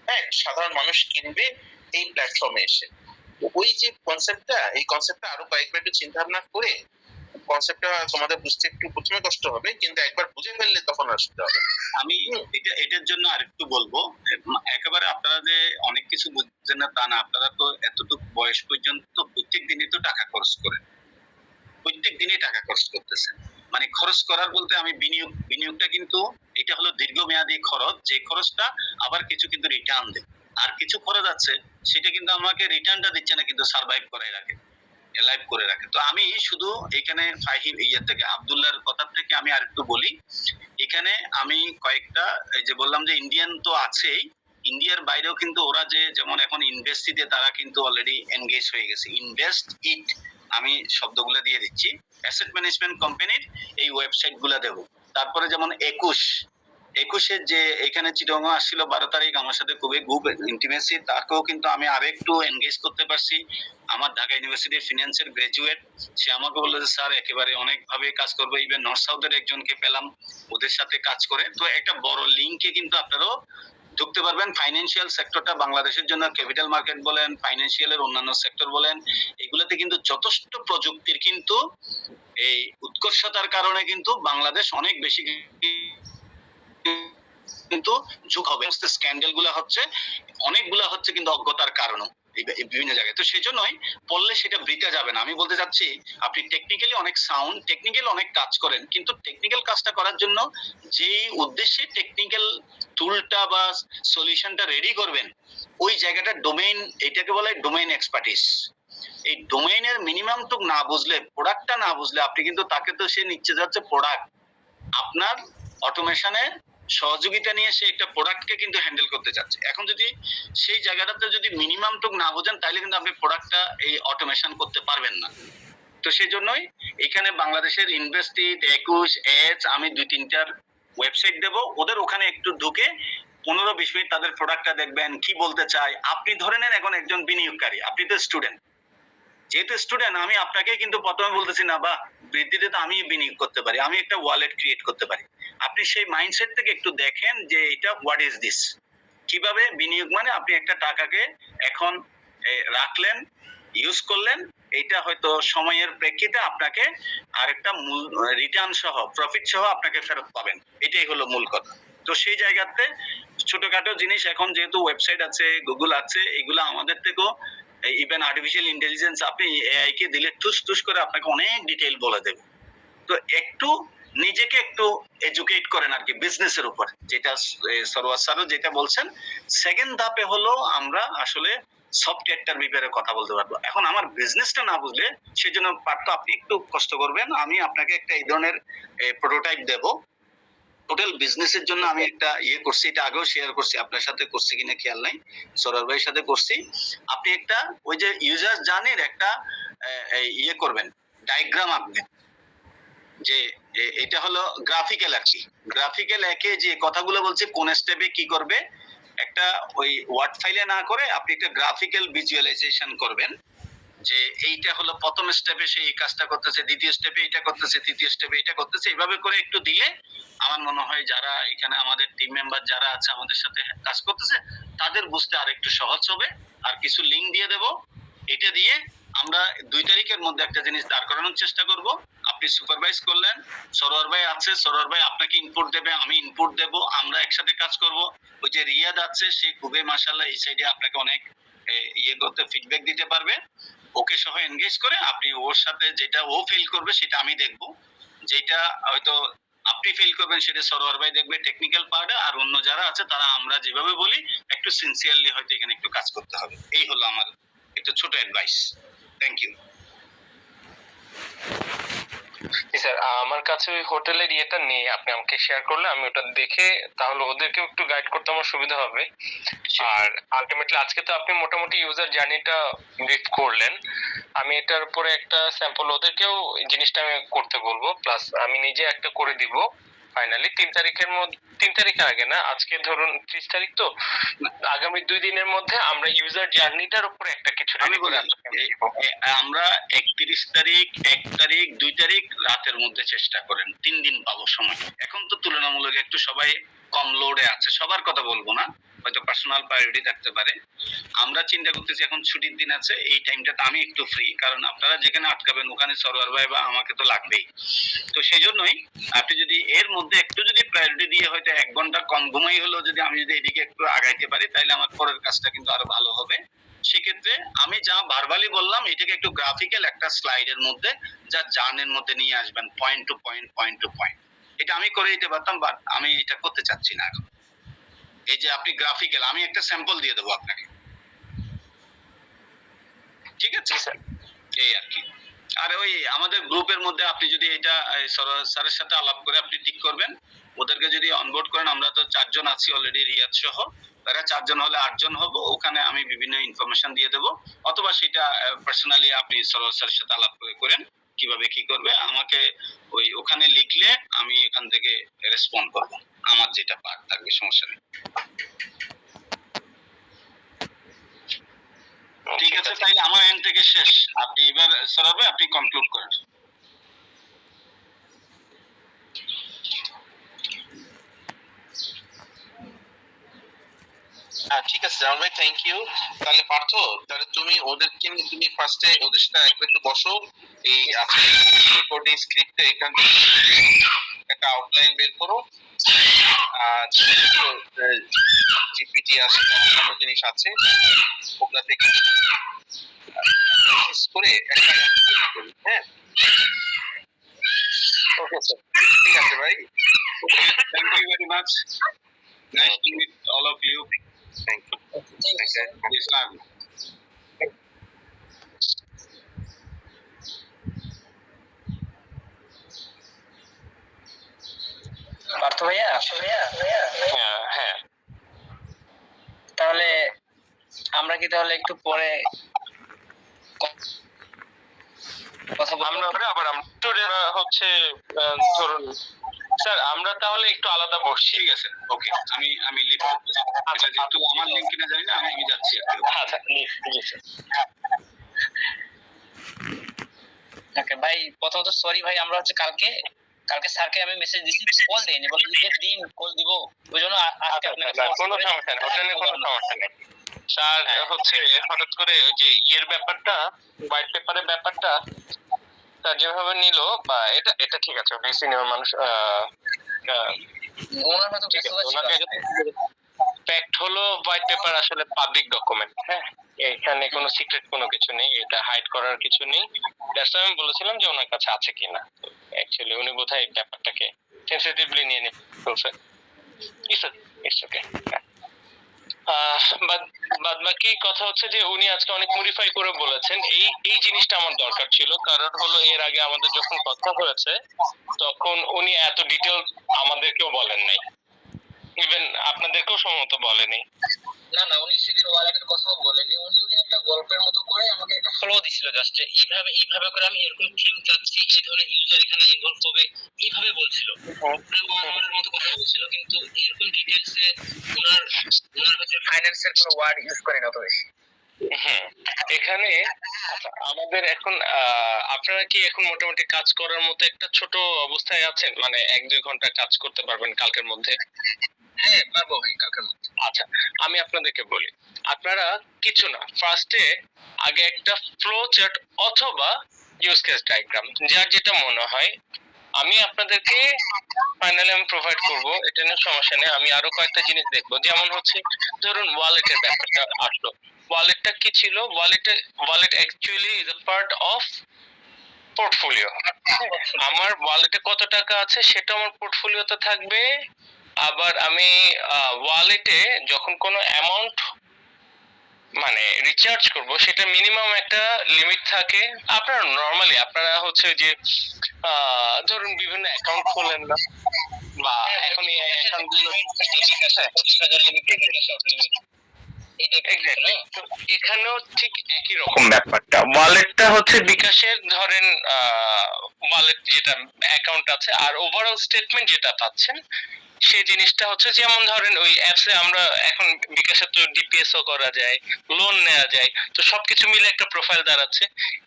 হ্যাঁ, সাধারণ মানুষ কিনবে এই প্ল্যাটফর্মে এসে। ওই যে কনসেপ্টটা, এই কনসেপ্টটা আরো কয়েকবার একটু চিন্তা ভাবনা করে, কনসেপ্টটা তোমাদের বুঝতে একটু প্রথমে কষ্ট হবে, কিন্তু একবার বুঝে ফেললে তখন আসতে হবে। আমি এটার জন্য আরেকটু বলবো, একেবারে আপনারা যে অনেক কিছু বুঝছেন না তা না। আপনারা তো এতটুকু বয়স পর্যন্ত প্রত্যেক দিনই তো টাকা খরচ করেন, প্রত্যেক দিনই টাকা খরচ করতেছেন। মানে খরচ করার বলতে আমি বিনিয়োগটা কিন্তু এটা হলো দীর্ঘমেয়াদী খরচ, যে খরচটা আবার কিছু কিন্তু রিটার্ন দেয়। আর কিছু খরচ আছে সেটা কিন্তু আমাকে রিটার্নটা দিচ্ছে না, কিন্তু সার্ভাইভ করে রাখে, লাইভ করে রাখে। তো আমি শুধু এখানে ফাহিম থেকে আব্দুল্লাহর কথা থেকে আমি আরেকটু বলি। এখানে আমি কয়েকটা, এই যে বললাম যে ইন্ডিয়ান তো আছেই, ইন্ডিয়ার বাইরেও কিন্তু ওরা যে যেমন এখন ইনভেস্টিতে তারা কিন্তু অলরেডি এনগেজ হয়ে গেছে। ইনভেস্ট ইট, আমি শব্দগুলো দিয়ে দিচ্ছি, অ্যাসেট ম্যানেজমেন্ট কোম্পানির এই ওয়েবসাইট গুলা দেবো। তারপরে যেমন 21-এর যে এখানে চিটং আসছিল 12 তারিখ, আমার সাথে খুবই খুব ইন্টিমেসি, তাকেও কিন্তু আমি আরেকটু এনগেজ করতে পারছি। আমার ঢাকা ইউনিভার্সিটির ফিনান্সের গ্রাজুয়েট, সে আমাকে বললো যে স্যার একেবারে অনেকভাবে কাজ করবো। ইভেন নর্থ সাউথের একজনকে পেলাম ওদের সাথে কাজ করে। তো একটা বড় লিঙ্কে কিন্তু আপনারাও ঢুকতে পারবেন। ফাইন্যান্সিয়াল সেক্টরটা বাংলাদেশের জন্য, ক্যাপিটাল মার্কেট বলেন, ফাইন্যান্সিয়ালের অন্যান্য সেক্টর বলেন, এগুলোতে কিন্তু যথেষ্ট প্রযুক্তির কিন্তু এই উৎকর্ষতার কারণে কিন্তু বাংলাদেশ অনেক বেশি কিন্তু যুগ হবে। স্ক্যান্ডেল গুলা হচ্ছে, অনেকগুলা হচ্ছে কিন্তু অজ্ঞতার কারণে বিভিন্ন জায়গায়। তো সেই জন্যই পড়লে সেটা বৃথা যাবে না। আমি বলতে চাচ্ছি আপনি টেকনিক্যালি অনেক সাউন্ড, টেকনিক্যাল অনেক কাজ করেন, কিন্তু টেকনিক্যাল কাজটা করার জন্য যেই উদ্দেশ্যে টেকনিক্যাল টুলটা বা সলিউশনটা রেডি করবেন, ওই জায়গাটা ডোমেইন, এটাকে বলে ডোমেইন এক্সপার্টিস। এই ডোমেইনের মিনিমাম টুক না বুঝলে, প্রোডাক্টটা না বুঝলে, আপনি কিন্তু তাকে তো সে নিচ্ছে যাচ্ছে প্রোডাক্ট, আপনার অটোমেশনে সহযোগিতা নিয়ে সে একটা প্রোডাক্টকে কিন্তু হ্যান্ডেল করতে চাচ্ছে। এখন যদি সেই জায়গাটাতে যদি মিনিমাম টুক না বোঝেন, তাহলে কিন্তু আপনি প্রোডাক্টটা এই অটোমেশন করতে পারবেন না। তো সেই জন্যই এখানে বাংলাদেশের ইনভেস্টিড, 21, এজ, আমি 2-3টার ওয়েবসাইট দেব, ওদের ওখানে একটু ঢুকে 15-20 মিনিট তাদের প্রোডাক্টটা দেখবেন, কি বলতে চায়। আপনি ধরে নেন এখন একজন বিনিয়োগকারী, আপনি তো স্টুডেন্ট, যেহেতু স্টুডেন্ট আমি আপনাকে কিন্তু প্রথমে বলতেছি না বা বৃদ্ধিতে তো আমি বিনিয়োগ করতে পারি, আমি একটা ওয়ালেট ক্রিয়েট করতে পারি। আপনি সেই মাইন্ডসেট থেকে একটু দেখেন যে এটা হোয়াট ইজ দিস, কিভাবে বিনিয়োগ, মানে আপনি একটা টাকাকে এখন রাখলেন, ইউজ করলেন, এটা হয়তো সময়ের প্রেক্ষিতে আপনাকে আরেকটা মূল রিটার্ন সহ, প্রফিট সহ আপনাকে ফেরত পাবেন, এটাই হলো মূল কথা। তো সেই জায়গাতে ছোটখাটো জিনিস এখন যেহেতু ওয়েবসাইট আছে, গুগল আছে, এগুলো আমাদের থেকেও ইভেন আর্টিফিশিয়াল ইন্টেলিজেন্স আপনি এআই কে দিলে টুস করে আপনাকে অনেক ডিটেইল বলে দেবে। তো একটু নিজেকে একটু এডুকেট করেন আর কি বিজনেসের উপর, যেটা সরোয়ার স্যারও যেটা বলছেন। সেকেন্ড ধাপে হলো আমরা আসলে সফটওয়্যারটার ব্যাপারে কথা বলতে পারবো। এখন আমার বিজনেসটা না বুঝলে সেজন্য পারতো আপনি একটু কষ্ট করবেন, আমি আপনাকে একটা এই ধরনের প্রোটোটাইপ দেব। টোটাল বিজনেসের জন্য আমি একটা করছি, এটা আগেও শেয়ার করছি, আপনার সাথে করছি কিনা খেয়াল নাই, সরোয়ার ভাইয়ের সাথে করছি। আপনি একটা ওই যে ইউজার জার্নির একটা করবেন, ডায়াগ্রাম আঁকবেন, যে এটা হলো গ্রাফিক্যাল আর কি। গ্রাফিক্যাল একে যে কথাগুলো বলছে কোন স্টেপে কি করবে, একটা ওই ওয়ার্ড ফাইলে না করে আপনি একটা গ্রাফিক্যাল ভিজুয়ালাইজেশন করবেন, যে এইটা হলো প্রথম স্টেপে সে এই কাজটা করতেছে, দ্বিতীয় স্টেপে এটা করতেছে, তৃতীয় স্টেপে এটা করতেছে, এইভাবে করে একটু দিলে আমার মনে হয় যারা এখানে আমাদের টিম মেম্বার যারা আছে আমাদের সাথে কাজ করতেছে তাদের বুঝতে আরেকটু সহজ হবে। আর কিছু লিংক দিয়ে দেব, এটা দিয়ে আমরা 2 তারিখের মধ্যে একটা জিনিস দাঁড় করানোর চেষ্টা করব। আপনি সুপারভাইজ করলেন, সরোয়ার ভাই আছে, সরোয়ার ভাই আপনাকে ইনপুট দেবে, আমি ইনপুট দেব, আমরা একসাথে কাজ করব। ওই যে রিয়াদ আছে, সে খুবই মাশাআল্লাহ এই সাইডে আপনাকে অনেক করতে ফিডব্যাক দিতে পারবে। ওকে সহ এনগেজ করে আপনি ওর সাথে যেটা ও ফিল করবে সেটা আমি দেখব, যেটা হয়তো আপনি ফিল করবেন সেটা সরোয়ার ভাই দেখবে টেকনিক্যাল পার্টে, আর অন্য যারা আছে তারা আমরা যেভাবে বলি একটু সিনসিয়ারলি হয়তো এখানে একটু কাজ করতে হবে। এই হলো আমার একটা ছোট অ্যাডভাইস। Thank you. স্যার আমার কাছে ওই হোটেলের ইয়েটা নেই, আপনি আমাকে শেয়ার করলে আমি ওটা দেখে তাহলে ওদেরকেও একটু গাইড করতে আমার সুবিধা হবে। আর আলটিমেটলি আজকে তো আপনি মোটামুটি ইউজার জার্নিটা ব্রিফ করলেন, আমি এটার উপরে একটা স্যাম্পল ওদেরকেও জিনিসটা আমি করতে বলবো, প্লাস আমি নিজে একটা করে দিব ফাইনালি 3 তারিখের মধ্যে। 3 তারিখের আগে না, আজকে ধরুন 30 তারিখ, তো আগামী 2 দিনের মধ্যে আমরা ইউজার জার্নিটার উপরে একটা কিছু আমি বলি আমরা 31 তারিখ, 1 তারিখ, 2 তারিখ রাতের মধ্যে চেষ্টা করেন, 3 দিন পাবো সময়। এখন তো তুলনামূলক একটু সবাই কম লোডে আছে, সবার কথা বলবো না, হয়তো পার্সোনাল প্রায়োরিটি থাকতে পারে। আমরা চিন্তা করতেছি এখন ছুটির দিন আছে, এই টাইমটাতে আমি একটু ফ্রি, কারণ আপনারা যেখানে আটকাবেন ওখানে সরোয়ার ভাই বা আমাকে তো লাগবেই। তো সেই জন্যই আপনি যদি এর মধ্যে একটু যদি প্রায়োরিটি দিয়ে হয়তো 1 ঘন্টা কম ঘুমাই হলো যদি আমি যদি এদিকে একটু আগাইতে পারি, তাহলে আমার পরের কাজটা কিন্তু আরো ভালো হবে। সেক্ষেত্রে আমি যা ভার্বালি বললাম এটাকে একটু গ্রাফিক্যাল একটা স্লাইডের মধ্যে যা জার্নির মধ্যে নিয়ে আসবেন, point to point, point to point. এটা আমি করে দিতে পারতাম, বাট আমি এটা করতে চাচ্ছি না এখন। এই যে আপনি গ্রাফিক্যাল, আমি একটা স্যাম্পল দিয়ে দেবো আপনাকে, ঠিক আছে স্যার? এই আর কি। আর ওই আমাদের গ্রুপের মধ্যে আপনি যদি এটা স্যারের সাথে আলাপ করে আপনি ঠিক করবেন, ওদেরকে যদি অনবোর্ড করেন, আমরা তো 4 জন আছি অলরেডি রিয়াদ সহ, তারা 4 জন হলে 8 জন হব, ওখানে আমি বিভিন্ন ইনফরমেশন দিয়ে দেব, অথবা সেটা পার্সোনালি আপনি স্যারের সাথে আলাপ করে করেন কিভাবে কি করবে, আমাকে ওই ওখানে লিখলে আমি এখান থেকে রেসপন্ড করব, আমার যেটা পার্ট থাকবে, সমস্যা নেই। ঠিক আছে, তাইলে আমার এন্ড থেকে শেষ, আপনি এবার সরোয়ার ভাই আপনি কনক্লুড করেন। ঠিক আছে জামাল ভাই, থ্যাংক ইউ। তাহলে পার্থ, তাহলে তুমি ওদেরকে তুমি ফার্স্টে ওদের সাথে একটু বসো, এই আজকে রেকর্ডিং স্ক্রিপ্টে এখান থেকে একটা আউটলাইন বের করো, আর জিপিটি আছে, অন্যান্য জিনিস আছে, ওগুলা থেকে করে একটা হ্যাঁ। ওকে স্যার, ঠিক আছে ভাই। Thank you very much, nice to meet all of you. Thank you. Islam. Partha ভাইয়া, হ্যাঁ তাহলে আমরা কি তাহলে একটু পরে কথা বলবো? আমরা আবার হচ্ছে ধরুন স্যার আমরা তাহলে একটু আলাদা বসছি। ঠিক আছে, ওকে, আমি লিভ করতেছি। এটা যেহেতু আমার লিংক কিনা জানি না, আমি যাচ্ছি আর কি। আচ্ছা জি স্যার। ওকে ভাই, প্রথমত সরি ভাই, আমরা হচ্ছে কালকে স্যারকে আমি মেসেজ দিছি, কল দেইনি, বলে ঈদের দিন কল দিব, ওইজন্য আজকে আপনাকে কোনো সমস্যা নেই, ওটা নিয়ে কোনো সমস্যা নেই স্যার। হচ্ছে হঠাৎ করে ওই যে ইয়ের ব্যাপারটা, হোয়াইট পেপারের ব্যাপারটা স্যার যেভাবে নিল, বা এটা ঠিক আছে, সিনিয়র মানুষ ওনার হয়তো ঠিক আছে, ওনাকে ফ্যাক্ট হলো হোয়াইট পেপার আসলে পাবলিক ডকুমেন্ট। হ্যাঁ, এখানে কোনো সিক্রেট কোনো কিছু নেই, এটা হাইড করার কিছু নেই। দ্যাটস আমি বলেছিলাম যে ওনার কাছে আছে কিনা। অ্যাকচুয়ালি উনি বোধহয় এই ব্যাপারটাকে সেনসিটিভলি নিয়ে ফেলছে। It's okay. বাদ বাদ বাকি কথা হচ্ছে যে উনি আজকে অনেক মডিফাই করে বলেছেন, এই জিনিসটা আমার দরকার ছিল। কারণ হলো এর আগে আমাদের যখন কথা হয়েছে তখন উনি এত ডিটেল আমাদেরকেও বলেন নাই, ইভেন আপনাদেরকেও সম্ভবত বলেনি। না না, উনি সেদিন ওয়ালেটের কথাও বলেনি, উনি ওখানে একটা গল্পের মতো করে আমাকে একটা ফ্লো দিছিল জাস্ট, এইভাবে করে আমি এরকম থিম চাচ্ছি, এই ধরনের ইউজার এখানে ইনভলভ হবে, এইভাবে বলছিল। ওনার মতো কথা বলছিল, কিন্তু এরকম ডিটেইলসে ওনার হচ্ছে ফাইন্যান্সের কোনো ওয়ার্ড ইউজ করে না তো বেশি। হ্যাঁ, এখানে আচ্ছা, আমাদের এখন আপনারা কি এখন মোটামুটি কাজ করার মতো একটা ছোট অবস্থায় আছেন, মানে 1-2 ঘন্টা কাজ করতে পারবেন কালকের মধ্যে? হ্যাঁ পারবো ভাই, কালকের মধ্যে। আচ্ছা, আমি আপনাদেরকে বলি, আপনারা কিছু না, ফার্স্টে আগে একটা ফ্লো চার্ট অথবা ইউজ কেস ডায়াগ্রাম, যার যেটা মনে হয়, আমি আপনাদেরকে ফাইনালি আমি প্রোভাইড করব, এটা নিয়ে সমস্যা নেই। আমি আরো কয়েকটা জিনিস দেখবো, যেমন হচ্ছে ধরুন ওয়ালেটের ব্যাপারটা আসলো। ওয়ালেটটা কি ছিল? Wallet actually is a part of portfolio. আমার ওয়ালেটে কত টাকা আছে সেটা আমার পোর্টফোলিওতে থাকবে। আবার আমি ওয়ালেটে যখন কোনো অ্যামাউন্ট মানে রিচার্জ করব, সেটা মিনিমাম একটা লিমিট থাকে। আপনারা নরমালি আপনারা হচ্ছে যে ধরুন বিভিন্ন অ্যাকাউন্ট খোলেন না, বা এখন এই অ্যাকাউন্টগুলো এক্স্যাক্টলি, তো এখানেও ঠিক একই রকম ব্যাপারটা। ওয়ালেটটা হচ্ছে বিকাশের ধরেন ওয়ালেট যেটা অ্যাকাউন্ট আছে, আর ওভারঅল স্টেটমেন্ট যেটা পাচ্ছেন সেই জিনিসটা হচ্ছে, যেমন ধরেন ওই অ্যাপসে আমরা এখন বিকাশে তো ডিপিএসও করা যায়, লোন নেওয়া যায়, তো সবকিছু মিলে একটা প্রোফাইল দাঁড়াচ্ছে।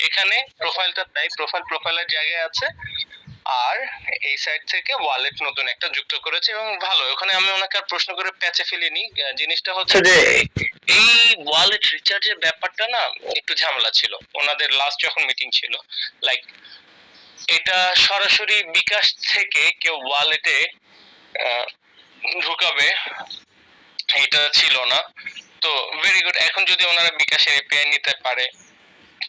এখানে প্রোফাইলটা তাই প্রোফাইলের জায়গায় আছে, আর এই সাইড থেকে ওয়ালেট নতুন একটা যুক্ত করেছে, এবং ভালো, ওখানে আমি ওনাকে আর প্রশ্ন করে প্যাচে ফেলিনি। জিনিসটা হচ্ছে যে এই ওয়ালেট রিচার্জের ব্যাপারটা না একটু ঝামেলা ছিল ওনাদের লাস্ট যখন মিটিং ছিল। লাইক এটা সরাসরি বিকাশ থেকে কেউ ওয়ালেটে ঢুকাবে এটা ছিল না। তো ভেরি গুড, এখন যদি ওনারা বিকাশের এপিআই নিতে পারে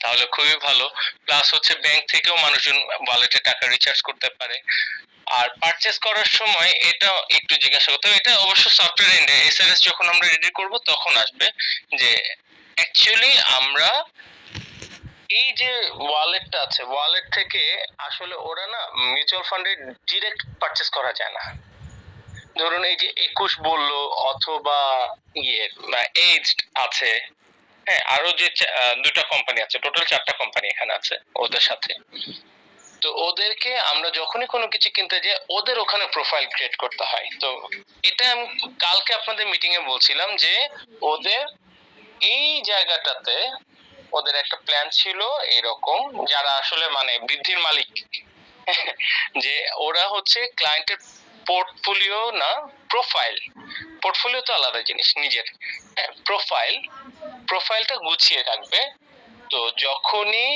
তাহলে খুবই ভালো। প্লাস হচ্ছে ব্যাংক থেকেও মানুষজন ওয়ালেটে টাকা রিচার্জ করতে পারে। আর পারচেজ করার সময় এটা একটু জিজ্ঞাসা করতে হবে, এটা অবশ্য সফটওয়্যার এন্ডে এসআরএস যখন আমরা রেডি করব তখন আসবে, যে অ্যাকচুয়ালি আমরা এই যে ওয়ালেটটা আছে, ওয়ালেট থেকে আসলে ওরা না মিউচুয়াল ফান্ডে ডিরেক্ট পারচেজ করা যায় না। ধরুন এই যে 21 বললো, অথবা এজ আছে, হ্যাঁ, আরো যে দুটা কোম্পানি আছে, টোটাল 4টা কোম্পানি এখানে আছে ওদের সাথে। তো ওদেরকে আমরা যখনই কোনো কিছু কিনতে যাই ওদের ওখানে প্রোফাইল ক্রিয়েট করতে হয়। তো এটা আমি কালকে আপনাদের মিটিং এ বলছিলাম যে ওদের এই জায়গাটাতে ওদের একটা প্ল্যান ছিল এরকম, যারা আসলে মানে বৃদ্ধির মালিক, যে ওরা হচ্ছে ক্লায়েন্টের পোর্টফোলিও না, পোর্টফোলিও তো আলাদা জিনিস, নিজের প্রোফাইলটা গুছিয়ে রাখবে। তো যখনই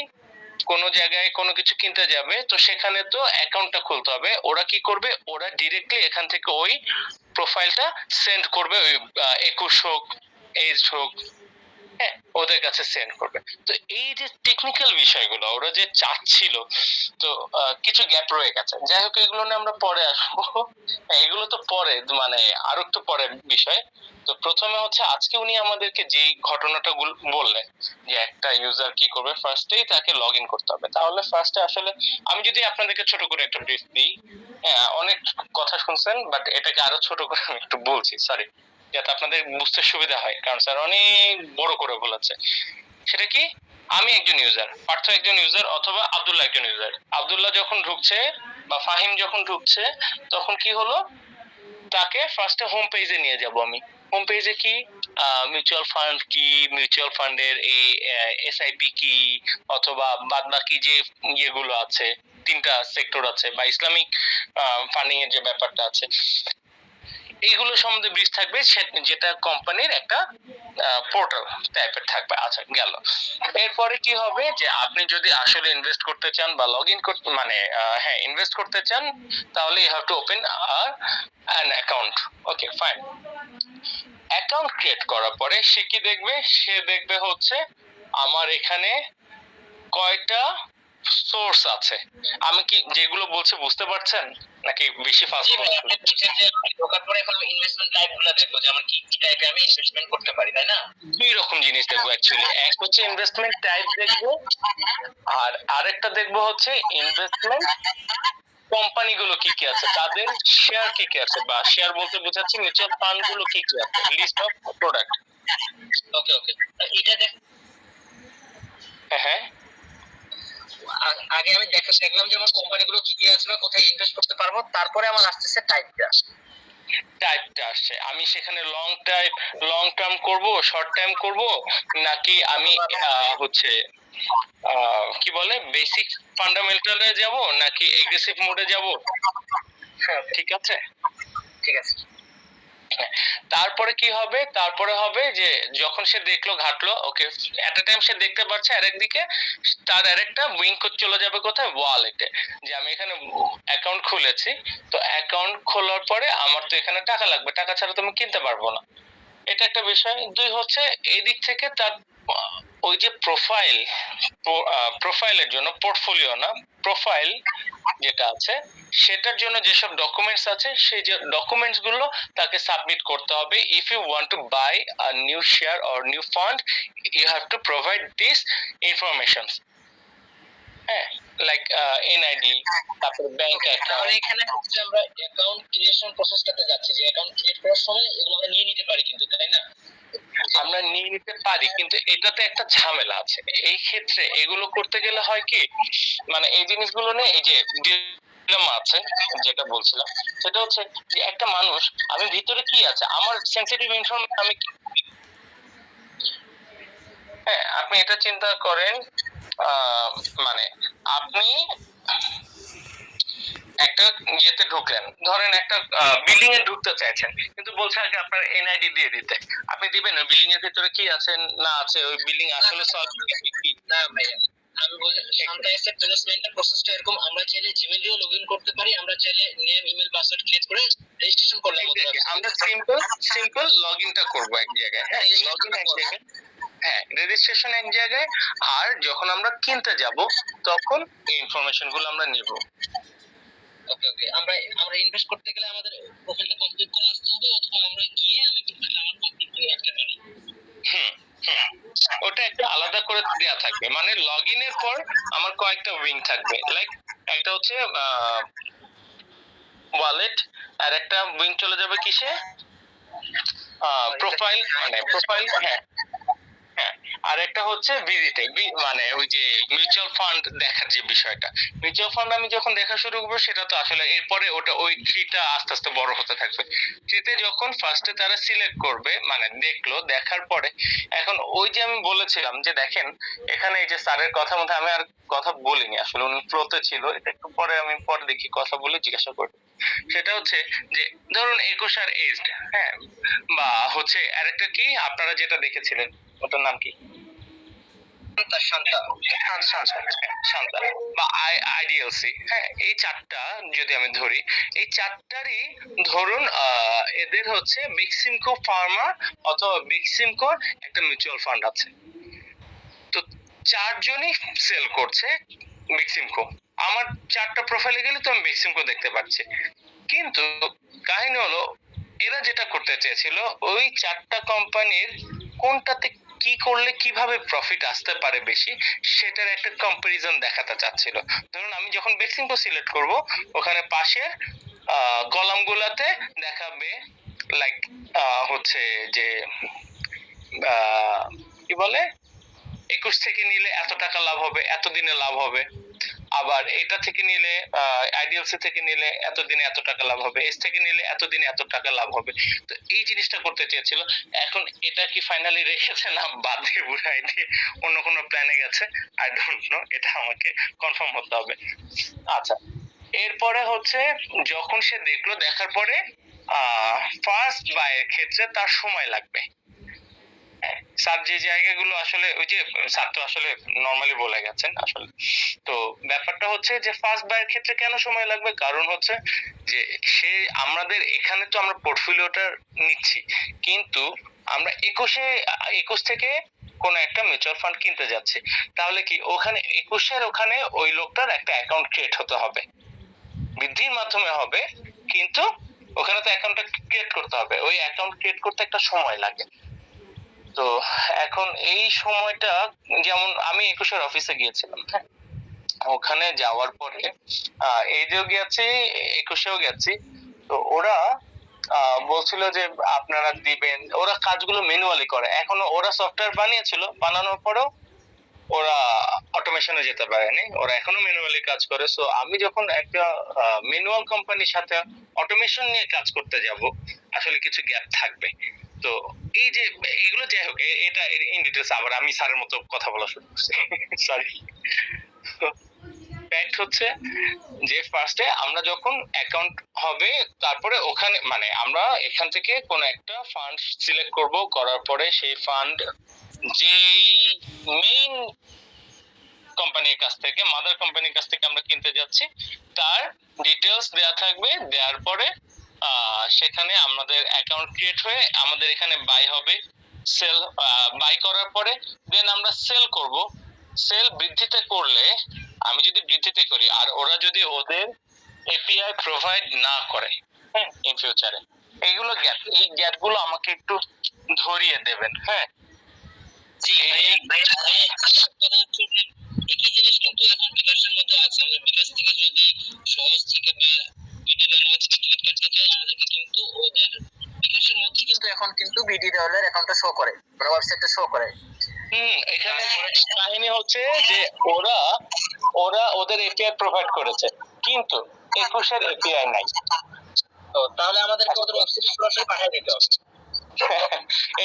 কোনো জায়গায় কোনো কিছু কিনতে যাবে তো সেখানে তো অ্যাকাউন্টটা খুলতে হবে। ওরা কি করবে, ওরা ডিরেক্টলি এখান থেকে ওই প্রোফাইলটা সেন্ড করবে, ওই 21 হোক, এজ হোক, হ্যাঁ, ওদের কাছে সেন্ড করবে। তো এই যে টেকনিক্যাল বিষয়গুলো ওরা যে চাচ্ছিল, তো কিছু গ্যাপ রয়ে গেছে। যাই হোক, এগুলো নিয়ে আমরা পরে আসবো। এগুলো তো পরে, মানে আরো একটু পরে বিষয়। তো প্রথমে হচ্ছে আজকে উনি আমাদেরকে যেই ঘটনাটা বললেন যে একটা ইউজার কি করবে, ফার্স্টেই তাকে লগ ইন করতে হবে। তাহলে ফার্স্টে আসলে আমি যদি আপনাদেরকে ছোট করে একটা ব্রিফ দিই, হ্যাঁ, অনেক কথা শুনছেন, বাট এটাকে আরো ছোট করে আমি একটু বলছি, সরি, যাতে আপনাদের বুঝতে সুবিধা হয়, কারণ স্যার অনেক বড় করে বলেছে। সেটা কি, আমি একজন ইউজার, পার্থ একজন ইউজার, অথবা আব্দুল্লাহ একজন ইউজার। আব্দুল্লাহ যখন ঢুকছে বা ফাহিম যখন ঢুকছে তখন কি হলো, তাকে ফার্স্টে হোম পেজে নিয়ে যাব আমি। হোম পেজে কি মিউচুয়াল ফান্ড কি, মিউচুয়াল ফান্ডের এই এসআইপি কি, অথবা বাদবাকি যে ইয়েগুলো আছে, 3টা সেক্টর আছে, বা ইসলামিক ফান্ডিং এর যে ব্যাপারটা আছে, এইগুলো সম্বন্ধে ব্রিফ থাকবে, যেটা কোম্পানির একটা পোর্টাল টাইপের থাকবে। আচ্ছা, গেল। এরপরে কি হবে, যে আপনি যদি আসলে ইনভেস্ট করতে চান বা লগ ইন করতে, মানে হ্যাঁ, ইনভেস্ট করতে চান, তাহলে you have to open an account. Okay, fine. Account create করার পরে সে কি দেখবে, সে দেখবে হচ্ছে আমার এখানে কয়টা সোর্স আছে। আমি কি যেগুলো বলছি বুঝতে পারছেন নাকি বেশি ফাস্ট? জি ভাই, আপনি বলছেন যে ঢোকার পরে এখন আমি ইনভেস্টমেন্ট টাইপ গুলো দেখবো যে আমার কি কি টাইপে আমি ইনভেস্টমেন্ট করতে পারি, তাই না? দুই রকম জিনিস দেখবো অ্যাকচুয়ালি, এক হচ্ছে ইনভেস্টমেন্ট টাইপ দেখবো, আর আরেকটা দেখবো হচ্ছে ইনভেস্টমেন্ট কোম্পানিগুলো কি কি আছে, তাদের শেয়ার কি কি আছে, বা শেয়ার বলতে বোঝাচ্ছি মিউচুয়াল ফান্ড গুলো কি কি আছে, লিস্ট অফ প্রোডাক্ট। ওকে ওকে, এটা দেখ, হ্যাঁ, আগে আমি দেখলাম যে আমার কোম্পানিগুলো কি কি আছে বা কোথায় ইনভেস্ট করতে পারবো, তারপরে আমার আসতেছে টাইপটা। টাইপটা আসছে, আমি সেখানে লং টার্ম করব, শর্ট টার্ম করব, নাকি আমি হচ্ছে কি বলে বেসিক ফান্ডামেন্টালে যাব, নাকি এগ্রেসিভ মোডে যাব। ঠিক আছে, ঠিক আছে। তারপরে কি হবে, তারপরে হবে যে যখন সে দেখলো ঘাটলো, ওকে এট এ টাইম সে দেখতে পাচ্ছে, আর একদিকে তার আরেকটা উইং চলে যাবে কোথায়, ওয়ালেটে, যে আমি এখানে অ্যাকাউন্ট খুলেছি, তো অ্যাকাউন্ট খোলার পরে আমার তো এখানে টাকা লাগবে, টাকা ছাড়া তো আমি কিনতে পারবো না। এটা একটা বিষয়। দুই হচ্ছে এই দিক থেকে তার ওই যে প্রোফাইলের জন্য, পোর্টফোলিও না, প্রোফাইল যেটা আছে সেটার জন্য যেসব ডকুমেন্টস আছে সেই যে ডকুমেন্টস গুলো তাকে সাবমিট করতে হবে। If you want to buy a new share or new fund, you have to provide this information. হ্যাঁ, লাইক এনআইডি, তারপর ব্যাংক তাহলে অ্যাকাউন্ট। এখানে হচ্ছে আমরা অ্যাকাউন্ট ক্রিয়েশন প্রসেসটাতে যাচ্ছি, যে অ্যাকাউন্ট ক্রিয়েট করার সময় এগুলো আমরা নিয়ে নিতে পারি কিন্তু, তাই না? আমরা নিয়ে নিতে পারি, কিন্তু এটাতে একটা ঝামেলা আছে। এই ক্ষেত্রে এগুলো করতে গেলে হয় কি, মানে এই জিনিসগুলো নিয়ে এই যে ডিলেমা আছে যেটা বলছিলাম, সেটা হচ্ছে যে একটা মানুষ, আমি ভিতরে কি আছে, আমার সেনসিটিভ ইনফরমেশন আমি হ্যাঁ, আপনি এটা চিন্তা করেন, মানে আপনি একটা ইয়েতে ঢুকলেন, ধরেন একটা বিল্ডিং এ ঢুকতে চাইছেন, কিন্তু বলছে আগে আপনার এনআইডি দিয়ে দিতে, আপনি দিবেন না বিল্ডিং এর ভিতরে কি আছে না আছে, ওই বিল্ডিং আসলে সলভ কি। না ভাইয়া, আমি বলি শান্তা অ্যাসেট ম্যানেজমেন্টের প্রসেসটা এরকম, আমরা চাইলে জিমেল দিয়েও লগইন করতে পারি, আমরা চাইলে নেম ইমেল পাসওয়ার্ড ক্রিয়েট করে রেজিস্ট্রেশন করলাম। আমরা সিম্পল লগইনটা করব এক জায়গায়, হ্যাঁ লগইন এক জায়গায়, হ্যাঁ রেজিস্ট্রেশন এক জায়গায়, আর যখন আমরা কিনতে যাব তখন এই ইনফরমেশন গুলো আমরা নিব। ওকে ওকে, আমরা ইনভেস্ট করতে গেলে আমাদের প্রোফাইলটা কমপ্লিট করে আসতে হবে, অথবা আমরা গিয়ে আমি প্রোফাইলটা আমার কমপ্লিট করে রাখতে পারি। হুম হুম, ওটা একটা আলাদা করে দেয়া থাকবে, মানে লগইনের পর আমার কয়েকটা উইং থাকবে, লাইক একটা হচ্ছে ওয়ালেট, আর একটা উইং চলে যাবে কিসে, প্রোফাইল, মানে প্রোফাইল, হ্যাঁ হ্যাঁ, আর একটা হচ্ছে ভিজিটে, মানে ওই যে মিউচুয়াল ফান্ড দেখার যে বিষয়টা, মিউচুয়াল ফান্ড আমি যখন দেখা শুরু করবো সেটা তো আসলে এরপরে ওটা ওই ট্রিটা আস্তে আস্তে বড় হতে থাকবে। ট্রিতে যখন ফার্স্টে তারা সিলেক্ট করবে, মানে দেখলো, দেখার পরে এখন ওই যে আমি বলেছিলাম যে দেখেন এখানে এই যে স্যারের কথা মধ্যে আমি আর কথা বলিনি, আসলে উনি প্রোতে ছিল, এটা একটু পরে আমি পরে দেখি কথা বলে জিজ্ঞাসা করবো। সেটা হচ্ছে যে ধরুন 21 আর এজড, হ্যাঁ, বা হচ্ছে আরেকটা কি আপনারা যেটা দেখেছিলেন ওটার নাম কি, শান্তা বা আইডিএলসি, হ্যাঁ, এই চারটা যদি আমি ধরি, এই চারটারই ধরুন এদের হচ্ছে বেক্সিমকো ফার্মা অথবা বেক্সিমকোর একটা মিউচুয়াল ফান্ড আছে, তো চারজনই সেল করছে বেক্সিমকো। আমার চারটা প্রোফাইলে গেলে তো আমি বেক্সিমকো দেখতে পাচ্ছি, কিন্তু কাহিনী হলো এরা যেটা করতে চেয়েছিল ওই চারটা কোম্পানির কোনটাতে কি করলে কিভাবে প্রফিট আসতে পারে বেশি, সেটার একটা কম্পারিজন দেখাতে চাচ্ছিল। ধরুন আমি যখন বেক্সিমকো সিলেক্ট করব, ওখানে পাশের কলাম গুলাতে দেখাবে লাইক হচ্ছে যে কি বলে 21 থেকে নিলে এত টাকা লাভ হবে, এত দিনে লাভ হবে, আবার এটা থেকে নিলে আইডিএলসি থেকে নিলে এত দিনে এত টাকা লাভ হবে, এস থেকে নিলে এত দিনে এত টাকা লাভ হবে। তো এই জিনিসটা করতে চেয়েছিল, এখন এটা কি ফাইনালি রেখেছে না বাদ দিয়ে বুড়াই দিয়ে অন্য কোনো প্ল্যানে গেছে, আই ডোন্ট নো, এটা আমাকে কনফার্ম হতে হবে। আচ্ছা, এরপরে হচ্ছে যখন সে দেখলো, দেখার পরে ফার্স্ট বায়ের ক্ষেত্রে তার সময় লাগবে, স্যার যে জায়গাগুলো আসলে ওই যে স্যার তো আসলে নরমালি বলে গেছেন আসলে। তো ব্যাপারটা হচ্ছে যে ফার্স্ট বায়ের ক্ষেত্রে কেন সময় লাগবে, কারণ হচ্ছে যে সে আমাদের এখানে তো আমরা পোর্টফোলিওটা নিচ্ছি, কিন্তু আমরা 21 থেকে কোন একটা মিউচুয়াল ফান্ড কিনতে যাচ্ছি, তাহলে কি ওখানে 21 ওখানে ওই লোকটার একটা অ্যাকাউন্ট ক্রিয়েট হতে হবে, বৃদ্ধির মাধ্যমে হবে, কিন্তু ওখানে তো অ্যাকাউন্টটা ক্রিয়েট করতে হবে, ওই অ্যাকাউন্ট ক্রিয়েট করতে একটা সময় লাগে। তো এখন এই সময়টা, যেমন আমি 21 অফিসে গিয়েছিলাম, হ্যাঁ, ওখানে যাওয়ার পরে এইদিও গেছি 21 গেছি, তো ওরা বলছিল যে আপনারা দিবেন, ওরা কাজগুলো ম্যানুয়ালি করে, এখনো ওরা সফটওয়্যার বানিয়েছিল, বানানোর পরেও ওরা অটোমেশনে যেতে পারেনি, ওরা এখনো ম্যানুয়ালি কাজ করে। সো আমি যখন একটা ম্যানুয়াল কোম্পানির সাথে অটোমেশন নিয়ে কাজ করতে যাব, আসলে কিছু গ্যাপ থাকবে। তো এই যে এগুলো যাই হোক, এটা ইন ডিটেলস আবার আমি স্যারের মতো কথা বলা শুরু করছি, সরি। ফ্যাক্ট হচ্ছে যে ফার্স্টে আমরা যখন অ্যাকাউন্ট হবে, তারপরে ওখানে মানে আমরা এখান থেকে কোন একটা ফান্ড সিলেক্ট করব, করার পরে সেই ফান্ড যেই মেইন কোম্পানির কাছ থেকে, মাদার কোম্পানির কাছ থেকে আমরা কিনতে যাচ্ছি, তার ডিটেলস দেয়া থাকবে, দেওয়ার পরে সেখানে আমাদের অ্যাকাউন্ট ক্রিয়েট হয়ে আমাদের এখানে বাই হবে, সেল বাই করার পরে দেন আমরা সেল করব। সেল বৃদ্ধিতে করলে, আমি যদি বৃদ্ধিতে করি আর ওরা যদি ওদের এপিআই প্রোভাইড না করে, হ্যাঁ, ইন ফিউচারে, এইগুলো গ্যাপ, এই গ্যাপগুলো আমাকে একটু ধরিয়ে দেবেন। হ্যাঁ, জি একই জিনিস কিন্তু এখন বিকাশের মধ্যে আছে। আমরা বিকাশ থেকে যদি সহজ থেকে বা বিডি দেওয়াল থেকে ক্লিক করতে চাই, আমাদেরকে কিন্তু ওদের বিকাশের মধ্যে কিন্তু এখন কিন্তু বিডি দেওয়ালের অ্যাকাউন্টটা শো করে, মানে ওয়েবসাইটে শো করে। এখানে কাহিনী হচ্ছে যে ওরা ওদের এপিআই প্রোভাইড করেছে, কিন্তু 21 এপিআই নাই। তো তাহলে আমাদেরকে ওদের ওয়েবসাইটে সরাসরি পাঠিয়ে দিতে হবে।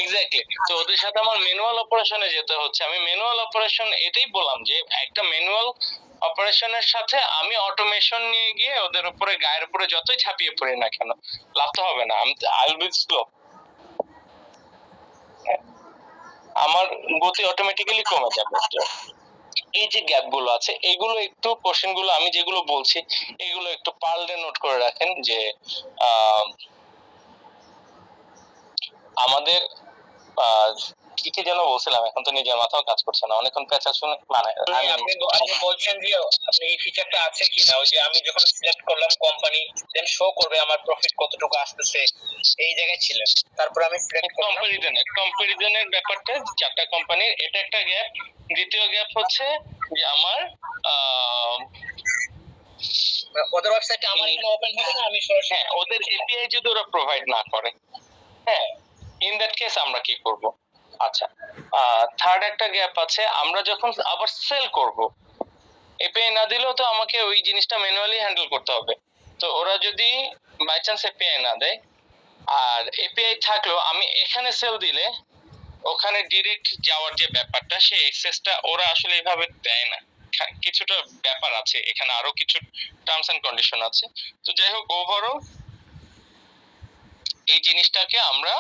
এক্স্যাক্টলি। তো ওদের সাথে আমার ম্যানুয়াল অপারেশনে যেতে হচ্ছে। আমি ম্যানুয়াল অপারেশন এটাই বললাম যে একটা ম্যানুয়াল অপারেশনের সাথে আমি অটোমেশন নিয়ে গিয়ে ওদের উপরে গায়ের উপরে যতই ঝাঁপিয়ে পড়ি না কেন, লাভ তো হবে না, আই উইল বি স্লো, আমার গতি অটোমেটিক্যালি কমে যাবে। এই যে গ্যাপ গুলো আছে, এগুলো একটু কোশ্চেন গুলো আমি যেগুলো বলছি এগুলো একটু পারলে নোট করে রাখেন, যে আমাদের কি কি যেন বলছিলাম, এখন তো নিজের মাথাও কাজ করছে না, অনেকক্ষণ পেঁচা শুনে, মানে আপনি বলছেন যে আপনি এই ফিচারটা আছে কিনা, ওই যে আমি যখন সিলেক্ট করলাম কোম্পানি, দেন শো করবে আমার প্রফিট কতটুকু আসতেছে, এই জায়গায় ছিলেন। তারপর আমি সিলেক্ট করলাম কম্পারিজনের ব্যাপারটা, চারটা কোম্পানির, এটা একটা গ্যাপ। দ্বিতীয় গ্যাপ হচ্ছে যে আমার ওদের ওয়েবসাইটে আমার এখানে ওপেন হবে না, আমি সরাসরি, হ্যাঁ, ওদের এপিআই যদি ওরা প্রোভাইড না করে, হ্যাঁ, ইন দ্যাট কেস আমরা কি করব? আচ্ছা, থার্ড একটা গ্যাপ আছে, আমরা যখন আবার সেল করব, এপিআই না দিলেও তো আমাকে ওই জিনিসটা ম্যানুয়ালি হ্যান্ডেল করতে হবে। তো ওরা যদি বাই চান্স এপিআই না দেয়, আর এপিআই থাকলেও আমি এখানে সেল দিলে ওখানে ডিরেক্ট যাওয়ার যে ব্যাপারটা, সেই অ্যাক্সেসটা ওরা আসলে এভাবে দেয় না, কিছুটা ব্যাপার আছে এখানে, আরো কিছু টার্মস এন্ড কন্ডিশন আছে। তো যাই হোক, ওভারঅল এই জিনিসটাকে আমরা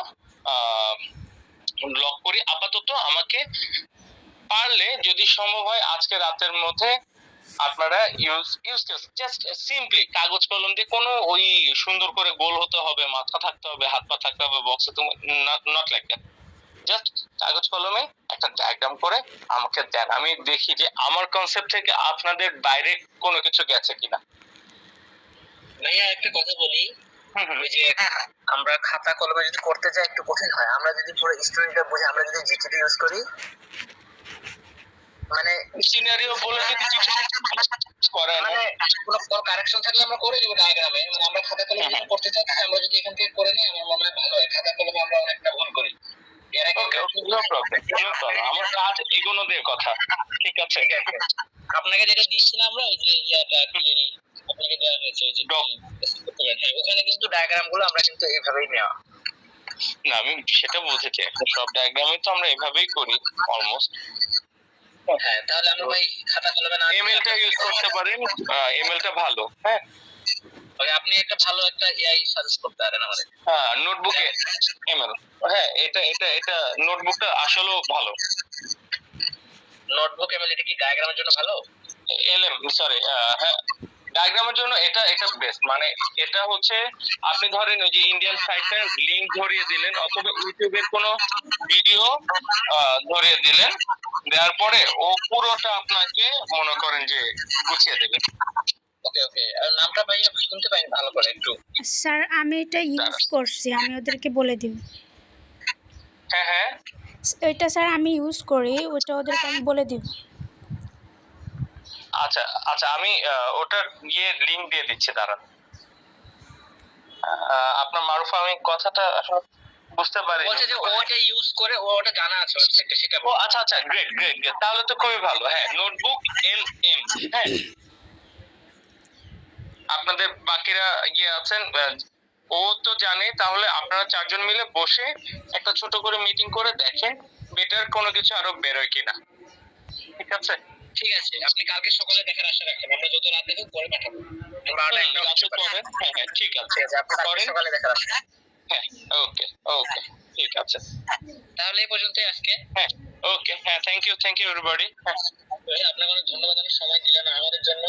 ব্লক করি আপাতত। আমাকে পারলে যদি সম্ভব হয় আজকে রাতের মধ্যে আপনারা জাস্ট সিম্পলি কাগজ কলম দিয়ে, কোনো ওই সুন্দর করে গোল হতে হবে, মাথা থাকতে হবে, হাত পা থাকতে হবে, বক্সে, নট লাইক দ্যাট, জাস্ট কাগজ কলমে একটা ডায়াগ্রাম করে আমাকে দেন, আমি দেখি যে আমার কনসেপ্ট থেকে আপনাদের বাইরে কোনো কিছু গেছে কিনা। ভাইয়া একটা কথা বলি, ওই যে আমরা খাতা কলমে যদি করতে যাই একটু কঠিন হয়, আমরা যদি পুরো স্টোরিটা বুঝে আমরা যদি জিটিপি ইউজ করি, মানে সিনারিও বলে যদি করে না, মানে কোনো কারেকশন থাকলে আমরা করে দিব ডায়াগ্রামে, মানে আমরা খাতা কলমে যদি করতে চাচ্ছি, আমরা যদি এখান থেকে করে নিই, আমার মনে হয় ভালো হয়। খাতা কলমে আমরা অনেকটা ভুল করি। এর আগে নো প্রবলেম, আমার কাজ এগুলো দিয়ে কথা, ঠিক আছে। আপনাকে যেটা দিয়েছিলাম আমরা, ওই যে ইয়াটা আপনাকে দেওয়া হয়েছে, ওই যে হ্যাঁ, ওখানে কিন্তু ডায়াগ্রাম গুলো আমরা কিন্তু এইভাবেই নেওয়া। না, আমি সেটা বুঝেছি, এখন সব ডায়াগ্রামই তো আমরা এভাবেই করি অলমোস্ট। হ্যাঁ, তাহলে আমরা ভাই খাতা কলমে না ইমেলটা ইউজ করতে পারেন, ইমেলটা ভালো। হ্যাঁ, ওকে, আপনি একটা ভালো একটা এআই সাজেস্ট করতে পারেন আমাদের। হ্যাঁ, নোটবুকে এমএল। হ্যাঁ, এটা নোটবুকটা আসলেও ভালো। নোটবুক এমএল এটা কি ডায়াগ্রামের জন্য ভালো? এলএম সরি, হ্যাঁ, ডায়াগ্রামের জন্য এটা বেস্ট। মানে এটা হচ্ছে আপনি ধরেন ওই যে ইন্ডিয়ান সাইটের লিংক ধরিয়ে দিলেন অথবা ইউটিউবের কোনো ভিডিও ধরিয়ে দিলেন, দেওয়ার পরে ও পুরোটা আপনাকে মনে করেন যে গুছিয়ে দেবে। ওকে ওকে, আর নামটা ভাই শুনতে পাইনি ভালো করে একটু। স্যার আমি এটা ইউজ করছি, আমি ওদেরকে বলে দিব। হ্যাঁ হ্যাঁ, ওইটা স্যার আমি ইউজ করি, ওইটা ওদেরকে আমি বলে দিব। আচ্ছা আচ্ছা, আমি ওটার লিংক দিয়ে দিচ্ছি, দাঁড়ান। আপনার মারুফা, আমি কথাটা আসলে বুঝতে পারি। বলছে যে ওটা ইউজ করে ওটা জানা আছে ওয়েবসাইটে, সেটা ও আচ্ছা আচ্ছা, গ্রেট গ্রেট গ্রেট, তাহলে তো খুবই ভালো। হ্যাঁ, নোটবুক এলএম। হ্যাঁ, আপনাদের বাকিরা আছেন, ও তো জানে। তাহলে আপনারা চারজন মিলে বসে একটা ছোট করে মিটিং করে দেখেন বেটার কোনো কিছু আরো বেরোয় কিনা। ঠিক আছে? ঠিক আছে, আপনি কালকে সকালে দেখার আশা রাখেন, আমরা যত রাতে হোক করে পাঠাবো। রাতে করেন। হ্যাঁ হ্যাঁ, ঠিক আছে, ঠিক আছে, আপনি কালকে সকালে দেখার আশা। হ্যাঁ, ওকে ওকে, ঠিক আছে। তাহলে এই পর্যন্তই আজকে। হ্যাঁ, ওকে, হ্যাঁ, থ্যাংক ইউ এভরিবডি। হ্যাঁ, আপনাকে অনেক ধন্যবাদ, অনেক সময় দিলেন আমাদের জন্য,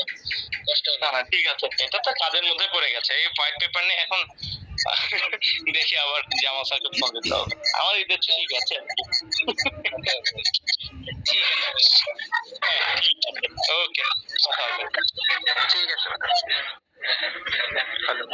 কষ্ট হলো। না ঠিক আছে, এটা তো কাজের মধ্যে পড়ে গেছে। এই হোয়াইট পেপার নিয়ে এখন দেখি আবার জামা স্যারকে ফোন দিতে হবে। আমার ঈদের ছুটি গেছে আর কি। ঠিক আছে, হ্যাঁ, ঠিক আছে, ওকে, কথা হবে। ঠিক আছে। হ্যালো।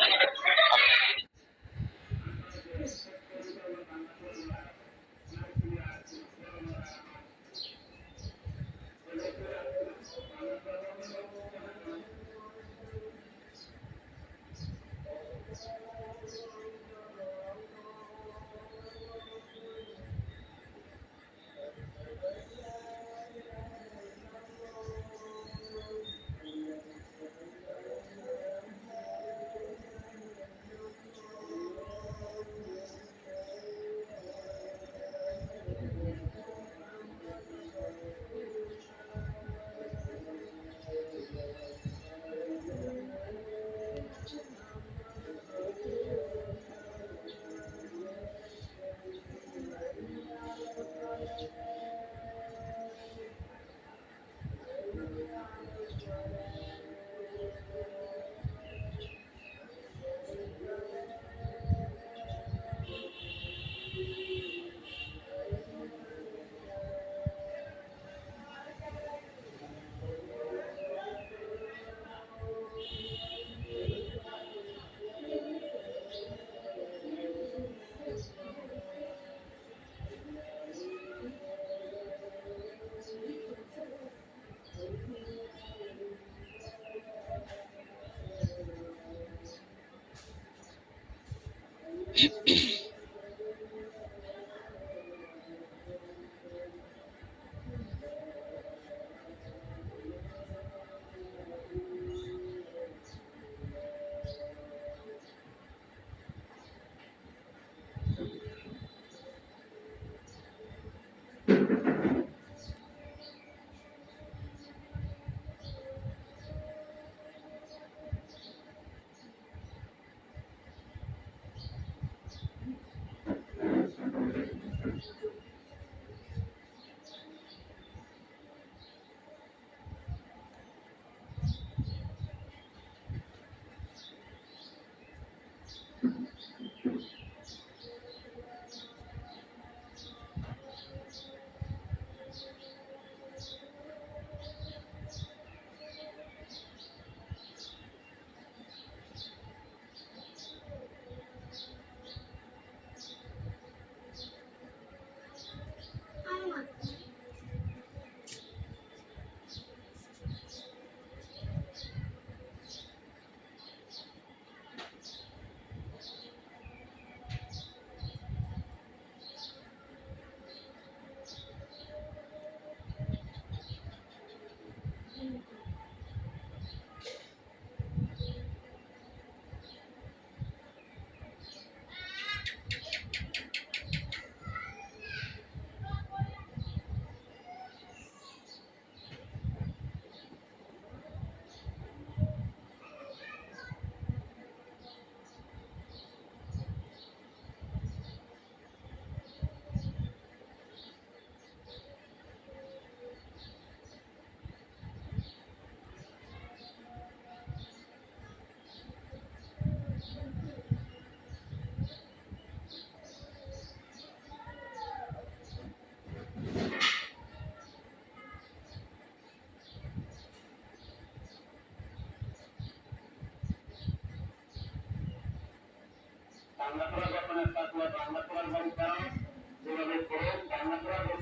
বাংলা পড়ার বাড়ি যেভাবে পড়েন বাংলা পড়ার